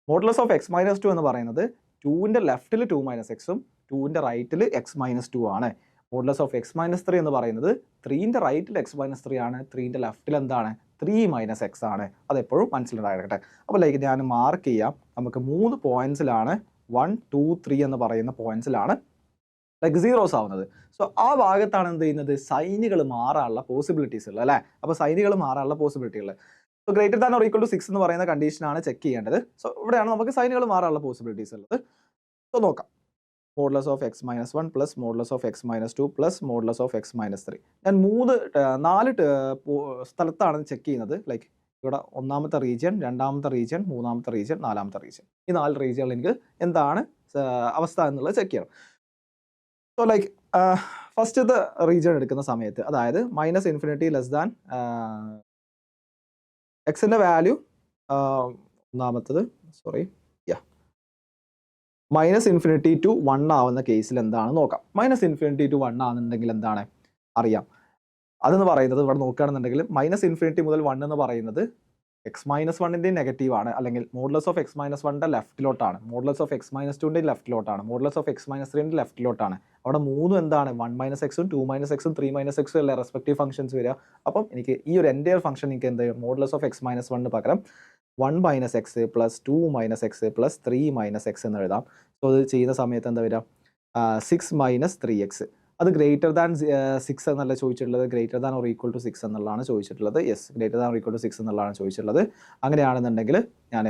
മോഡുലസ് ഓഫ് x - 2 എന്ന് പറയുന്നത് 2ന്റെ ലെഫ്റ്റിൽ 2 - xും 2ന്റെ റൈറ്റിൽ x - 2 ആണ്. മോഡുലസ് ഓഫ് x - 3 എന്ന് പറയുന്നത് 3ന്റെ റൈറ്റിൽ x - 3 ആണ്, 3ന്റെ ലെഫ്റ്റിൽ എന്താണ്, 3 - x ആണ്. അതെപ്പോഴും മനസ്സിലുണ്ടാകട്ടെ. അപ്പോൾ ലൈക്ക് ഞാൻ മാർക്ക് ചെയ്യാം, നമുക്ക് 3 പോയിന്റ്സിലാണ് 1 2 3 എന്ന് പറയുന്ന പോയിന്റ്സിലാണ് ലൈക്ക് സീറോസ് ആവുന്നത്. സോ ആ ഭാഗത്താണ് എന്ത് ചെയ്യുന്നത്, സൈനുകൾ മാറാനുള്ള പോസിബിലിറ്റീസ് ഉള്ളത് അല്ലേ. അപ്പോൾ സൈനുകൾ മാറാനുള്ള പോസിബിലിറ്റി ഉള്ളത്. So greater than or equal to 6 എന്ന് പറയുന്ന കണ്ടീഷനാണ് ചെക്ക് ചെയ്യേണ്ടത്. സോ ഇവിടെയാണ് നമുക്ക് സൈനുകൾ മാറാനുള്ള പോസിബിലിറ്റീസ് ഉള്ളത്. സോ നോക്കാം, modulus of x - 1 plus modulus of x - 2 plus modulus of x - 3. ഞാൻ 4 സ്ഥലത്താണ് ചെക്ക് ചെയ്യുന്നത്. ലൈക്ക് ഇവിടെ ഒന്നാമത്തെ റീജിയൻ, രണ്ടാമത്തെ റീജിയൻ, മൂന്നാമത്തെ റീജിയൻ, നാലാമത്തെ റീജിയൻ. ഈ 4 റീജിയനിൽ എനിക്ക് എന്താണ് അവസ്ഥ എന്നുള്ളത് ചെക്ക് ചെയ്യണം. സോ ലൈക്ക് ഫസ്റ്റത്തെ റീജിയൻ എടുക്കുന്ന സമയത്ത്, അതായത് -∞ ലെസ് ദാൻ എക്സിൻ്റെ വാല്യൂ, ഒന്നാമത്തത് സോറി മൈനസ് ഇൻഫിനിറ്റി ടു 1 ആവുന്ന കേസിൽ എന്താണ് നോക്കാം. മൈനസ് ഇൻഫിനിറ്റി ടു 1 ആണെന്നുണ്ടെങ്കിൽ എന്താണ് അറിയാം. അതെന്ന് പറയുന്നത് ഇവിടെ നോക്കുകയാണെന്നുണ്ടെങ്കിൽ മൈനസ് ഇൻഫിനിറ്റി മുതൽ 1 എന്ന് പറയുന്നത് എക്സ് മൈനസ് വണ്ണിൻ്റെ നെഗറ്റീവ് ആണ്, അല്ലെങ്കിൽ മോഡുലസ് ഓഫ് എക്സ് മൈനസ് വണ്ണിൻ്റെ ലെഫ്റ്റിലോട്ടാണ്, മോഡുലസ് ഓഫ് എക്സ് മൈനസ് ടുവിൻ്റെ ലെഫ്റ്റിലോട്ടാണ്, മോഡുലസ് ഓഫ് എക്സ് മൈനസ് ത്രീൻ്റെ ലെഫ്റ്റിലോട്ടാണ്. അവിടെ മൂന്നും എന്താണ് 1 മൈനസ് എക്സും 2 മൈനസ് എക്സും 3 മൈനസ് എക്സും അല്ല റെസ്പെക്റ്റീവ് ഫംഗ്ഷൻസ് വരിക. അപ്പം എനിക്ക് ഈ ഒരു എൻ്റെ ഫംഗ്ഷൻ എനിക്ക് എന്ത് ചെയ്യും, മോഡുലസ് ഓഫ് എക്സ് മൈനസ് വണ്ണിന് പകരം 1 minus x plus 2 minus x plus 3 minus X എന്ന് എഴുതാം. സോ ഇത് ചെയ്യുന്ന സമയത്ത് എന്താ വരിക, 6 മൈനസ് 3x. അത് ഗ്രേറ്റർ ദാൻ 6 എന്നല്ല ചോദിച്ചിട്ടുള്ളത്, greater than or equal to 6 എന്നുള്ളതാണ് ചോദിച്ചിട്ടുള്ളത്. Yes, greater than or equal to 6 എന്നുള്ളതാണ് ചോദിച്ചിട്ടുള്ളത്. അങ്ങനെയാണെന്നുണ്ടെങ്കിൽ ഞാൻ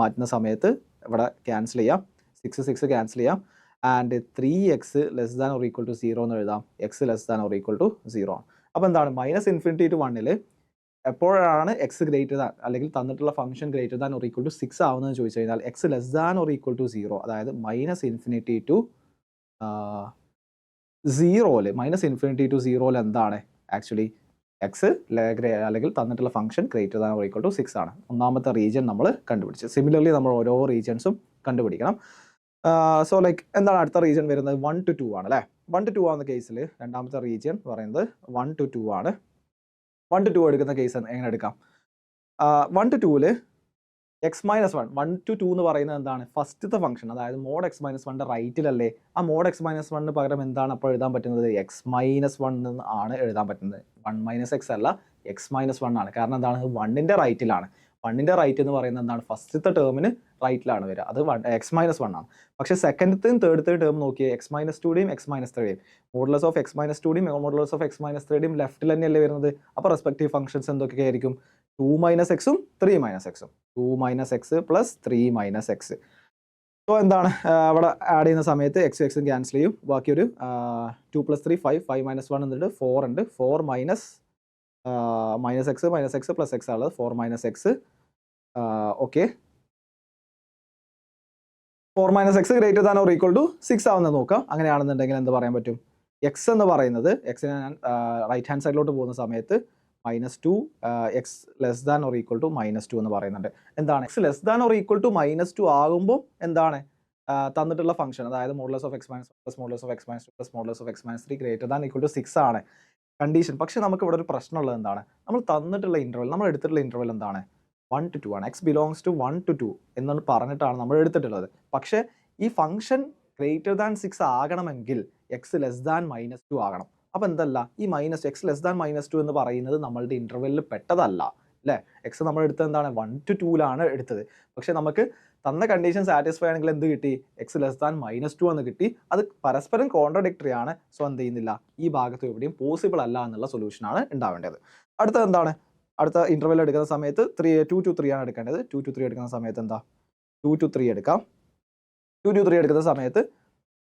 മാറ്റുന്ന സമയത്ത് ഇവിടെ ക്യാൻസൽ ചെയ്യാം, 6 ക്യാൻസൽ ചെയ്യാം. And 3x less than or equal to 0 എന്ന് എഴുതാം, x less than or equal to 0 ആണ്. അപ്പോൾ എന്താണ് മൈനസ് ഇൻഫിനിറ്റി ടു 1 എപ്പോഴാണ് എക്സ് ഗ്രേറ്റർ ദാൻ അല്ലെങ്കിൽ തന്നിട്ടുള്ള function greater than or equal to 6 ആവുന്നതെന്ന് ചോദിച്ചു കഴിഞ്ഞാൽ x less than or equal to 0, അതായത് minus infinity to 0 minus infinity to 0 എന്താണ് ആക്ച്വലി എക്സ് അല്ലെങ്കിൽ തന്നിട്ടുള്ള function greater than or equal to 6 ആണ്. ഒന്നാമത്തെ റീജിയൻ നമ്മൾ കണ്ടുപിടിച്ചു. സിമിലർലി നമ്മൾ ഓരോ റീജിയൻസും കണ്ടുപിടിക്കണം. സോ ലൈക്ക് എന്താണ് അടുത്ത റീജിയൻ വരുന്നത്, 1 to 2 ആണ് അല്ലേ. 1 to 2 ആവുന്ന കേസിൽ രണ്ടാമത്തെ റീജിയൻ പറയുന്നത് 1 to 2 ആണ്. 1 to 2 എടുക്കുന്ന കേസ് എങ്ങനെ എടുക്കാം, 1 to 2 എക്സ് മൈനസ് 1 to 2 എന്ന് പറയുന്നത് എന്താണ് ഫസ്റ്റത്തെ ഫംഗ്ഷൻ, അതായത് മോഡ് എക്സ് മൈനസ് 1ൻ്റെ റൈറ്റിലല്ലേ. ആ മോഡ് എക്സ് മൈനസ് 1 പകരം എന്താണ് അപ്പോൾ എഴുതാൻ പറ്റുന്നത്, എക്സ് മൈനസ് 1 ആണ് എഴുതാൻ പറ്റുന്നത്. 1 മൈനസ് എക്സ് അല്ല, എക്സ് മൈനസ് 1 ആണ്. കാരണം എന്താണ്, 1ൻ്റെ റൈറ്റിലാണ്. 1ൻ്റെ റൈറ്റ് എന്ന് പറയുന്നത് എന്താണ്, ഫസ്റ്റത്തെ ടേമിന് റൈറ്റിലാണ് വരിക, അത് എക്സ് മൈനസ് 1 ആണ്. പക്ഷേ സെക്കൻഡത്തെയും തേർഡത്തെ ടേം നോക്കിയേ, എക്സ് മൈനസ് 2യുടെയും എക്സ് മൈനസ് 3യുടെയും മോഡുലസ് ഓഫ് എക്സ് മൈനസ് 2യുടെയും മോഡുലസ് ഓഫ് എക്സ് മൈനസ് 3യുടെയും ലെഫ്റ്റിൽ തന്നെയല്ലേ വരുന്നത്. അപ്പോൾ റെസ്പെക്റ്റീവ് ഫംഗ്ഷൻസ് എന്തൊക്കെ ആയിരിക്കും, 2 മൈനസ് എക്സും 3 മൈനസ് എക്സും, 2 minus x plus 3 minus X. So എന്താണ് അവിടെ ആഡ് ചെയ്യുന്ന സമയത്ത് എക്സും ക്യാൻസൽ ചെയ്യും, ബാക്കി ഒരു 2 + 3 5 മൈനസ് 1 എന്നിട്ട് 4 ഉണ്ട്, 4 മൈനസ് എക്സ് പ്ലസ് എക്സ് ആണുള്ളത്, 4 minus x. Okay, 4 minus x greater than or equal to 6 ആവുന്നത് നോക്കാം. അങ്ങനെയാണെന്നുണ്ടെങ്കിൽ എന്ത് പറയാൻ പറ്റും, എക്സ് എന്ന് പറയുന്നത് എക്സിനെ ഞാൻ റൈറ്റ് ഹാൻഡ് സൈഡിലോട്ട് പോകുന്ന സമയത്ത് -2 x less than or equal to -2 എന്ന് പറയുന്നുണ്ട്. എന്താണ് x less than or equal to -2 ആകുമ്പോൾ എന്താണ് തന്നിട്ടുള്ള ഫംഗ്ഷൻ, അതായത് modulus of x minus plus modulus of x minus 2 plus modulus of x minus 3 greater than equal to 6 ആണ് condition. പക്ഷേ നമുക്ക് ഇവിടെ ഒരു പ്രശ്നമുള്ളത് എന്താണ്, നമ്മൾ തന്നിട്ടുള്ള ഇൻ്റർവൽ, നമ്മൾ എടുത്തിട്ടുള്ള ഇൻ്റർവൽ എന്താണ് 1 to 2 ആണ്. എക്സ് ബിലോങ്സ് ടു 1 to 2 എന്നാണ് പറഞ്ഞിട്ടാണ് നമ്മൾ എടുത്തിട്ടുള്ളത്. പക്ഷേ ഈ ഫംഗ്ഷൻ ഗ്രേറ്റർ ദാൻ 6 ആകണമെങ്കിൽ എക്സ് ലെസ് ദാൻ -2 ആകണം. അപ്പോൾ എന്തല്ല, ഈ മൈനസ് എക്സ് ലെസ് ദാൻ -2 എന്ന് പറയുന്നത് നമ്മളുടെ ഇൻ്റർവെല്ലിൽ പെട്ടതല്ല അല്ലേ. എക്സ് നമ്മൾ എടുത്തത് എന്താണ് 1 to 2 എടുത്തത്. പക്ഷേ നമുക്ക് തന്ന കണ്ടീഷൻ സാറ്റിസ്ഫൈ ആണെങ്കിൽ എന്ത് കിട്ടി, എക്സ് ലെസ് ദാൻ -2 എന്ന് കിട്ടി. അത് പരസ്പരം കോൺട്രഡിക്ടറി ആണ്. സോ എന്ത് ചെയ്യുന്നില്ല, ഈ ഭാഗത്ത് എവിടെയും പോസിബിൾ അല്ല എന്നുള്ള സൊല്യൂഷനാണ് ഉണ്ടാവേണ്ടത്. അടുത്തത് എന്താണ്, അടുത്ത ഇൻ്റർവെൽ എടുക്കുന്ന സമയത്ത് 2 to 3 ആണ് എടുക്കേണ്ടത്. 2 to 3 എടുക്കുന്ന സമയത്ത് എന്താ 2 to 3 എടുക്കാം. 2 to 3 എടുക്കുന്ന സമയത്ത്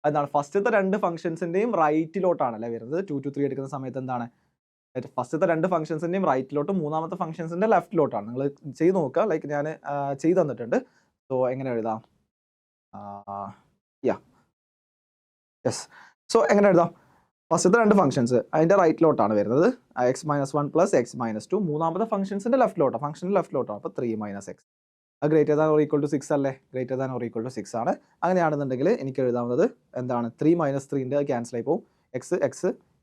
എന്താണ് ഫസ്റ്റത്തെ രണ്ട് ഫംഗ്ഷൻസിൻ്റെയും റൈറ്റിലോട്ടാണല്ലേ വരുന്നത്. 2 to 3 എടുക്കുന്ന സമയത്ത് എന്താണ് ഫസ്റ്റത്തെ രണ്ട് ഫംഗ്ഷൻസിൻ്റെയും റൈറ്റിലോട്ടും മൂന്നാമത്തെ ഫംഗ്ഷൻസിൻ്റെ ലെഫ്റ്റിലോട്ടാണ്. നിങ്ങൾ ചെയ്ത് നോക്കുക, ലൈക്ക് ഞാൻ ചെയ്ത് തന്നിട്ടുണ്ട്. സോ എങ്ങനെ എഴുതാം, യെസ്. സോ എങ്ങനെ എഴുതാം, ഫസ്റ്റത്തെ രണ്ട് ഫംഗ്ഷൻസ് അതിൻ്റെ റൈറ്റിലോട്ടാണ് വരുന്നത്, x minus 1 plus x minus 2. മൂന്നാമത്തെ ഫംഗ്ഷൻസിൻ്റെ ലെഫ്റ്റിലോട്ടാണ്, അപ്പോൾ 3 മൈനസ് എക്സ്. അത് greater than or equal to 6 അല്ലേ, greater than or equal to 6 ആണ്. അങ്ങനെയാണെന്നുണ്ടെങ്കിൽ എനിക്ക് എഴുതാവുന്നത് എന്താണ് 3 മൈനസ് 3ൻ്റെ ക്യാൻസൽ ആയി പോകും,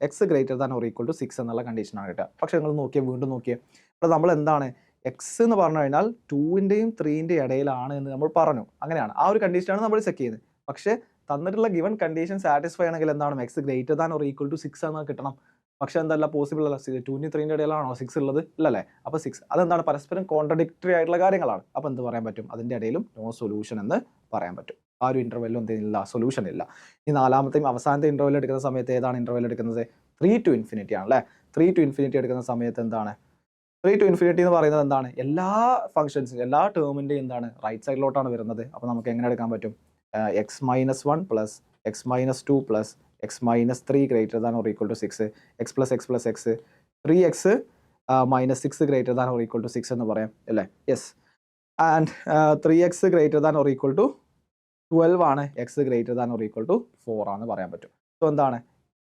x greater than or equal to 6 എന്നുള്ള കണ്ടീഷനാണ് കിട്ടുക. പക്ഷേ നിങ്ങൾ വീണ്ടും നോക്കിയേ, അപ്പോൾ നമ്മൾ എന്താണ് എക്സ് എന്ന് പറഞ്ഞു കഴിഞ്ഞാൽ 2ൻ്റെയും 3ൻ്റെയും ഇടയിലാണ് എന്ന് നമ്മൾ പറഞ്ഞു. അങ്ങനെയാണ്, ആ ഒരു കണ്ടീഷനാണ് നമ്മൾ ചെക്ക് ചെയ്യുന്നത്. പക്ഷേ തന്നിട്ടുള്ള ഗിവൺ കണ്ടീഷൻ സാറ്റിസ്ഫൈ ആണെങ്കിൽ എന്താണ് x greater than or equal to 6 എന്ന് കിട്ടണം. പക്ഷേ എന്തല്ല പോസിബിൾ അല്ല, 2ൻ്റെയും 3ൻ്റെയും ഇടയിലാണോ 6 ഉള്ളത്, ഇല്ലല്ലേ. അപ്പോൾ 6 അതെന്താണ് പരസ്പരം കോൺട്രഡിക്ടറി ആയിട്ടുള്ള കാര്യങ്ങളാണ്. അപ്പോൾ എന്ത് പറയാൻ പറ്റും, അതിൻ്റെ ഇടയിലും നോ സൊല്യൂഷൻ എന്ന് പറയാൻ പറ്റും. ആ ഒരു ഇൻ്റർവെല്ലും എന്തില്ല, സൊല്യൂഷൻ ഇല്ല. ഈ നാലാമത്തെയും അവസാനത്തെ ഇൻ്റർവെൽ എടുക്കുന്ന സമയത്ത് ഏതാണ് ഇൻ്റർവെൽ എടുക്കുന്നത്, 3 to infinity ആണ് അല്ലേ. 3 to infinity എടുക്കുന്ന സമയത്ത് എന്താണ് 3 to infinity എന്ന് പറയുന്നത് എന്താണ്, എല്ലാ ഫംഗ്ഷൻസും എല്ലാ ടേമിൻ്റെയും എന്താണ് റൈറ്റ് സൈഡിലോട്ടാണ് വരുന്നത്. അപ്പോൾ നമുക്ക് എങ്ങനെ എടുക്കാൻ പറ്റും, x minus 1 plus x minus 2 plus x minus 3 greater than or equal to 6, x plus x plus x 3x minus 6 greater than or equal to 6 എന്ന് പറയാം അല്ലേ. Yes, and 3x greater than or equal to 12 ആണ്, x greater than or equal to 4 ആണെന്ന് പറയാൻ പറ്റും. So എന്താണ്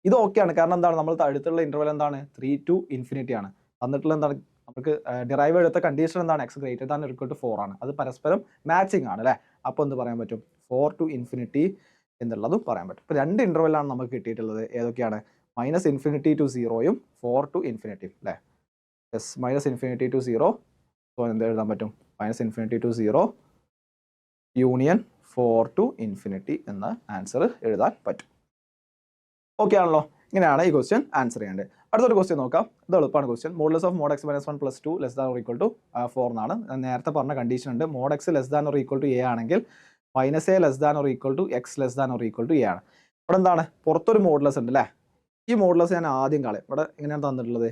ഇത് ഓക്കെയാണ്. കാരണം എന്താണ് നമ്മൾ അടുത്തുള്ള ഇൻ്റർവെൽ എന്താണ് 3 to infinity ആണ്. തന്നിട്ടുള്ള എന്താണ് നമുക്ക് ഡിറൈവ് എടുത്ത കണ്ടീഷൻ എന്താണ്, x greater than or equal to 4 ആണ്. അത് പരസ്പരം മാച്ചിങ് ആണ് അല്ലേ. അപ്പോൾ എന്ത് പറയാൻ പറ്റും, 4 to infinity എന്നുള്ളതും പറയാൻ പറ്റും. ഇപ്പോൾ 2 ഇൻ്റർവെല്ലാണ് നമുക്ക് കിട്ടിയിട്ടുള്ളത്. ഏതൊക്കെയാണ്, -∞ to 0യും 4 to infinity അല്ലേ. Yes, -∞ to 0. സോ എന്ത് എഴുതാൻ പറ്റും, -∞ to 0 യൂണിയൻ 4 to infinity എന്ന ആൻസർ എഴുതാൻ പറ്റും. ഓക്കെ ആണല്ലോ. ഇങ്ങനെയാണ് ഈ ക്വസ്റ്റ്യൻ ആൻസർ ചെയ്യേണ്ടത്. അടുത്തൊരു ക്വസ്റ്റ്യൻ നോക്കാം. ഇത് എളുപ്പമാണ് question. Modulus of mod x - 1 + 2 less than or equal to 4 എന്നാണ്. നേരത്തെ പറഞ്ഞ കണ്ടീഷൻ ഉണ്ട്. mod x less than or equal to a ആണെങ്കിൽ -a less than or equal to x less than or equal to a ആണ്. ഇവിടെ എന്താണ്, പുറത്തൊരു modulus ഉണ്ട് അല്ലേ. ഈ മോഡുലസ് ഞാൻ ആദ്യം കളയും. ഇവിടെ എങ്ങനെയാണ് തന്നിട്ടുള്ളത്,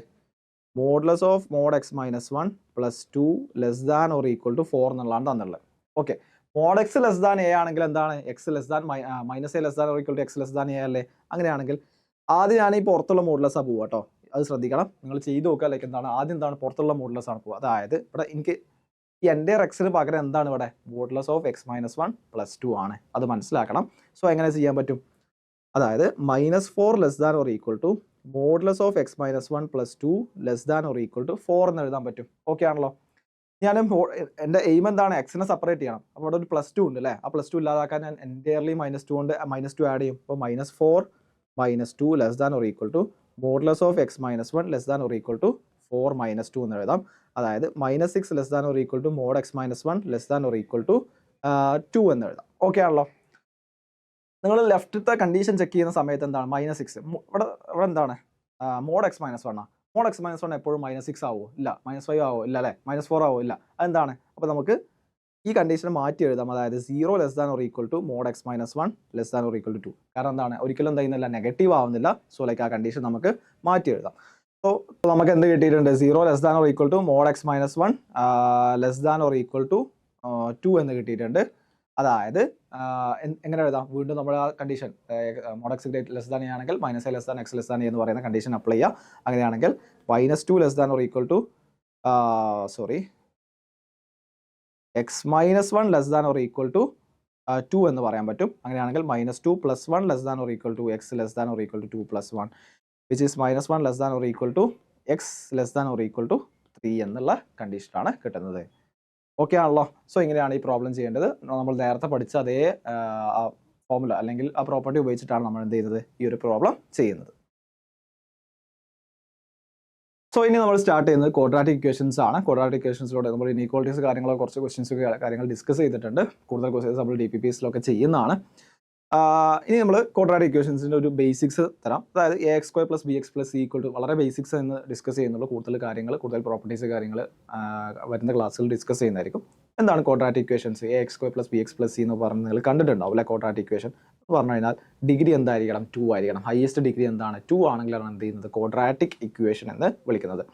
modulus of mod x - 1 + 2 less than or equal to 4 എന്നുള്ളതാണ് തന്നിട്ടുള്ളത്. Okay, mod x less than a ആണെങ്കിൽ എന്താണ്, x less than -a less than or equal to x less than a അല്ലേ. അങ്ങനെയാണെങ്കിൽ ആദ്യം ഞാൻ ഈ പുറത്തുള്ള മോഡുലസാണ് പോവുക കേട്ടോ. അത് ശ്രദ്ധിക്കണം, നിങ്ങൾ ചെയ്ത് നോക്കുക. ലൈക്ക് എന്താണ്, ആദ്യം എന്താണ് പുറത്തുള്ള മോഡുലസ് ആണ് പോവുക. അതായത് ഇവിടെ എനിക്ക് ഈ എൻ്റെ എക്സിന് പകരം എന്താണ് ഇവിടെ, മോഡുലസ് ഓഫ് x - 1 + 2 ആണ്. അത് മനസ്സിലാക്കണം. സോ എങ്ങനെ ചെയ്യാൻ പറ്റും, അതായത് -4 less than or equal to modulus of x - 1 + 2 less than or equal to 4 എന്ന് എഴുതാൻ പറ്റും. ഓക്കെ ആണല്ലോ. ഞാൻ എൻ്റെ എയിം എന്താണ്, എക്സിനെ സെപ്പറേറ്റ് ചെയ്യണം. അപ്പോൾ അവിടെ ഒരു +2 ഉണ്ട് അല്ലേ. ആ +2 ഇല്ലാതാക്കാൻ ഞാൻ എൻറ്റയർലി -2 കൊണ്ട് -2 ആഡ് ചെയ്യും. അപ്പോൾ -4 -2 less than or equal to modulus of x - 1 less than or equal to 4 -2 എന്ന് എഴുതാം. അതായത് -6 less than or equal to mod x - 1 less than or equal to 2 എന്ന് എഴുതാം. ഓക്കെ ആണല്ലോ. നിങ്ങൾ ലെഫ്റ്റത്തെ കണ്ടീഷൻ ചെക്ക് ചെയ്യുന്ന സമയത്ത് എന്താണ്, -6 ഇവിടെ എന്താണ്, mod x - 1 ആണ്. mod x - 1 എപ്പോഴും -6 ആവുമോ, ഇല്ല. -5 ആവോ, ഇല്ല അല്ലേ. -4 ആവോ, ഇല്ല. അതെന്താണ്, അപ്പോൾ നമുക്ക് ഈ കണ്ടീഷൻ മാറ്റി എഴുതാം. അതായത് 0 less than or equal to mod x - 1 less than or equal to 2. കാരണം എന്താണ്, ഒരിക്കലും എന്ത് ചെയ്യുന്നില്ല, നെഗറ്റീവ് ആവുന്നില്ല. സോ ലൈക്ക് ആ കണ്ടീഷൻ നമുക്ക് മാറ്റി എഴുതാം. സോ നമുക്ക് എന്ത് കിട്ടിയിട്ടുണ്ട്, 0 less than or equal to mod x - 1 less than or equal to 2 എന്ന് കിട്ടിയിട്ടുണ്ട്. അതായത് എങ്ങനെ എഴുതാം, വീണ്ടും നമ്മൾ ആ condition mod x less than ആണെങ്കിൽ -a less than x less than എന്ന് പറയുന്ന കണ്ടീഷൻ അപ്ലൈ ചെയ്യുക. അങ്ങനെയാണെങ്കിൽ -2 less than or equal to x - 1 less than or equal to 2 എന്ന് പറയാൻ പറ്റും. അങ്ങനെയാണെങ്കിൽ -2 + 1 less than or equal to x less than or equal to 2 + 1 which is -1 less than or equal to x less than or equal to 3 എന്നുള്ള കണ്ടീഷനാണ് കിട്ടുന്നത്. Okay ആണല്ലോ. So ഇങ്ങനെയാണ് ഈ പ്രോബ്ലം ചെയ്യേണ്ടത്. നമ്മൾ നേരത്തെ പഠിച്ച അതേ ഫോർമുല അല്ലെങ്കിൽ ആ പ്രോപ്പർട്ടി ഉപയോഗിച്ചിട്ടാണ് നമ്മൾ എന്ത് ചെയ്യുന്നത്, ഈ ഒരു പ്രോബ്ലം ചെയ്യുന്നത്. സോ ഇനി നമ്മൾ സ്റ്റാർട്ട് ചെയ്യുന്നത് ക്വാഡ്രാറ്റിക് ഇക്വേഷൻസ് ആണ്. ക്വാഡ്രാറ്റിക് ഇക്വേഷൻസിലൂടെ നമ്മൾ ഇനീക്വാളിറ്റീസ് കാര്യങ്ങളൊക്കെ കുറച്ച് ക്വസ്റ്റ്യൻസ് കാര്യങ്ങൾ ഡിസ്കസ് ചെയ്തിട്ടുണ്ട്. കൂടുതൽ ക്വസ്റ്റ്യൻസ് നമ്മൾ DPPSലൊക്കെ ചെയ്യുന്നതാണ്. ഇനി നമ്മൾ ക്വാഡ്രാറ്റിക് ഇക്വേഷൻസിൻ്റെ ഒരു ബേസിക്സ് തരാം. അതായത് ax² + bx + c = വളരെ ബേസിക്സ് എന്ന് ഡിസ്കസ് ചെയ്യുന്നുള്ളൂ. കൂടുതൽ കാര്യങ്ങൾ, കൂടുതൽ പ്രോപ്പർട്ടീസ് കാര്യങ്ങൾ വരുന്ന ക്ലാസ്സുകൾ ഡിസ്കസ് ചെയ്യുന്നതായിരിക്കും. എന്താണ് quadratic equations, ax² + bx + c എന്ന് പറഞ്ഞ് നിങ്ങൾ കണ്ടിട്ടുണ്ടാവും അല്ലെ. ക്വാഡ്രാറ്റിക് ഇക്വേഷൻ എന്ന് പറഞ്ഞു കഴിഞ്ഞാൽ ഡിഗ്രി എന്തായിരിക്കണം, 2 ആയിരിക്കണം. ഹയസ്റ്റ് ഡിഗ്രി എന്താണ്, 2 ആണെങ്കിലാണ് എന്ത് ചെയ്യുന്നത്, ക്വാഡ്രാറ്റിക് ഇക്വേഷൻ എന്ന് വിളിക്കുന്നത്.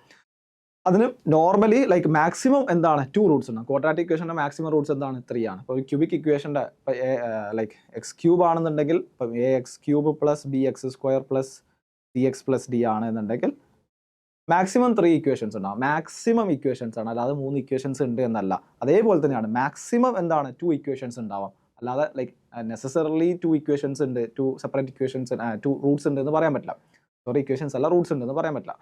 അതിന് നോർമലി ലൈക്ക് മാക്സിമം എന്താണ്, 2 റൂട്ട്സ് ഉണ്ട്. ക്വാഡ്രാറ്റിക് ഇക്വേഷൻ്റെ മാക്സിമം റൂട്ട്സ് എന്താണ്, 3 ആണ്. ഇപ്പോൾ ക്യൂബിക് ഇക്വേഷൻ്റെ ലൈക്ക് x³ ആണെന്നുണ്ടെങ്കിൽ ഇപ്പം ax³ + bx² + cx + d ആണെന്നുണ്ടെങ്കിൽ മാക്സിമം 3 ഇക്വേഷൻസ് ഉണ്ടാവും. മാക്സിമം ഇക്വേഷൻസ് ആണ്, അല്ലാതെ 3 ഇക്വേഷൻസ് ഉണ്ട് എന്നല്ല. അതേപോലെ തന്നെയാണ് മാക്സിമം എന്താണ്, 2 ഇക്വേഷൻസ് ഉണ്ടാവാം. അല്ലാതെ ലൈക്ക് നെസസറിലി 2 ഇക്വേഷൻസ് ഉണ്ട്, 2 സെപ്പറേറ്റ് ഇക്വേഷൻസ് 2 റൂട്ട്സ് ഉണ്ട് എന്ന് പറയാൻ പറ്റില്ല. സോറി, ഇക്വേഷൻസ് അല്ല, റൂട്ട്സ് ഉണ്ടെന്ന് പറയാൻ പറ്റില്ല.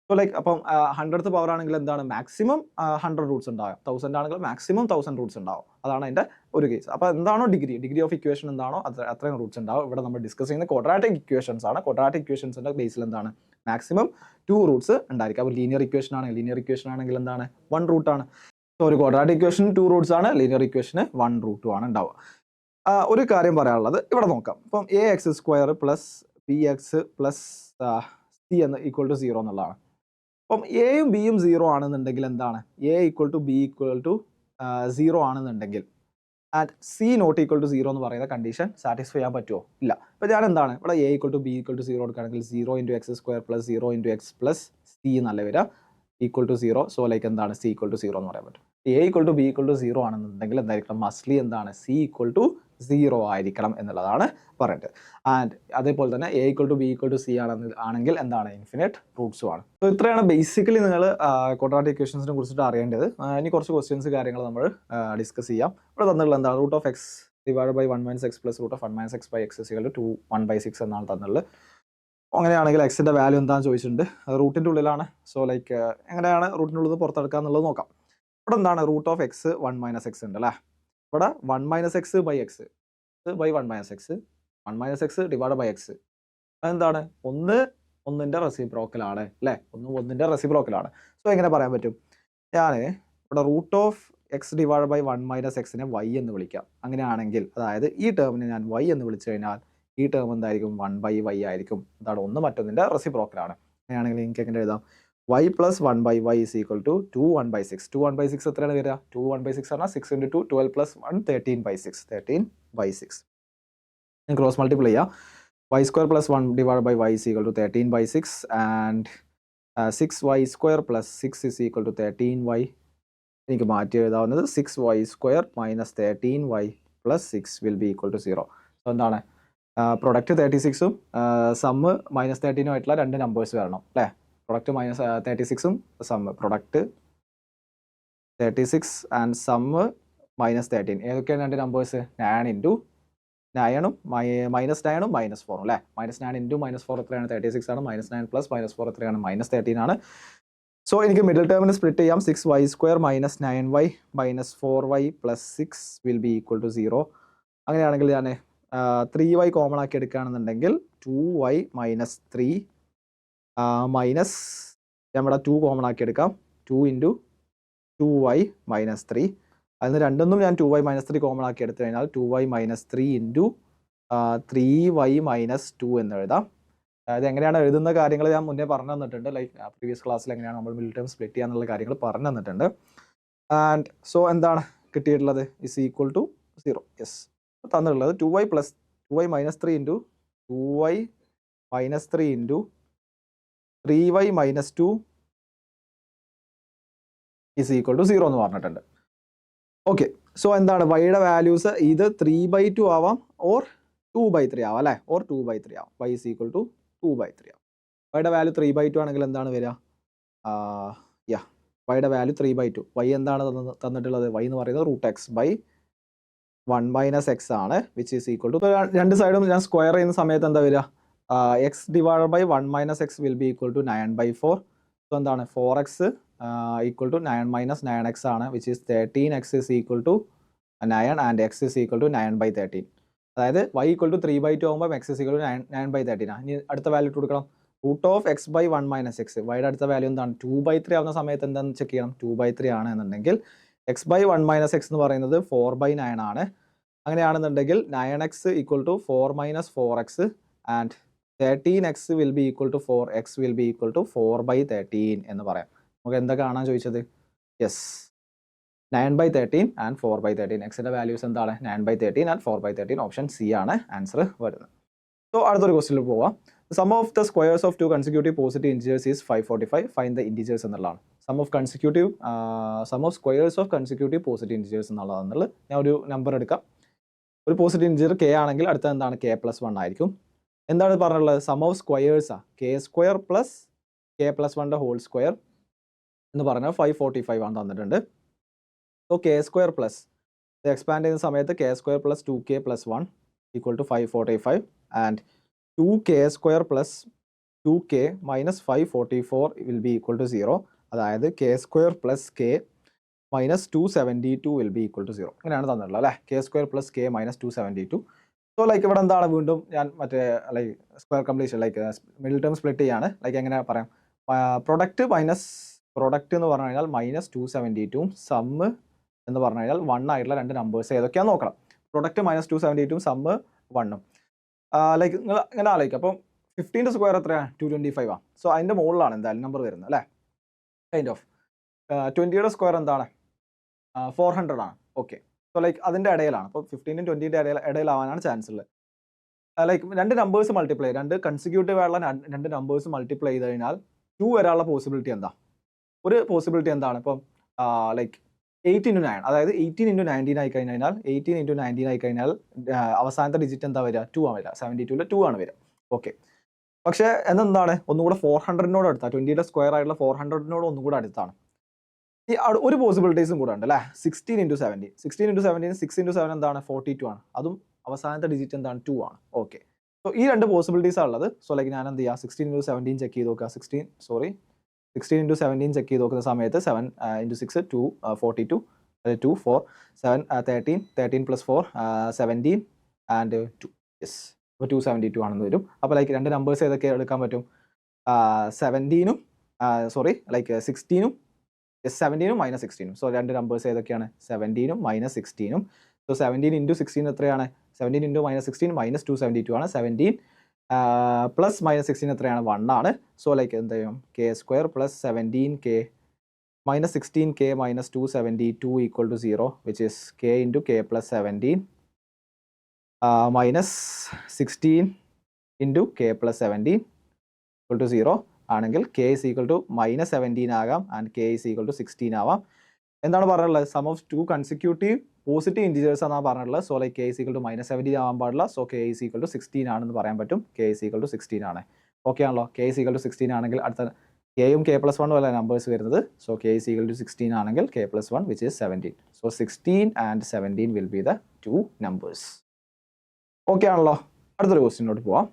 സോ ലൈക്ക് അപ്പം 100th പവർ ആണെങ്കിൽ എന്താണ്, മാക്സിമം 100 റൂട്ട്സ് ഉണ്ടാവും. 1000 ആണെങ്കിൽ മാക്സിമം 1000 റൂട്ട്സ് ഉണ്ടാവും. അതാണ് അതിൻ്റെ ഒരു കേസ്. അപ്പോൾ എന്താണോ ഡിഗ്രി ഓഫ് ഇക്വേഷൻ എന്താണോ അത്രയും റൂട്ട്സ് ഉണ്ടാവും. ഇവിടെ നമ്മൾ ഡിസ്കസ് ചെയ്യുന്ന ക്വാഡ്രാറ്റിക് ഇക്വേഷൻസ് ആണ്. ക്വാഡ്രാറ്റിക് ഇക്വേഷൻസിൻ്റെ ബേസിൽ എന്താണ്, മാക്സിമം 2 റൂട്ട്സ് ഉണ്ടായിരിക്കും. അപ്പോൾ ലീനിയർ ഇക്വേഷൻ ആണെങ്കിൽ എന്താണ്, 1 റൂട്ടാണ്. സോ ഒരു ക്വാഡ്രാറ്റിക് ഇക്വേഷൻ 2 റൂട്ട്സ് ആണ്, ലീനിയർ ഇക്വേഷന് 1 റൂട്ടും ആണ് ഉണ്ടാവുക. ഒരു കാര്യം പറയാനുള്ളത് ഇവിടെ നോക്കാം. ഇപ്പം ax² + bx + c എന്ന് ഈക്വൽ ടു 0 എന്നുള്ളതാണ്. അപ്പം എയും ബിയും 0 ആണെന്നുണ്ടെങ്കിൽ എന്താണ്, a = b = 0 ആണെന്നുണ്ടെങ്കിൽ ആൻഡ് c ≠ 0 എന്ന് പറയുന്ന കണ്ടീഷൻ സാറ്റിസ്ഫൈ ചെയ്യാൻ പറ്റുമോ, ഇല്ല. അപ്പോൾ ഞാൻ എന്താണ് ഇവിടെ a = b = 0 എടുക്കുകയാണെങ്കിൽ 0 × x² + 0 × x + c എന്നല്ല വരിക, = 0. സോ ലൈക്ക് എന്താണ്, c = 0 എന്ന് പറയാൻ പറ്റും. a = b = 0 ആണെന്നുണ്ടെങ്കിൽ എന്തായിരിക്കണം, മസ്റ്റ്ലി എന്താണ്, c = 0 ആയിരിക്കണം എന്നുള്ളതാണ് പറയുന്നത്. ആൻഡ് അതേപോലെ തന്നെ a = b = c ആണെങ്കിൽ എന്താണ്, ഇൻഫിനിറ്റ് റൂട്ട്സും ആണ്. സോ ഇത്രയാണ് ബേസിക്കലി നിങ്ങൾ ക്വാഡ്രാറ്റിക് ഇക്വേഷൻസിനെ കുറിച്ചിട്ട് അറിയേണ്ടത്. ഇനി കുറച്ച് ക്വസ്റ്റ്യൻസ് കാര്യങ്ങൾ നമ്മൾ ഡിസ്കസ് ചെയ്യാം. ഇവിടെ തന്നിട്ടുള്ള എന്താണ്, √(x) / 1 - x + √(1 - x / x = 2 1/6 എന്നാണ് തന്നുള്ളത്. അങ്ങനെയാണെങ്കിൽ എക്സിൻ്റെ വാല്യൂ എന്താണെന്ന് ചോദിച്ചിട്ടുണ്ട്. അത് റൂട്ടിൻ്റെ ഉള്ളിലാണ്. സോ ലൈക്ക് എങ്ങനെയാണ് റൂട്ടിൻ്റെ ഉള്ളിൽ നിന്ന് പുറത്തെടുക്കുക എന്നുള്ളത് നോക്കാം. ഇവിടെ എന്താണ് റൂട്ട് ഓഫ് എക്സ് 1 - x ഉണ്ട് അല്ലേ. ഇവിടെ 1 - x by x by 1 - x 1 - x divide by x അതെന്താണ് ഒന്നിൻ്റെ റെസിപ്രോക്കലാണ് അല്ലേ. ഒന്നിൻ്റെ റെസിപ്രോക്കലാണ്. സോ എങ്ങനെ പറയാൻ പറ്റും? ഞാൻ ഇവിടെ root of x divide by 1 - x y എന്ന് വിളിക്കാം. അങ്ങനെയാണെങ്കിൽ അതായത് ഈ ടേമിനെ ഞാൻ വൈ എന്ന് വിളിച്ചു കഴിഞ്ഞാൽ ഈ ടേം എന്തായിരിക്കും 1/y ആയിരിക്കും. അതാണ് ഒന്ന് മറ്റൊന്നിൻ്റെ റെസിപ്രോക്കലാണ്. അങ്ങനെയാണെങ്കിൽ എനിക്ക് എങ്ങനെ എഴുതാം? y plus 1/y is equal to 2 1/6. 2 1/6 എത്രയാണ് വരിക? 2 1/6 പറഞ്ഞാൽ 6 × 2 12 പ്ലസ് 1 13/6. 13/6 ഞാൻ ക്രോസ് മൾട്ടിപ്ലൈ ചെയ്യാം. y² plus 1 divide by y is equal to 13/6 and 6y² plus 6 is equal to 13y. എനിക്ക് മാറ്റി എഴുതാവുന്നത് 6y² minus 13y plus 6 will be equal to 0. So എന്താണ് product 36ഉം സമ്മ് -13ഉം ആയിട്ടുള്ള രണ്ട് നമ്പേഴ്സ് വരണം അല്ലേ. പ്രൊഡക്റ്റ് -36ഉം സമ്മ് പ്രൊഡക്റ്റ് 36 ആൻഡ് സമ്മ് -13 ഏതൊക്കെയാണ് രണ്ട് നമ്പേഴ്സ്? 9 × 9ഉം -9ഉം -4 അല്ലേ. -9 × -4 എത്രയാണ്? 36 ആണ്. -9 പ്ലസ് -4 എത്രയാണ്? -13 ആണ്. സോ എനിക്ക് മിഡിൽ ടേമിന് സ്പ്ലിറ്റ് ചെയ്യാം. 6y² minus 9y minus 4y plus 6 will be equal to 0. അങ്ങനെയാണെങ്കിൽ ഞാൻ 3y കോമൺ ആക്കി എടുക്കുകയാണെന്നുണ്ടെങ്കിൽ 2y മൈനസ് 3 മൈനസ് നമ്മുടെ 2 കോമൺ ആക്കി എടുക്കാം. 2 × 2y മൈനസ് 3 അതിൽ നിന്ന് രണ്ടൊന്നും ഞാൻ 2y മൈനസ് 3 കോമൺ ആക്കി എടുത്തു കഴിഞ്ഞാൽ 2y മൈനസ് 3 × 3y മൈനസ് 2 എന്ന് എഴുതാം. അതായത് എങ്ങനെയാണ് എഴുതുന്ന കാര്യങ്ങൾ ഞാൻ മുന്നേ പറഞ്ഞു തന്നിട്ടുണ്ട്. ലൈക്ക് പ്രീവിയസ് ക്ലാസ്സിൽ എങ്ങനെയാണ് നമ്മൾ മിഡിൽ ടേം സ്പ്ലിറ്റ് ചെയ്യാന്നുള്ള കാര്യങ്ങൾ പറഞ്ഞു തന്നിട്ടുണ്ട്. ആൻഡ് സോ എന്താണ് കിട്ടിയിട്ടുള്ളത്? Is equal to 0. യെസ്, തന്നിട്ടുള്ളത് 2y plus 2y minus 3 × 2y minus 3 × 3y minus 2 is equal to 0 എന്ന് പറഞ്ഞിട്ടുണ്ട്. ഓക്കെ, സോ എന്താണ് വൈയുടെ വാല്യൂസ്? ഇത് 3/2 ആവാം ഓർ 2/3 ആവാം അല്ലേ. ഓർ 2/3 ആവാം. y ഇസ് ഈക്വൽ ടു 2/3 ആവും. വൈയുടെ വാല്യൂ 3/2 ആണെങ്കിൽ എന്താണ് വരിക? വൈയുടെ വാല്യൂ 3/2. y എന്താണ് തന്നിട്ടുള്ളത്? y എന്ന് പറയുന്നത് റൂട്ട് എക്സ് ബൈ 1 - x ആണ്. വിച്ച് ഈസ് ഈക്വൽ ടു രണ്ട് സൈഡും ഞാൻ സ്ക്വയർ ചെയ്യുന്ന സമയത്ത് എന്താ വരിക? X divide by 1 - x will be equal to 9/4. So എന്താണ് 4x ഈക്വൽ ടു 9 - 9x ആണ്. Which is 13x is equal to 9 and x is equal to 9/13. അതായത് y ഈക്വൽ ടു 3/2 ആകുമ്പോൾ x ഇസ് ഈക്വൽ ടു 9/13 ആണ്. ഇനി അടുത്ത value ഇട്ട് കൊടുക്കണം. Root of x by 1 - x. വൈയുടെ അടുത്ത വാല്യൂ എന്താണ്? 2/3 ആവുന്ന സമയത്ത് എന്താണെന്ന് ചെക്ക് ചെയ്യണം. 2/3 ആണ് എന്നുണ്ടെങ്കിൽ x ബൈ 1 - x എന്ന് പറയുന്നത് 4/9 ആണ്. അങ്ങനെയാണെന്നുണ്ടെങ്കിൽ 9x equal to 4 - 4x and 13x will be equal to 4x will be equal to 4/13 എന്ന് പറയാം. നമുക്ക് എന്താ കാണാൻ ചോദിച്ചത്? Yes, 9/13 and 4/13. എക്സിൻ്റെ വാല്യൂസ് എന്താണ്? 9/13 ആൻഡ് 4/13. ഓപ്ഷൻ സി ആണ് ആൻസർ വരുന്നത്. സോ അടുത്തൊരു ക്വസ്റ്റ്യനിൽ പോവാം. Sum of the squares of 2 consecutive positive integers is 545. Find the integers എന്നുള്ളതാണ്. Sum of squares of consecutive positive integers എന്നുള്ളതാണെന്നുള്ളത്. ഞാൻ ഒരു നമ്പർ എടുക്കാം. ഒരു പോസിറ്റീവ് ഇൻറ്റീജർ k ആണെങ്കിൽ അടുത്ത എന്താണ്? k+1 ആയിരിക്കും. എന്താണ് പറഞ്ഞുള്ളത്? സം ഓഫ് സ്ക്വയേഴ്സാ k² plus k+1 whole square എന്ന് പറഞ്ഞാൽ 545 ആണ് തന്നിട്ടുണ്ട്. സോ k² പ്ലസ് ഇത് എക്സ്പാൻഡ് ചെയ്യുന്ന സമയത്ത് k² plus 2k plus 1 equal to 545 and 2k² plus 2k minus 544 will be equal to 0. അതായത് k² plus k minus 272 will be equal to 0. അങ്ങനെയാണ് തന്നിട്ടുള്ളത് അല്ലേ. k² plus k minus 272. So like ഇവിടെ എന്താണ്? വീണ്ടും ഞാൻ മറ്റേ like square completion like middle term split ചെയ്യാണ്. ലൈക്ക് എങ്ങനെ പറയാം? പ്രൊഡക്റ്റ് എന്ന് പറഞ്ഞു കഴിഞ്ഞാൽ -272 സമ്മ് എന്ന് പറഞ്ഞു കഴിഞ്ഞാൽ 1 ആയിട്ടുള്ള രണ്ട് നമ്പേഴ്സ് ഏതൊക്കെയാണെന്ന് നോക്കണം. പ്രൊഡക്റ്റ് -272 സമ്മ് 1ഉം ലൈക്ക് നിങ്ങൾ ഇങ്ങനെ ആലോചിക്കുക. അപ്പം 15ന്റെ സ്ക്വയർ എത്രയാണ്? 225 ആണ്. സോ അതിൻ്റെ മുകളിലാണ് എന്തായാലും നമ്പർ വരുന്നത് അല്ലേ. കൈൻഡ് ഓഫ് 20യുടെ സ്ക്വയർ എന്താണ്? 400 ആണ്. ഓക്കെ, സോ ലൈക്ക് അതിൻ്റെ ഇടയിലാണ്. അപ്പോൾ 15നും 20ൻ്റെ ഇടയിലാവാനാണ് ചാൻസ് ഉള്ളത്. ലൈക്ക് രണ്ട് നമ്പേഴ്സ് മൾട്ടിപ്ലൈ രണ്ട് കൺസിക്യൂട്ടീവ് ആയിട്ടുള്ള രണ്ട് നമ്പേഴ്സ് മൾട്ടിപ്ലൈ ചെയ്ത് കഴിഞ്ഞാൽ 2 വരാനുള്ള പോസിബിലിറ്റി എന്താ? ഒരു പോസിബിലിറ്റി എന്താണ്? ഇപ്പം ലൈക്ക് 8 × 9 അതായത് 18 × 19 ആയി കഴിഞ്ഞാൽ 18 × 19 ആയി കഴിഞ്ഞാൽ അവസാനത്തെ ഡിജിറ്റ് എന്താ വരിക? 2 ആണ് വരിക. 72ൽ 2 ആണ് വരിക. ഓക്കെ, പക്ഷേ എന്താണ്? ഒന്നുകൂടെ 400നോട് അടുത്താണ്. 20യുടെ സ്ക്വയർ ആയിട്ടുള്ള 400നോട് ഒന്നുകൂടെ അടുത്താണ്. ഈ ഒരു പോസിബിലിറ്റീസും കൂടെ ഉണ്ട് അല്ലേ. 16 × 17 6 × 7 എന്താണ്? 42 ആണ്. അതും അവസാനത്തെ ഡിജിറ്റ് എന്താണ്? 2 ആണ്. ഓക്കെ, സോ ഈ രണ്ട് പോസിബിലിറ്റീസാണ് ഉള്ളത്. സോ ലൈക്ക് ഞാൻ എന്ത് ചെയ്യുക 16 into 17 ചെക്ക് ചെയ്ത് നോക്കുക. 16 into 17 ചെക്ക് ചെയ്ത് നോക്കുന്ന സമയത്ത് 7 into 6 2 42 2 4 7 13 plus 4 17 and 2 യെസ്. അപ്പോൾ 272 ആണെന്ന് വരും. അപ്പോൾ ലൈക്ക് രണ്ട് നമ്പേഴ്സ് ഏതൊക്കെ എടുക്കാൻ പറ്റും? 17ഉം ലൈക്ക് 16ഉം 17ഉം -16ഉം. സോ രണ്ട് നമ്പേഴ്സ് ഏതൊക്കെയാണ്? 17ഉം -16ഉം. സോ 17 into 16 എത്രയാണ്? 17 into -16 -272 ആണ്. 17 പ്ലസ് -16 എത്രയാണ്? 1 ആണ്. സോ ലൈക്ക് എന്ത് ചെയ്യും? k² plus 17k -16k -272 equal to 0 which is k into k plus 17 -16 into k plus 17 equal to 0 ആണെങ്കിൽ k is equal to -17 ആകാം and k is equal to 16 ആവാം. എന്താണ് പറഞ്ഞിട്ടുള്ളത്? Sum of two consecutive positive integers എന്നാണ് പറഞ്ഞിട്ടുള്ളത്. So like k is equal to -17 ആവാൻ പാടില്ല. So k is equal to 16 ആണെന്ന് പറയാൻ പറ്റും. k is equal to 16 ആണ്. ഓക്കെ ആണല്ലോ? k is equal to 16 ആണെങ്കിൽ അടുത്ത kയും k plus 1 അല്ല നമ്പേഴ്സ് വരുന്നത്. So k is equal to 16 ആണെങ്കിൽ k plus 1 which is 17. So 16 and 17 will be the two numbers. Okay ആണല്ലോ? അടുത്തൊരു ക്വസ്റ്റ്യനോട്ട് പോവാം.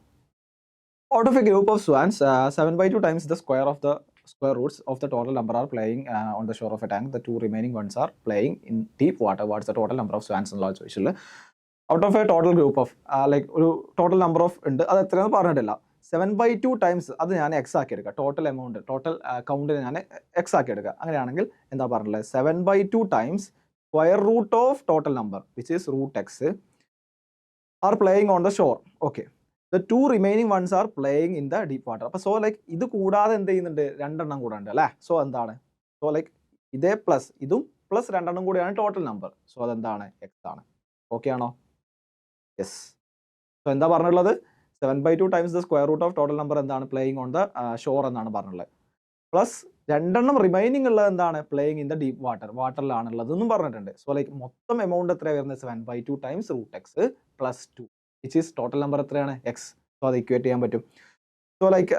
Out of a group of swans, 7/2 times the square of the square roots of the total number are playing on the shore of a tank. The two remaining ones are playing in deep water. What's the total number of swans എന്നുള്ള ചോദിച്ചിട്ടുള്ളത്? Out of A total group of like ഒരു total number of ഉണ്ട്. അത് എത്രയെന്ന് പറഞ്ഞിട്ടില്ല. 7/2 times അത് ഞാൻ X ആക്കി എടുക്കുക. ടോട്ടൽ എമൗണ്ട് ടോട്ടൽ കൗണ്ടിന് ഞാൻ എക്സ് ആക്കി എടുക്കുക. അങ്ങനെയാണെങ്കിൽ എന്താ പറഞ്ഞിട്ടുള്ളത്? 7/2 times square root of total number which is root x are playing on the shore. Okay. The two remaining ones are playing in the deep water. അപ്പോൾ so like ഇത് കൂടാതെ എന്ത് ചെയ്യുന്നുണ്ട്? രണ്ടെണ്ണം കൂടെ ഉണ്ട് അല്ലേ? സോ എന്താണ്? സോ ലൈക്ക് ഇതേ പ്ലസ് ഇതും പ്ലസ് രണ്ടെണ്ണം കൂടിയാണ് ടോട്ടൽ നമ്പർ. സോ അതെന്താണ്? എക്സ് ആണ്. ഓക്കെ ആണോ? യെസ്. സോ എന്താ പറഞ്ഞിട്ടുള്ളത്? 7/2 times the square root of total number എന്താണ്? പ്ലേയിങ് ഓൺ ദ ഷോർ എന്നാണ് പറഞ്ഞിട്ടുള്ളത്. പ്ലസ് രണ്ടെണ്ണം റിമൈനിങ് ഉള്ളത് എന്താണ്? പ്ലേയിങ് ഇൻ ദ ഡീപ്പ് വാട്ടറിലാണുള്ളത് എന്നും പറഞ്ഞിട്ടുണ്ട്. സോ ലൈക്ക് മൊത്തം എമൗണ്ട് എത്രയാണ് വരുന്നത്? 7/2 times root x plus 2 which is total number എത്രയാണ്? എക്സ്. സോ അത് ഇക്വേറ്റ് ചെയ്യാൻ പറ്റും. സോ ലൈക്ക്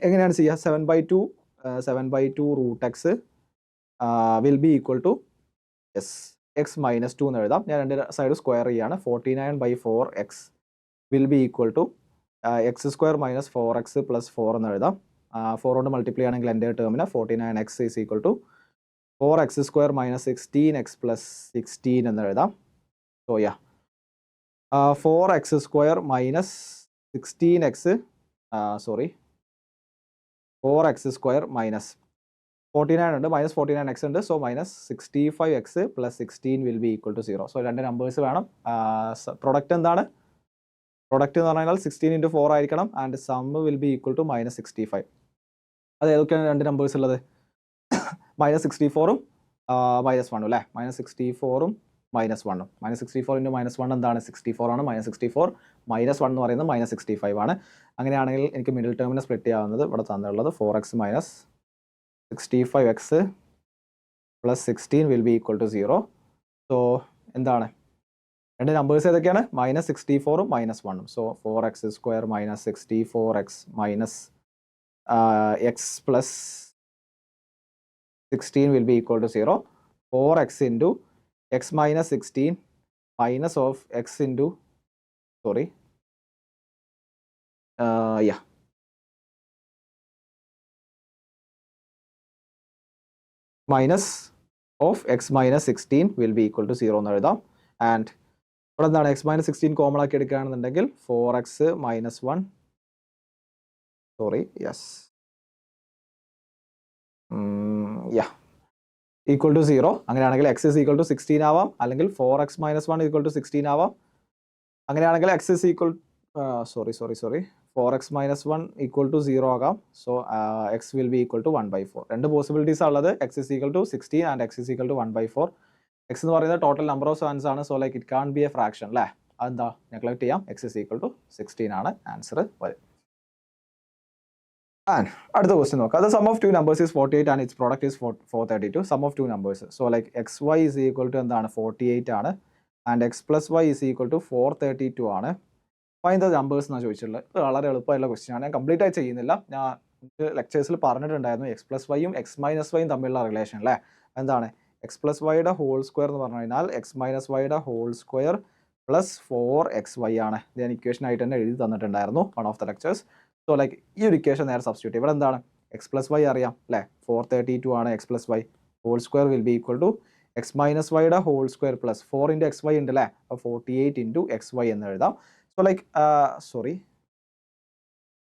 എങ്ങനെയാണ് ചെയ്യുക? 7/2 root x will be equal to x -2 എന്ന് എഴുതാം. ഞാൻ രണ്ട് സൈഡ് സ്ക്വയർ ചെയ്യാണ്. 49/4 x will be equal to x² - 4x + 4 എന്ന് എഴുതാം. 4 കൊണ്ട് മൾട്ടിപ്ലൈ ആണെങ്കിൽ എൻ്റെ ടേമിന് 49x is equal to 4x² - 16x + 16 എന്ന് എഴുതാം. So yeah 4x² - 16x 4x² - 49 ഉണ്ട് -49x ഉണ്ട്. So -65x + 16 will be equal to 0. So രണ്ട് നമ്പേഴ്സ് വേണം. പ്രൊഡക്റ്റ് എന്താണ്? പ്രൊഡക്റ്റ് എന്ന് പറഞ്ഞാൽ 16 into 4 ആയിരിക്കണം and sum will be equal to -65. അത് ഏതൊക്കെയാണ് രണ്ട് നമ്പേഴ്സ് ഉള്ളത്? -64ഉം -1 അല്ലേ? -64ഉം -1ഉം. -64 into -1 എന്താണ്? 64 ആണ്. -64 -1 എന്ന് പറയുന്നത് -65 ആണ്. അങ്ങനെയാണെങ്കിൽ എനിക്ക് മിഡിൽ ടേമിനെ സ്പ്ലിറ്റ് ചെയ്യാവുന്നത് ഇവിടെ തന്നിട്ടുള്ളത് 4x - 65x + 16 will be equal to 0. So എന്താണ്? രണ്ട് നമ്പേഴ്സ് ഏതൊക്കെയാണ്? -64ഉം -1ഉം. So 4x² - 64x - x + 16 will be equal to 0. 4x into x - 16 minus of x into minus of x - 16 will be equal to 0 എന്ന് എഴുതാം. And ഇവിടെ എന്താണ്? x - 16 common ആക്കി എടുക്കുകയാണെന്നുണ്ടെങ്കിൽ 4x - 1 ഈക്വൽ ടു 0. അങ്ങനെയാണെങ്കിൽ x is equal to 16 ആവാം, അല്ലെങ്കിൽ 4x - 1 equal to 16 ആവാം. അങ്ങനെയാണെങ്കിൽ x is equal 4x - 1 equal to 0 ആകാം. So x will be equal to 1/4. രണ്ട് പോസിബിലിറ്റീസ് ഉള്ളത്. x is equal to 16 and x is equal to 1/4. x എന്ന് പറയുന്നത് ടോട്ടൽ നമ്പർ ഓഫ് swans ആണ്. So like it can be a fraction അല്ലേ? അതെന്താ neglect ചെയ്യാം. x is equal to 16 ആണ് answer വരും. അടുത്ത ക്വസ്റ്റ്യൻ നോക്കാം. The sum of two numbers is 48 and its product is 432. Sum of two numbers. So like xy is equal to എന്താണ്? 48 ആണ് and x + y is equal to 432 ആണ്. Find the numbers എന്നാണ് ചോദിച്ചിട്ടുള്ളത്. ഇത് വളരെ എളുപ്പമായിട്ടുള്ള ക്വസ്റ്റ്യൻ ആണ്. ഞാൻ കംപ്ലീറ്റ് ആയി ചെയ്യുന്നില്ല. ഞാൻ ലെക്ചേഴ്സിൽ പറഞ്ഞിട്ടുണ്ടായിരുന്നു x + y-യും x - y-യും തമ്മിലുള്ള റിലേഷൻ അല്ലേ? എന്താണ്? x + y-യുടെ ഹോൾ സ്ക്വയർ എന്ന് പറഞ്ഞു കഴിഞ്ഞാൽ x - y-യുടെ ഹോൾ സ്ക്വയർ പ്ലസ് 4xy ആണ്. ഞാൻ ഇക്വേഷൻ ആയിട്ട് തന്നെ എഴുതി തന്നിട്ടുണ്ടായിരുന്നു one of the lectures. So like ഈ ഒരു ഇക്വേഷൻ നേരെ സബ്സ്റ്റിറ്റ്യൂട്ട് ഇവിടെ എന്താണ് എക്സ് പ്ലസ് വൈ അറിയാം അല്ലേ, 432 ആണ് x plus y whole square will be equal to x minus വൈയുടെ whole square plus 4 into x y ഉണ്ട് അല്ലേ, അപ്പോൾ 48 ഇൻറ്റു എക്സ് വൈ എന്ന് എഴുതാം. സോ ലൈക്ക്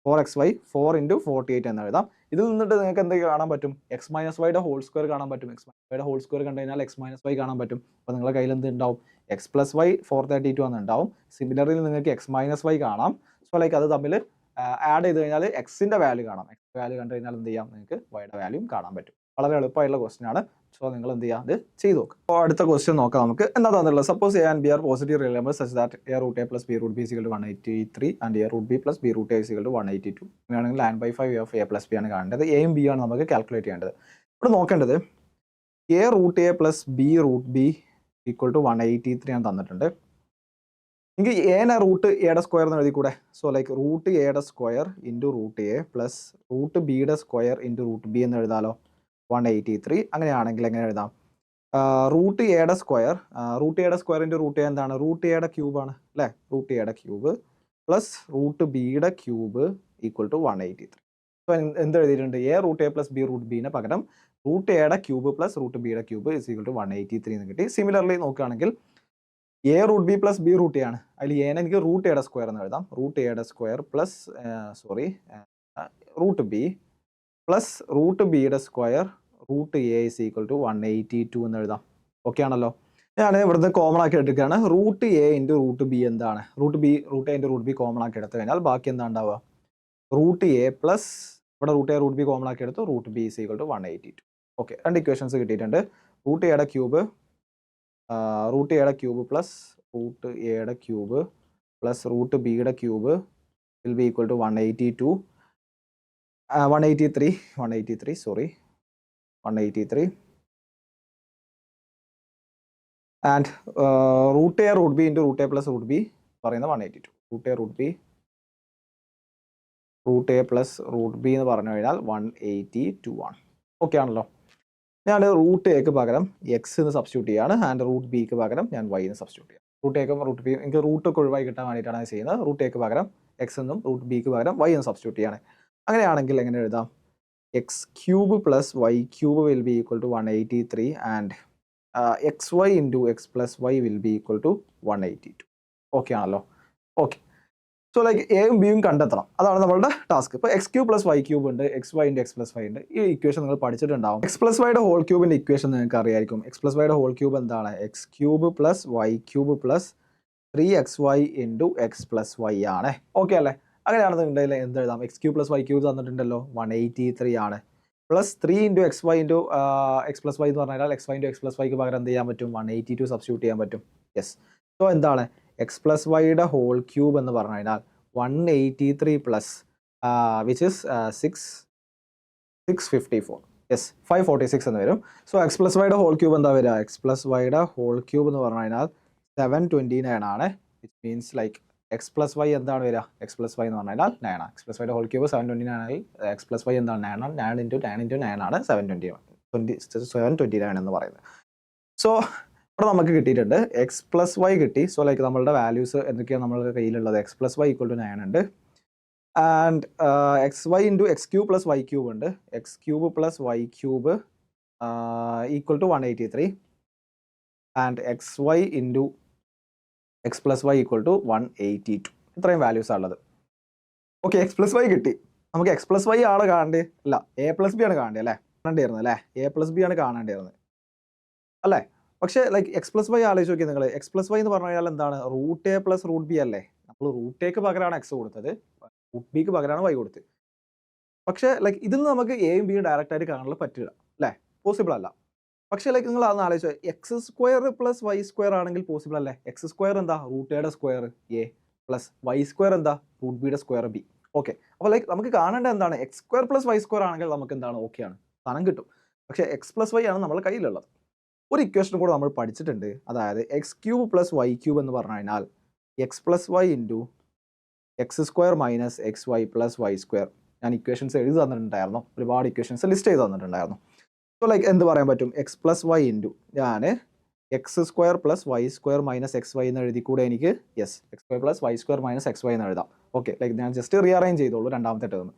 4xy 4 ഇൻറ്റു 48 എന്ന് എഴുതാം. ഇതിൽ നിന്നിട്ട് നിങ്ങൾക്ക് എന്തൊക്കെ കാണാൻ പറ്റും, എക്സ് മൈനസ് വൈയുടെ ഹോൾ സ്ക്വയർ കാണാൻ പറ്റും. എക്സ് മൈനസ് വൈയുടെ ഹോൾ സ്ക്വയർ കണ്ടു കഴിഞ്ഞാൽ എക്സ് മൈനസ് വൈ കാണാൻ പറ്റും. അപ്പോൾ നിങ്ങളുടെ കയ്യിൽ എന്ത് ഉണ്ടാവും, എക്സ് പ്ലസ് വൈ 432 എന്ന് ഉണ്ടാവും. സിമിലറിൽ നിങ്ങൾക്ക് എക്സ് മൈനസ് വൈ കാണാം. സോ ലൈക്ക് അത് തമ്മിൽ ആഡ് ചെയ്ത് കഴിഞ്ഞാൽ എക്സിൻ്റെ വാല്യൂ കാണാം. എക്സ് വാല്യൂ കണ്ടു കഴിഞ്ഞാൽ എന്ത് ചെയ്യാം, നിങ്ങൾക്ക് വൈയുടെ വാല്യൂയും കാണാൻ പറ്റും. വളരെ എളുപ്പമായിട്ടുള്ള ക്വസ്റ്റൻ ആണ്. സോ നിങ്ങൾ എന്ത് ചെയ്യുക, അത് ചെയ്ത് നോക്കുക. അപ്പോൾ അടുത്ത ക്വസ്റ്റ്യൻ നോക്കാം നമുക്ക്. എന്താ തന്നിട്ടുള്ളത്, suppose a and b are positive real numbers such that a root A plus B root b equal to 183 and a root B plus B root a equal to 182. അങ്ങനെയാണെങ്കിൽ ln/5 of A plus B ആണ് കാണേണ്ടത്. എയും B ആണ് നമുക്ക് calculate ചെയ്യേണ്ടത്. ഇവിടെ നോക്കേണ്ടത് a root A plus B root b equal to 183 ആണ് തന്നിട്ടുണ്ട്. എനിക്ക് എനെ റൂട്ട് എയുടെ സ്ക്വയർ എന്ന് എഴുതിക്കൂടെ. സോ ലൈക്ക് റൂട്ട് എയുടെ square into root A plus root ബിയുടെ സ്ക്വയർ ഇൻറ്റു റൂട്ട് ബി എന്ന് എഴുതാലോ, 183. അങ്ങനെയാണെങ്കിൽ എങ്ങനെ എഴുതാം, റൂട്ട് എയുടെ സ്ക്വയർ ഇൻറ്റു റൂട്ട് എ എന്താണ്, റൂട്ട് എയുടെ ക്യൂബ് ആണ് അല്ലേ, റൂട്ട് എയുടെ ക്യൂബ് പ്ലസ് റൂട്ട് ബിയുടെ ക്യൂബ് ഈക്വൽ ടു 183. സോ എന്ത് എഴുതിയിട്ടുണ്ട്, A root A plus B root ബിനെ പകരം റൂട്ട് എയുടെ ക്യൂബ് പ്ലസ് റൂട്ട് ബിയുടെ ക്യൂബ് ഇസ് ഈക്വൽ ടു 183 എന്ന് കിട്ടി. സിമിലർലി നോക്കുകയാണെങ്കിൽ A root B plus B root A ആണ്. അതിൽ എനെ എനിക്ക് റൂട്ട് എയുടെ സ്ക്വയർ എന്ന് എഴുതാം. റൂട്ട് എയുടെ square plus root B plus root ബിയുടെ square root A is equal to 182 എന്ന് എഴുതാം. ഓക്കെ ആണല്ലോ. ഞാൻ ഇവിടുന്ന് കോമൺ ആക്കി എടുക്കുകയാണ്. Root A into root B എന്താണ്, root A into root B common ആക്കി എടുത്തു കഴിഞ്ഞാൽ ബാക്കി എന്താ ഉണ്ടാവുക, റൂട്ട് എ പ്ലസ് ഇവിടെ root A root B common ആക്കി എടുത്തു, root B is equal to 182. Okay, രണ്ട് ഇക്വേഷൻസ് കിട്ടിയിട്ടുണ്ട്. റൂട്ട് എയുടെ ക്യൂബ് പ്ലസ് റൂട്ട് എയുടെ ക്യൂബ് പ്ലസ് റൂട്ട് ബിയുടെ cube will be equal to 183 and root A root B into root A plus root B പറയുന്നത് 182. Root A plus root b എന്ന് പറഞ്ഞു കഴിഞ്ഞാൽ 182 ആണ്. ഓക്കെ ആണല്ലോ. ഞാൻ റൂട്ട് എക്ക് പകരം എക്സ് എന്ന് സബ്സ്റ്റിറ്റ്യൂട്ട് ചെയ്യാണ് ആൻഡ് റൂട്ട് ബിക്ക് പകരം ഞാൻ വൈ എന്ന് സബ്സ്റ്റിറ്റ്യൂട്ട് ചെയ്യാം. റൂട്ട് എക്കും റൂട്ട് ബി എനിക്ക് റൂട്ടൊക്കെ ഒഴിവായി കിട്ടാൻ വേണ്ടിയിട്ടാണ് അത് ചെയ്യുന്നത്. റൂട്ട് എക്ക് പകരം എക്സ് എന്നും റൂട്ട് ബിക്ക് പകരം വൈ എന്ന് സബ്സ്റ്റിറ്റ്യൂട്ട് ചെയ്യാണ്. അങ്ങനെയാണെങ്കിൽ എങ്ങനെ എഴുതാം, x cube plus y cube will be equal to 183 and x y into x plus y will be equal to 182. Okay ആണല്ലോ. ഓക്കെ, സോ ലൈക്ക് എയും ബിയും കണ്ടെത്തണം, അതാണ് നമ്മളുടെ ടാസ്ക്. ഇപ്പോൾ x cube plus y cube ഉണ്ട്, x y into x plus y ഉണ്ട്. ഈ ഇക്വേഷൻ നിങ്ങൾ പഠിച്ചിട്ടുണ്ടാവും. എക്സ് പ്ലസ് വൈയുടെ ഹോൾ ക്യൂബിൻ്റെ ഇക്വേഷൻ നിങ്ങൾക്ക് അറിയായിരിക്കും. എക്സ് പ്ലസ് വൈയുടെ ഹോൾ ക്യൂബ് എന്താണ്, X cube plus y cube plus 3xy into x plus y ആണ്. ഓക്കെ അല്ലേ. അങ്ങനെയാണെന്നുണ്ടെങ്കിൽ എന്ത് എഴുതാം, x cube plus y cube തന്നിട്ടുണ്ടല്ലോ, 183 ആണ്. Plus 3 into x y into x plus Y എന്ന് പറഞ്ഞാൽ x y into x plus വൈക്ക് പകരം എന്ത് ചെയ്യാൻ പറ്റും, 182 സബ്സ്റ്റിറ്റ്യൂട്ട് ചെയ്യാൻ പറ്റും. യെസ്. സോ എന്താണ് എക്സ് പ്ലസ് വൈയുടെ ഹോൾ ക്യൂബ് എന്ന് പറഞ്ഞു കഴിഞ്ഞാൽ 183 പ്ലസ് വിച്ച് ഇസ് 654. യെസ്, 546 എന്ന് വരും. സോ എക്സ് പ്ലസ് വൈയുടെ ഹോൾ ക്യൂബ് എന്താ വരിക, എക്സ് പ്ലസ് വൈയുടെ ഹോൾ ക്യൂബ് എന്ന് പറഞ്ഞു കഴിഞ്ഞാൽ 729 ആണ്. Which means like x plus y എന്താണ് വരിക, എക്സ് പ്ലസ് വൈ എന്ന് പറഞ്ഞു കഴിഞ്ഞാൽ 9 ആണ്. എക്സ് പ്ലസ് വൈയുടെ ഹോൾ ക്യൂബ് 729 ആണെങ്കിൽ എക്സ് പ്ലസ് വൈ എന്താണ് 9 ആണ്. 9 ഇൻറ്റു 9 ആണ് 729 എന്ന് പറയുന്നത്. സോ ഇവിടെ നമുക്ക് കിട്ടിയിട്ടുണ്ട് എക്സ് പ്ലസ് വൈ കിട്ടി. സോ ലൈക്ക് നമ്മളുടെ വാല്യൂസ് എന്തൊക്കെയാണ് നമ്മളുടെ കയ്യിലുള്ളത്, x plus y equal to 9 ഉണ്ട് and x y into x cube plus y cube ഉണ്ട്. X cube plus y cube equal to 183 and x y into x plus y equal to 182. ഇത്രയും വാല്യൂസാണ് ഉള്ളത്. Okay, X plus y കിട്ടി. നമുക്ക് X plus y ആണ് കാണേണ്ടത്, അല്ല A plus B ആണ് കാണേണ്ടത് അല്ലേ, കാണേണ്ടിയിരുന്നത് അല്ലേ, എ പ്ലസ് ബി ആണ് കാണേണ്ടിയിരുന്നത് അല്ലേ. പക്ഷേ ലൈക്ക് എക്സ് പ്ലസ് വൈ ആലോചിച്ച് നോക്കി നിങ്ങൾ. എക്സ് പ്ലസ് വൈ എന്ന് പറഞ്ഞു കഴിഞ്ഞാൽ എന്താണ്, root A plus root b അല്ലേ. നമ്മൾ റൂട്ട് എക്ക് പകരമാണ് എക്സ് കൊടുത്തത്, റൂട്ട് ബിക്ക് പകരമാണ് വൈ കൊടുത്തത്. പക്ഷേ ലൈക്ക് ഇതിൽ നിന്ന് നമുക്ക് എയും ബിയും ഡയറക്റ്റ് ആയിട്ട് കാണാൻ പറ്റില്ല അല്ലേ, പോസിബിൾ അല്ല. പക്ഷേ ലൈക്ക് നിങ്ങൾ അതൊന്ന് ആലോചിച്ചോ, x square plus y square ആണെങ്കിൽ പോസിബിൾ അല്ലേ. എക്സ് സ്ക്വയർ എന്താ, റൂട്ട് എയുടെ square A plus y square എന്താ, റൂട്ട് ബിയുടെ സ്ക്വയർ ബി. ഓക്കെ, അപ്പോൾ ലൈക്ക് നമുക്ക് കാണേണ്ടത് എന്താണ്, x square plus y square ആണെങ്കിൽ നമുക്ക് എന്താണ് ഓക്കെയാണ്, സ്ഥാനം കിട്ടും. പക്ഷേ എക്സ് പ്ലസ് വൈ ആണ് നമ്മുടെ കയ്യിലുള്ളത്. ഒരു ഇക്വേഷൻ കൂടെ നമ്മൾ പഠിച്ചിട്ടുണ്ട്, അതായത് x cube plus y cube എന്ന് പറഞ്ഞു കഴിഞ്ഞാൽ x plus y into x square minus x y plus y square. ഞാൻ ഇക്വേഷൻസ് എഴുതി തന്നിട്ടുണ്ടായിരുന്നു, ഒരുപാട് ഇക്വേഷൻസ് ലിസ്റ്റ് ചെയ്ത് തന്നിട്ടുണ്ടായിരുന്നു. സോ ലൈക്ക് എന്ത് പറയാൻ പറ്റും, എക്സ് പ്ലസ് വൈ ഇൻറ്റു ഞാൻ x square plus y square minus x y എന്ന് എഴുതി കൂടെ എനിക്ക് yes x square plus y square minus x y എന്ന് എഴുതാം. ഓക്കെ, ലൈക്ക് ഞാൻ ജസ്റ്റ് റീഅറേഞ്ച് ചെയ്തോളൂ രണ്ടാമത്തെ ടേം.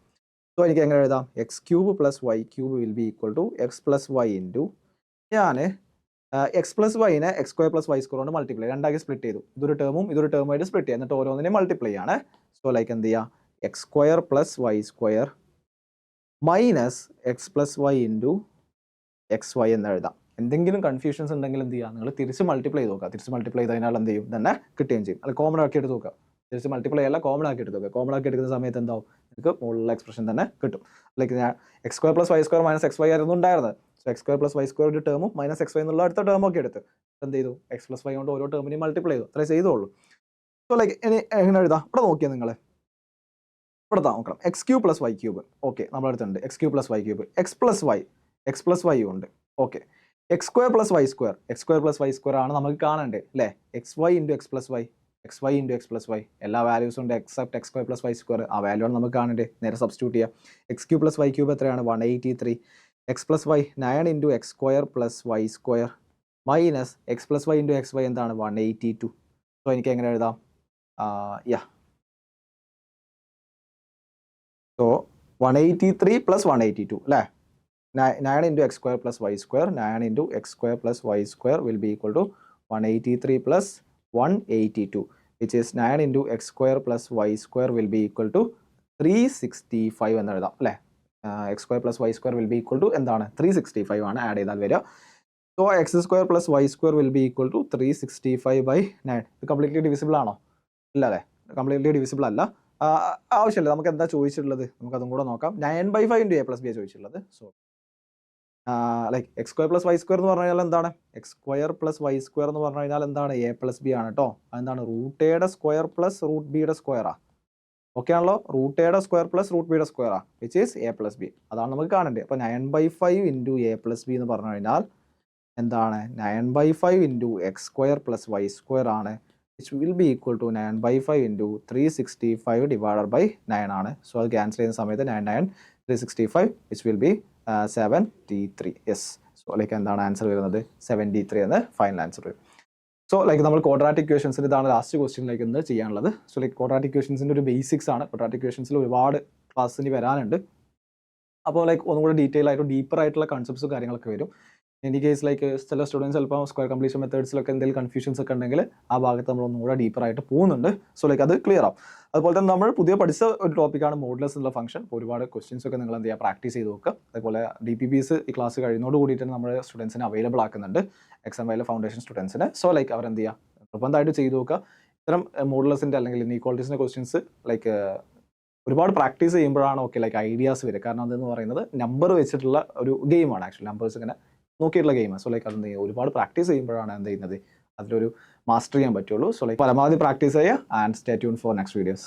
സോ എനിക്ക് എങ്ങനെ എഴുതാം? X cube plus y cube will be equal to x plus y into ഞാൻ എക്സ് പ്ലസ് വൈനെ x square plus y square കൊണ്ട് മൾട്ടിപ്ലൈ രണ്ടാക്കി സ്പ്ലിറ്റ് ചെയ്തു. ഇതൊരു ടേമുമായിട്ട് സ്പ്ലിറ്റ് ചെയ്യുക, എന്നിട്ട് ഓരോന്നിനെ മൾട്ടിപ്ലൈ ആണ്. സോ ലൈക്ക് എന്ത് ചെയ്യുക? X square plus y square minus x plus y into x y എന്ന് എഴുതാം. എന്തെങ്കിലും കൺഫ്യൂഷൻസ് ഉണ്ടെങ്കിൽ എന്ത് ചെയ്യുക? നിങ്ങൾ തിരിച്ച് മൾട്ടിപ്ലൈ ചെയ്ത് നോക്കുക. തിരിച്ച് മൾട്ടിപ്ലൈ ചെയ്തതിനാൽ എന്ത് ചെയ്യും? തന്നെ കിട്ടുകയും ചെയ്യും. അത് കോമൺ ആക്കി എടുത്ത് നോക്കുക. തിരിച്ച് മൾട്ടിപ്ലൈ അല്ല, കോമൺ ആക്കി എടുത്ത് നോക്കുക. കോമൺ ആക്കി എടുക്കുന്ന സമയത്ത് എന്താവും? നിങ്ങൾക്ക് മുകളിലുള്ള എക്സ്പ്രഷൻ തന്നെ കിട്ടും. ലൈക്ക് ഞാൻ x square plus y square minus x y ആയിരുന്നു ഉണ്ടായിരുന്നത്. So x square plus y square ഒരു ടേമും മൈനസ് എക്സ് വൈ എന്നുള്ള അടുത്ത ടേമൊക്കെ എടുത്ത് എന്ത് ചെയ്തു? എക്സ് പ്ലസ് വൈ കൊണ്ട് ഓരോ ടേമിനെയും മൾട്ടിപ്ലൈ ചെയ്തു. അത്രേ ചെയ്തോളൂ. സോ ലൈക്ക് ഇനി എങ്ങനെ എഴുതാം? ഇവിടെ നോക്കിയാൽ നിങ്ങൾ ഇവിടെ നോക്കണം. X cube plus y cube. Okay, നമ്മളടുത്തുണ്ട് x cube plus y cube. X plus y ഉണ്ട്. Okay, x square plus y square ആണ് നമുക്ക് കാണണ്ടേ അല്ലേ? X y into x plus y എല്ലാ വാല്യൂസും ഉണ്ട് except x square plus y square. ആ വാല്യൂ ആണ് നമുക്ക് കാണണ്ടേ? നേരെ സബ്സ്റ്റിറ്റ്യൂട്ട് ചെയ്യാം. X cube plus y cube എത്രയാണ്? 183. X plus y 9 into x square plus y square minus x plus y into x y എന്താണ്? 182. സോ എനിക്ക് എങ്ങനെ എഴുതാം? സോ 183 പ്ലസ് 182 അല്ലേ? 9 into x square plus y square, 9 into x square plus y square will be equal to 183 plus 182, which is 9 into x square plus y square will be equal to 365 എന്ന് എഴുതാം അല്ലേ? x square plus y square will be equal to എന്താണ്? 365 ആണ് add ചെയ്താൽ വരിക. So x square plus y square will be equal to 365/9. ഇത് completely divisible ആണോ? ഇല്ല അല്ലേ? കംപ്ലീറ്റ്ലി ഡിവിസിബിൾ അല്ല. ആവശ്യമില്ല. നമുക്ക് എന്താ ചോദിച്ചിട്ടുള്ളത്? നമുക്ക് അതും കൂടെ നോക്കാം. 9/5 into a plus b ചോദിച്ചിട്ടുള്ളത്. So like x square plus y square എന്ന് പറഞ്ഞു കഴിഞ്ഞാൽ എന്താണ്? X square plus y square എന്ന് പറഞ്ഞു കഴിഞ്ഞാൽ എന്താണ്? എ പ്ലസ് ബി ആണ് കേട്ടോ. അതെന്താണ്? റൂട്ട് എയുടെ സ്ക്വയർ പ്ലസ് റൂട്ട് ബിയുടെ സ്ക്വയറാ. ഓക്കെ ആണല്ലോ? റൂട്ട് എയുടെ സ്ക്വയർ പ്ലസ് റൂട്ട് ബിയുടെ സ്ക്വയറാ, which is A plus B. അതാണ് നമുക്ക് കാണേണ്ടത്. അപ്പോൾ 9/5 ഇൻറ്റു എ പ്ലസ് ബി എന്ന് പറഞ്ഞു കഴിഞ്ഞാൽ എന്താണ്? 9/5 into x square plus y square ആണ്, which will be equal to 9/5 into 365 divided by 9 ആണ്. സോ അത് ക്യാൻസൽ ചെയ്യുന്ന സമയത്ത് 9 365 which will be 73. Yes. So like എന്താണ് ആൻസർ വരുന്നത്? 73 എന്ന് ഫൈനൽ ആൻസർ വരും. സോ ലൈക്ക് നമ്മൾ ക്വാഡ്രാറ്റിക് ഇക്വേഷൻസിന് ഇതാണ് ലാസ്റ്റ് ക്വസ്റ്റ്യനിലേക്ക് ഇന്ന് ചെയ്യാനുള്ളത്. സോ ലൈക്ക് ക്വാഡ്രാറ്റിക് ഇക്വേഷൻസിൻ്റെ ഒരു ബേസിക്സ് ആണ്. ക്വാഡ്രാറ്റിക് ഇക്വേഷൻസിൽ ഒരുപാട് ക്ലാസ്സിന് വരാനുണ്ട്. അപ്പോൾ ലൈക്ക് ഒന്നും കൂടെ ഡീറ്റെയിൽ ആയിട്ട് ഡീപ്പർ ആയിട്ടുള്ള കൺസെപ്റ്റ്സും കാര്യങ്ങളൊക്കെ വരും. ഇൻ കേസ് ലൈക്ക് ചില സ്റ്റുഡൻസ് ചിലപ്പോൾ സ്ക്വയർ കംപ്ലീഷൻ മെത്തേഡ്സിലൊക്കെ എന്തെങ്കിലും കൺഫ്യൂഷൻസ് ഒക്കെ ഉണ്ടെങ്കിൽ ആ ഭാഗത്ത് നമ്മൾ ഒന്നും കൂടെ ഡീപ്പർ ആയിട്ട് പോകുന്നുണ്ട്. സോ ലൈക്ക് അത് ക്ലിയർ ആവും. അതുപോലെ തന്നെ നമ്മൾ പുതിയ പഠിച്ച ഒരു ടോപ്പിക്കാണ് മോഡുലസ് എന്നുള്ള ഫംഗ്ഷൻ. ഒരുപാട് ക്വസ്റ്റ്യൻസ് ഒക്കെ നിങ്ങൾ എന്ത് ചെയ്യുക? പ്രാക്ടീസ് ചെയ്ത് നോക്കുക. അതേപോലെ DPPs ഈ ക്ലാസ് കഴിയുന്നതോട് കൂടിയിട്ട് നമ്മുടെ സ്റ്റുഡൻസിന് അവൈലബിൾ ആക്കുന്നുണ്ട്, എക്സാം വൈൽ ഫൗണ്ടേഷൻ സ്റ്റുഡൻസിന്. സോ ലൈക്ക് അവർ എന്ത് ചെയ്യുക? നിർബന്ധമായിട്ട് ചെയ്ത് നോക്കുക. ഇത്തരം മോഡുലസിൻ്റെ അല്ലെങ്കിൽ ഇനീക്വാളിറ്റീസിൻ്റെ ക്വസ്റ്റ്യൻസ് ലൈക്ക് ഒരുപാട് പ്രാക്ടീസ് ചെയ്യുമ്പോഴാണ് ഓക്കെ ലൈക്ക് ഐഡിയാസ് വരിക. കാരണം അതെന്ന് പറയുന്നത് നമ്പർ വെച്ചിട്ടുള്ള ഒരു ഗെയിമാണ്. ആക്ച്വലി നമ്പേഴ്സ് ഇങ്ങനെ നോക്കിയിട്ടുള്ള ഗെയിമാണ്. സോ ലൈക്ക് അതെന്ത് ചെയ്യുക? ഒരുപാട് പ്രാക്ടീസ് ചെയ്യുമ്പോഴാണ് എന്ത് ചെയ്യുന്നത്? അതിലൊരു മാസ്റ്റർ ചെയ്യാൻ പറ്റുള്ളൂ. സോ ലൈക്ക് പരമാവധി പ്രാക്ടീസ് ചെയ്യുക and stay tune for next videos.